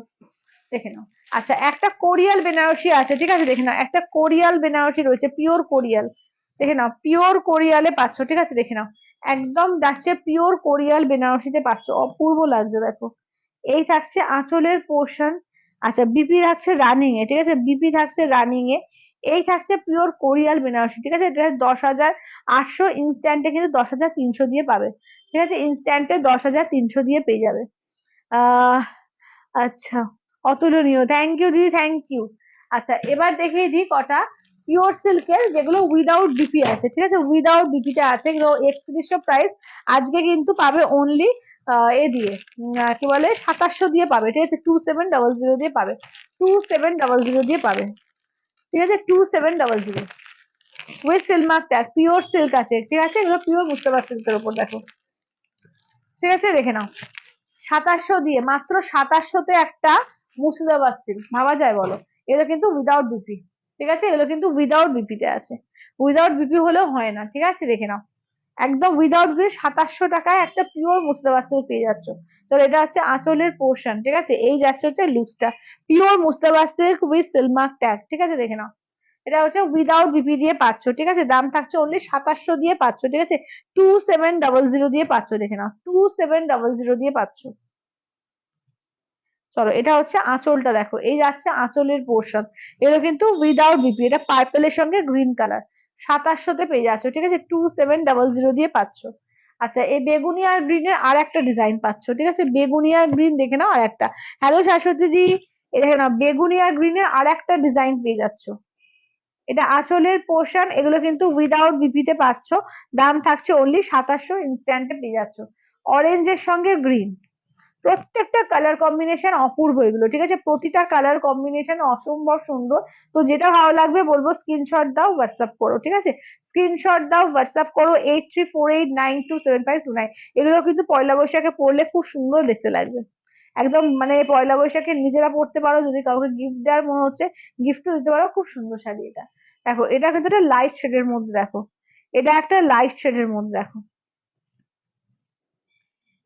দেখে নাও। আচ্ছা একটা কোরিয়াল বেনারসি আছে, ঠিক আছে? দেখে নাও একটা কোরিয়াল বেনারসি রয়েছে, পিওর কোরিয়াল, দেখে নাও পিওর কোরিয়ালে পাচ্ছ, ঠিক আছে? দেখে নাও একদম যাচ্ছে পিওর কোরিয়াল বেনারসিতে পাচ্ছ, অপূর্ব লাগছে দেখো। এই থাকছে আঁচলের পোর্শন, আচ্ছা বিপি থাকছে রানিং এ, ঠিক আছে? বিপি থাকছে রানিং এ, এই থাকছে পিওর কোরিয়াল বেনারসি, ঠিক আছে? এটা 10,800 ইনস্ট্যান্টে কিন্তু 10,300 দিয়ে পাবে, ঠিক আছে? ইনস্ট্যান্টে 10,300 দিয়ে পেয়ে যাবে। আহ আচ্ছা অতুলনীয়, থ্যাংক ইউ দিদি, থ্যাংক ইউ। আচ্ছা এবার দেখিয়ে দিই কটা পিওর সিল্কের যেগুলো উইদাউট বিপি আছে, ঠিক আছে? উইদাউট বিপিটা আছে, এগুলো 3100 প্রাইস, আজকে কিন্তু পাবে অনলি এ দিয়ে কি বলে 2,700 দিয়ে পাবে, ঠিক আছে? 2,700 দিয়ে পাবে, 2,700 দিয়ে পাবে, ঠিক আছে? 2,700 with silk mark tag, pure silk আছে, ঠিক আছে? এগুলো পিওর মুস্তাবা সিল্কের উপর দেখো, ঠিক আছে? দেখে নাও 2,700 দিয়ে, মাত্র 2,700-তে একটা মুর্শিদাবাদ সিল্ক, ভাবা যায় বলো? এগুলো কিন্তু উইদাউট বিপি, ঠিক আছে, এগুলো কিন্তু উইদাউট বিপিতে আছে, উইদাউট বিপি হলেও হয় না, ঠিক আছে, দেখে নাও। একদম উইদাউট বিপি 2700 টাকায় একটা পিওর মুর্শিদাবাদ সিল্ক পেয়ে যাচ্ছ। তো এটা হচ্ছে আঁচলের পোর্শন, ঠিক আছে, এই যাচ্ছে হচ্ছে লুজটা, pure Murshidabad silk with silk mark tag, ঠিক আছে, দেখে নাও। এটা হচ্ছে উইদাউট বিপি দিয়ে পাচ্ছ, ঠিক আছে, দাম থাকছে অনলি 2700 দিয়ে পাচ্ছ, ঠিক আছে, 2700 দিয়ে পাচ্ছ, দেখে নাও, 2700 দিয়ে পাচ্ছ। চলো, এটা হচ্ছে আঁচলটা দেখো, এই যাচ্ছে আঁচলের পোর্শন, এগুলো কিন্তু উইদাউট বিপি, এটা পার্পেলের সঙ্গে গ্রিন কালার, 2700 তে পেয়ে যাচ্ছ, ঠিক আছে, 2700 দিয়ে পাচ্ছ। আচ্ছা, এই বেগুনি আর গ্রিনের আর একটা ডিজাইন পাচ্ছ, ঠিক আছে, বেগুনি আর গ্রিন দেখে নাও আর একটা। হ্যালো শাশ্বতী দি, এই দেখে নাও, বেগুনি আর গ্রিনের আর একটা ডিজাইন পেয়ে যাচ্ছ। এটা আঁচলের পোর্শন, এগুলো কিন্তু উইদাউট বিপি তে পাচ্ছ, দাম থাকছে অনলি 2700, ইনস্ট্যান্টে পেয়ে যাচ্ছ। অরেঞ্জের সঙ্গে গ্রিন, প্রত্যেকটা কালার কম্বিনেশন অপূর্ব এগুলো, ঠিক আছে, প্রতিটা কালার কম্বিনেশন অসম্ভব সুন্দর। তো যেটা ভালো লাগবে বলবো স্ক্রিনশট দাও, হোয়াটসঅ্যাপ করো, ঠিক আছে, স্ক্রিনশট দাও, হোয়াটসঅ্যাপ করো 8348927529। এগুলো কিন্তু পয়লা বৈশাখে পরলে খুব সুন্দর দেখতে লাগবে, একদম মানে পয়লা বৈশাখে নিজেরা পরতে পারো, যদি কাউকে গিফট দেওয়ার মনে হচ্ছে গিফটও দিতে পারো, খুব সুন্দর শাড়ি এটা। দেখো, এটা কিন্তু একটা লাইট শেডের মধ্যে, দেখো, এটা একটা লাইট শেডের মধ্যে, দেখো,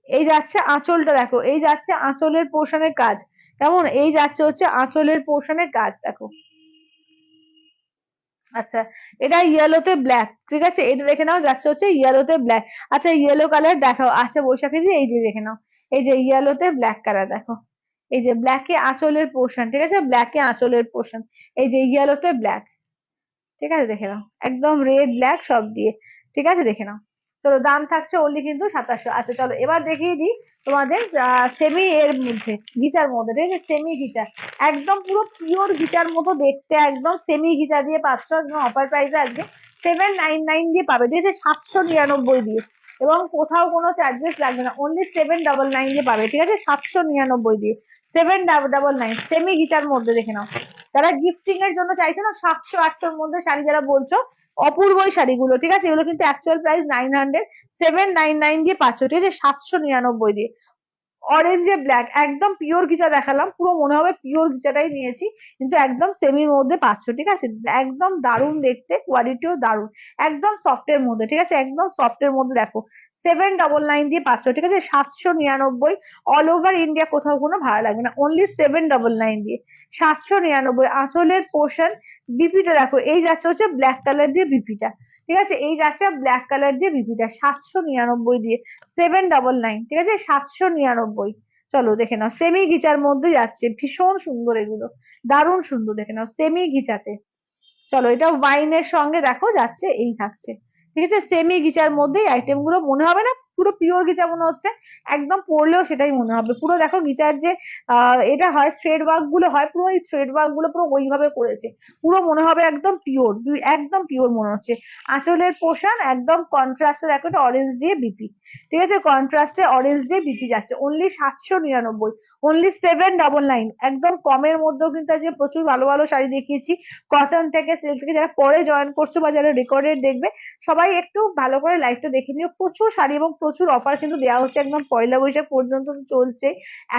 এই যাচ্ছে আঁচলটা দেখো, এই যাচ্ছে আঁচলের পোর্শনের কাজ, কেমন, এই যাচ্ছে হচ্ছে আঁচলের পোর্শনের কাজ, দেখো। আচ্ছা, এটা ইয়েলোতে ব্ল্যাক, ঠিক আছে, এটা দেখে নাও, যাচ্ছে হচ্ছে ইয়েলোতে ব্ল্যাক। আচ্ছা, ইয়েলো কালার দেখাও, আচ্ছা বৈশাখী দিয়ে, এই যে দেখে নাও, এই যে ইয়েলোতে ব্ল্যাক কালার দেখো, এই যে ব্ল্যাকে আঁচলের পোর্শন, ঠিক আছে, ব্ল্যাকে আঁচলের পোর্শন, এই যে ইয়েলোতে ব্ল্যাক, ঠিক আছে, দেখে নাও, একদম রেড ব্ল্যাক সব দিয়ে, ঠিক আছে, দেখে নাও। চলো, দাম থাকছে অনলি কিন্তু 2700। আচ্ছা চলো, এবার দেখিয়ে দিই তোমাদের সেমি এর মধ্যে, গিচার মধ্যে, ঠিক আছে, সেমি গিচার, একদম পুরো পিওর গিচার মতো দেখতে, একদম সেমি গিচা দিয়ে পাচ্ছ, একদম অফার প্রাইসে আজকে 799 দিয়ে পাবে, ঠিক আছে, 799 দিয়ে, এবং কোথাও কোনো চার্জেস লাগবে না, অনলি 799 দিয়ে পাবে, ঠিক আছে, 799 দিয়ে, 799 সেমি গিচার মধ্যে, দেখে নাও। যারা গিফটিং এর জন্য চাইছো না, 700 800-র মধ্যে শাড়ি যারা বলছো, অপূর্ব এই শাড়িগুলো, ঠিক আছে, এগুলো কিন্তু অ্যাকচুয়াল প্রাইস 900, 799 দিয়ে পাচ্ছ, ঠিক আছে, 799 দিয়ে। অরেঞ্জে ব্ল্যাক, একদম পিওর ঘিচা দেখালাম, পুরো মনে হবে পিওর ঘিচাটাই নিয়েছি, কিন্তু একদম সেমির মধ্যে পাচ্ছ, ঠিক আছে, একদম দারুণ দেখতে, কোয়ালিটিও দারুণ, একদম সফটের মধ্যে, ঠিক আছে, একদম সফটের মধ্যে, দেখো, 799 দিয়ে পাচ্ছ, ঠিক আছে, 799, অল ওভার ইন্ডিয়া, কোথাও কোনো ভাড়া লাগবে না, অনলি 799 দিয়ে, 799। আঁচলের পোর্শন, বিপিটা দেখো, এই যাচ্ছে হচ্ছে ব্ল্যাক কালার দিয়ে বিপিটা, ঠিক আছে, এই যাচ্ছে ব্ল্যাক কালার দিয়ে বিপিটা, 799 দিয়ে, 799, ঠিক আছে, 799। চলো দেখে নাও, সেমি ঘিচার মধ্যে যাচ্ছে, ভীষণ সুন্দর এগুলো, দারুণ সুন্দর, দেখে নাও, সেমি ঘিচাতে। চলো, এটা ওয়াইনের সঙ্গে দেখো যাচ্ছে, এই থাকছে, ঠিক আছে, সেমি গিচার মধ্যেই আইটেম গুলো, মনে হবে না পুরো পিওর গিচা মনে হচ্ছে, একদম পরলেও সেটাই মনে হবে, পুরো দেখো গিচার যে এটা হয় থ্রেড ওয়ার্ক গুলো হয়, পুরো এই থ্রেড ওয়ার্ক গুলো পুরো ওইভাবে করেছে, পুরো মনে হবে একদম পিওর, একদম পিওর মনে হচ্ছে। আঁচলের পোর্শন একদম কন্ট্রাস্টে দেখো, এটা অরেঞ্জ দিয়ে বিপি, ঠিক আছে, কন্ট্রাস্টে অরেঞ্জ দিয়ে বিপি যাচ্ছে, অনলি 799, অনলি 799, একদম কমের মধ্যেও কিন্তু আজকে প্রচুর ভালো ভালো শাড়ি দেখিয়েছি, কটন থেকে সিল্ক থেকে, যারা পরে জয়েন করছো বা যারা রেকর্ডেড দেখবে, সবাই একটু ভালো করে লাইভটা দেখে নিও, প্রচুর শাড়ি এবং প্রচুর অফার কিন্তু দেওয়া হচ্ছে, একদম পয়লা বৈশাখ পর্যন্ত তো চলছে,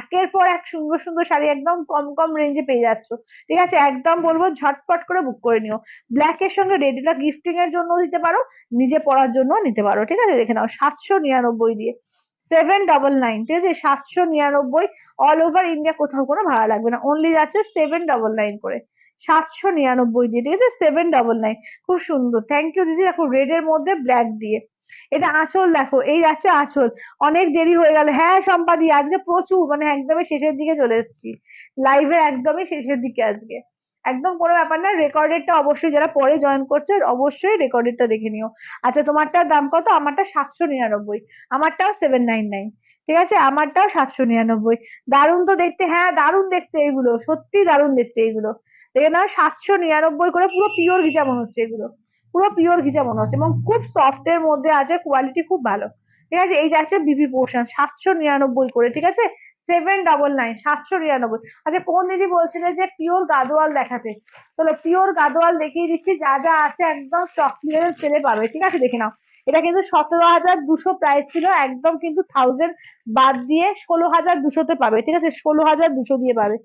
একের পর এক সুন্দর সুন্দর শাড়ি একদম কম কম রেঞ্জে পেয়ে যাচ্ছ, ঠিক আছে, একদম বলবো ঝটপট করে বুক করে নিও। ব্ল্যাক এর সঙ্গে রেড, এটা গিফটিং এর জন্য দিতে পারো, নিজে পরার জন্য নিতে পারো, ঠিক আছে, দেখে নাও, 799 দিয়ে, 799, ঠিক আছে, 799, অল ওভার ইন্ডিয়া, কোথাও কোনো ভাড়া লাগবে না, অনলি যাচ্ছে 799 করে, 799 দিয়ে, ঠিক আছে, 799। খুব সুন্দর, থ্যাংক ইউ দিদি। দেখো, রেড এর মধ্যে ব্ল্যাক দিয়ে, এটা আঁচল দেখো, এই যাচ্ছে আঁচল, অনেক দেরি হয়ে গেল, হ্যাঁ সম্পাদি, আজকে প্রচুর মানে একদমই শেষের দিকে চলে এসেছি, লাইভের একদমই শেষের দিকে আজকে, একদম কোনো ব্যাপার না, রেকর্ডেডটা অবশ্যই যারা পরে জয়েন করছে অবশ্যই রেকর্ডেডটা দেখে নিও। আচ্ছা, তোমারটার দাম কত? আমারটা 799, আমারটাও 799, ঠিক আছে, আমারটাও 799। দারুণ তো দেখতে, হ্যাঁ দারুণ দেখতে এগুলো, সত্যি দারুণ দেখতে এগুলো, দেখে না, 799 করে, পুরো পিওর ঘিচা মনে হচ্ছে এগুলো, পুরো পিওর ঘিচা মনে হচ্ছে, এবং খুব সফট এর মধ্যে আছে, কোয়ালিটি খুব ভালো, ঠিক আছে, এই যাচ্ছে বিপি পোর্শন, 799 করে, ঠিক আছে, 799, 799। আচ্ছা, কোন দিদি বলছিলে যে পিওর গাদোয়াল দেখাতে, চলো পিওর গাদোয়াল দেখিয়ে দিচ্ছি, যা যা আছে একদম স্টক ক্লিয়ারেন্স সেলে পাবে, ঠিক আছে, দেখে নাও, এটা কিন্তু 17,200 প্রাইস ছিল, একদম কিন্তু 1000 বাদ দিয়ে 16,200-তে পাবে, ঠিক আছে, 16,200 দিয়ে পাবে।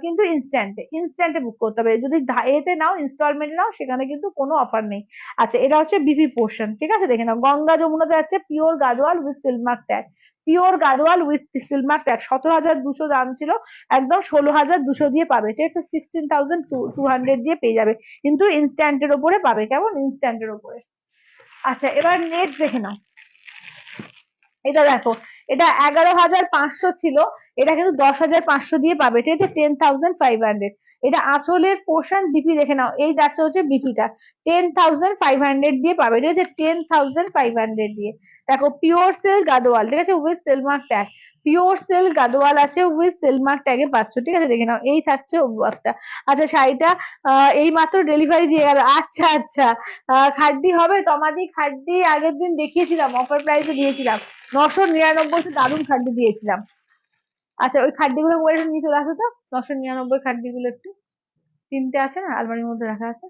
কিন্তু ইনস্ট্যান্টে বুক করতে হবে, যদি এতে নাও ইনস্টলমেন্টে নাও সেখানে কিন্তু কোনো অফার নেই। আচ্ছা, এটা হচ্ছে বিপি পোর্শন, ঠিক আছে, দেখে নাও, গঙ্গা যমুনাতে যাচ্ছে pure Gadwal with silk mark tag, pure Gadwal with silk mark tag, 17,200 দাম ছিল, একদম 16,200 দিয়ে পাবে, ঠিক আছে, 16,200 দিয়ে পেয়ে যাবে, কিন্তু ইনস্ট্যান্টের ওপরে পাবে, কেমন, ইনস্ট্যান্টের ওপরে। আচ্ছা, এবার নেক্সট দেখে নাও, এটা দেখো, এটা 11,500 ছিল, এটা কিন্তু 10,500 দিয়ে পাবে, ঠিক আছে, 10,500। এটা আঁচলের পোর্শন বিপি দেখে নাও, এই যাচ্ছে হচ্ছে বিপিটা, 10,500 দিয়ে পাবে, ঠিক আছে, 10,500 দিয়ে। দেখো, পিওর সিল্ক গাদোয়াল, ঠিক আছে, with silk mark tag, pure silk Gadwal আছে উইথ সিলমার্ক ট্যাগে পাচ্ছ, ঠিক আছে, দেখে নাও, এই থাকছে একটা। আচ্ছা, শাড়িটা এই মাত্র ডেলিভারি দিয়ে গেল, আচ্ছা আচ্ছা, খাড্ডি হবে, তমাদি খাড্ডি আগের দিন দেখিয়েছিলাম, অফার প্রাইসে দিয়েছিলাম, 999 দারুণ খাড্ডি দিয়েছিলাম। আচ্ছা, ওই খাড্ডি গুলো মোবাইল নিয়ে চলে আসো তো, 999 খাড্ডি গুলো একটু, তিনটে আছে না আলমারির মধ্যে রাখা আছে।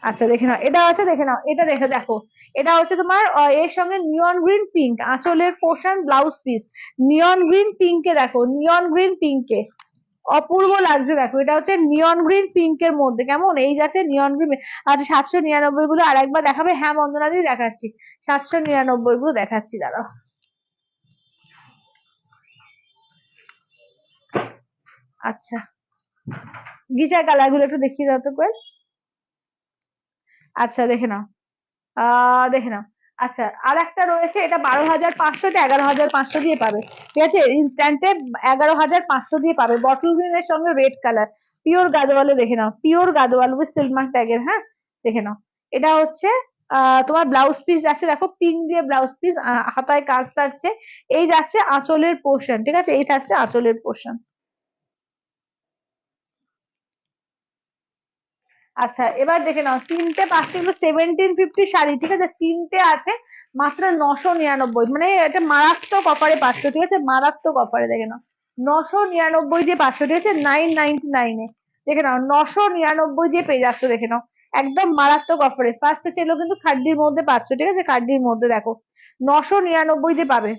আচ্ছা, দেখে নাও, এটা আছে, দেখে নাও, এটা দেখে দেখো, এটা হচ্ছে তোমার এর সঙ্গে নিয়ন গ্রিন পিঙ্ক আঁচলের portion, blouse piece, neon green পিঙ্কে, দেখো নিয়ন গ্রিন পিঙ্কে অপূর্ব লাগছে, দেখো, এটা হচ্ছে নিয়ন গ্রিন পিঙ্কের মধ্যে, কেমন, এই যাচ্ছে নিয়ন গ্রিন। আচ্ছা, 799 গুলো আরেকবার দেখাবে, হ্যাঁ বন্দনা দিয়ে দেখাচ্ছি, 799 গুলো দেখাচ্ছি, দাঁড়াও। আচ্ছা, গিজার কালার গুলো একটু দেখিয়ে দাও তো করে। আচ্ছা, দেখে নাও, দেখে নাও। আচ্ছা, আর একটা রয়েছে, এটা 12,500, এটা 11,500 দিয়ে পাবে, ঠিক আছে, ইনস্ট্যান্টে 11,500 দিয়ে পাবে, বটল গ্রিন এর সঙ্গে রেড কালার, পিওর গাদোয়ালে, দেখে নাও, পিওর গাদোয়াল উইথ সিলমার্ক ট্যাগের, হ্যাঁ, দেখে নাও। এটা হচ্ছে তোমার ব্লাউজ পিস আছে, দেখো, পিঙ্ক দিয়ে ব্লাউজ পিস, হাতায় কাজ থাকছে, এই যাচ্ছে আঁচলের পোর্শন, ঠিক আছে, এই থাকছে আঁচলের পোর্শন। আচ্ছা, এবার দেখে নাও, তিনটে পাঁচটা, এগুলো 1750 শাড়ি, ঠিক আছে, তিনটে আছে মাত্র 999, মানে এটা মারাত্মক অফারে পাচ্ছ, ঠিক আছে, মারাত্মক অফারে, দেখে নাও, 999 দিয়ে পাচ্ছ, ঠিক আছে, 999-এ, দেখে নাও, 999 দিয়ে পেয়ে যাচ্ছ, দেখে নাও, একদম মারাত্মক অফারে। ফার্স্ট হচ্ছে এগুলো কিন্তু খাড্ডির মধ্যে পাচ্ছ, ঠিক আছে, খাড্ডির মধ্যে, দেখো, 999 দিয়ে পাবে।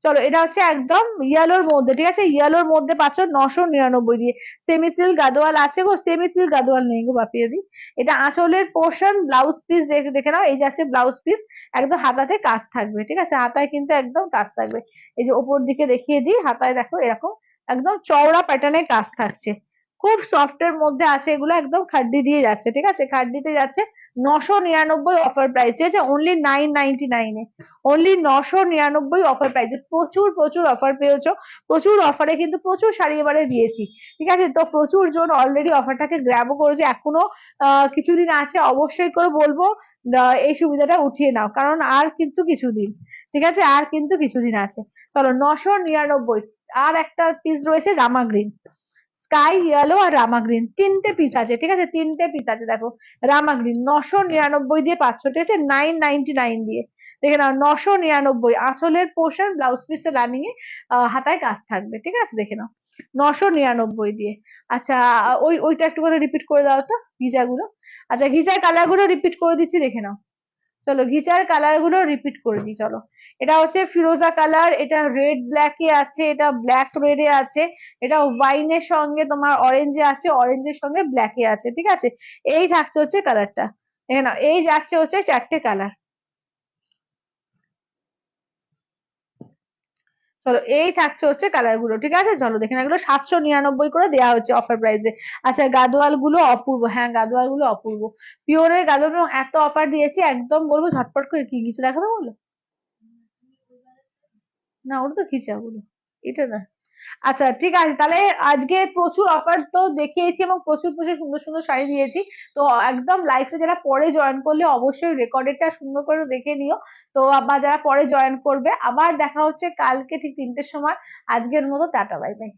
চলো, এটা হচ্ছে একদম ইয়েলোর মধ্যে, ঠিক আছে, ইয়েলোর মধ্যে পাচ্ছ 999 দিয়ে, সেমি সিল্ক গাদোয়াল আছে গো, সেমি সিল্ক গাদোয়াল নেই গো, বাপিয়ে দি। এটা আঁচলের পোর্শন, ব্লাউজ পিস দেখে দেখে নাও, এই যাচ্ছে ব্লাউজ পিস, একদম হাতাতে কাজ থাকবে, ঠিক আছে, হাতায় কিন্তু একদম কাজ থাকবে, এই যে ওপর দিকে দেখিয়ে দিই, হাতায় দেখো এরকম একদম চওড়া প্যাটার্নের কাজ থাকছে, খুব সফট এর মধ্যে আছে, এগুলো একদম খাড্ডি দিয়ে যাচ্ছে, ঠিক আছে, খাড্ডিতে যাচ্ছে, 999 অফার প্রাইস, ঠিক আছে, অনলি 999-এ, অনলি 999 অফার প্রাইসে, প্রচুর প্রচুর অফার পেয়েছো, প্রচুর অফারে কিন্তু প্রচুর শাড়ি এবারে দিয়েছি, ঠিক আছে, তো প্রচুর জন অলরেডি অফারটাকে গ্র্যাবও করেছে, এখনো কিছুদিন আছে, অবশ্যই করে বলবো এই সুবিধাটা উঠিয়ে নাও, কারণ আর কিন্তু কিছুদিন, ঠিক আছে, আর কিন্তু কিছুদিন আছে। চলো, 999। আর একটা পিস রয়েছে রামা গ্রিন, স্কাই ইয়েলো আর রামা গ্রিন, তিনটে পিস আছে, ঠিক আছে, তিনটে পিস আছে, দেখো, রামা গ্রিন 999 দিয়ে পাচ্ছ, ঠিক আছে, 999 দিয়ে, দেখে নাও, 999, আঁচলের পোর্শন, ব্লাউজ পিসের রানিং এ হাতায় কাজ থাকবে, ঠিক আছে, দেখে নাও, 999 দিয়ে। আচ্ছা, ওইটা একটু করে রিপিট করে দাও তো, ঘিজা গুলো। আচ্ছা, ঘিজার কালার গুলো রিপিট করে দিচ্ছি, দেখে নাও। চলো, ঘিচার কালার গুলো রিপিট করে দিই, চলো। এটা হচ্ছে ফিরোজা কালার, এটা রেড ব্ল্যাকে আছে, এটা ব্ল্যাক রেডে আছে, এটা ওয়াইনের সঙ্গে তোমার অরেঞ্জে আছে, অরেঞ্জের সঙ্গে ব্ল্যাকে আছে, ঠিক আছে, এই থাকছে হচ্ছে কালারটা, দেখে নাও, এই যাচ্ছে হচ্ছে চারটে কালার। চলো, এই থাকছে হচ্ছে কালার গুলো, ঠিক আছে, চলো দেখে না, এগুলো 799 করে দেওয়া হচ্ছে অফার প্রাইসে। আচ্ছা, গাদোয়াল গুলো অপূর্ব, হ্যাঁ গাদোয়াল গুলো অপূর্ব, পিওরের গাদোয়াল গুলো এত অফার দিয়েছি, একদম বলবো ঝটপট করে, কি কিছু দেখাবে বলো, না ওটা তো খিচা গুলো, এটা না। আচ্ছা, ঠিক আছে, তাহলে আজকে প্রচুর অফার তো দেখিয়েছি, এবং প্রচুর প্রচুর সুন্দর সুন্দর শাড়ি দিয়েছি, তো একদম লাইফে যারা পরে জয়েন করলে অবশ্যই রেকর্ডেডটা সুন্দর করে দেখে নিও, তো আবার যারা পরে জয়েন করবে, আবার দেখা হচ্ছে কালকে ঠিক 3টের সময়, আজকের মতো টাটা, বাই বাই।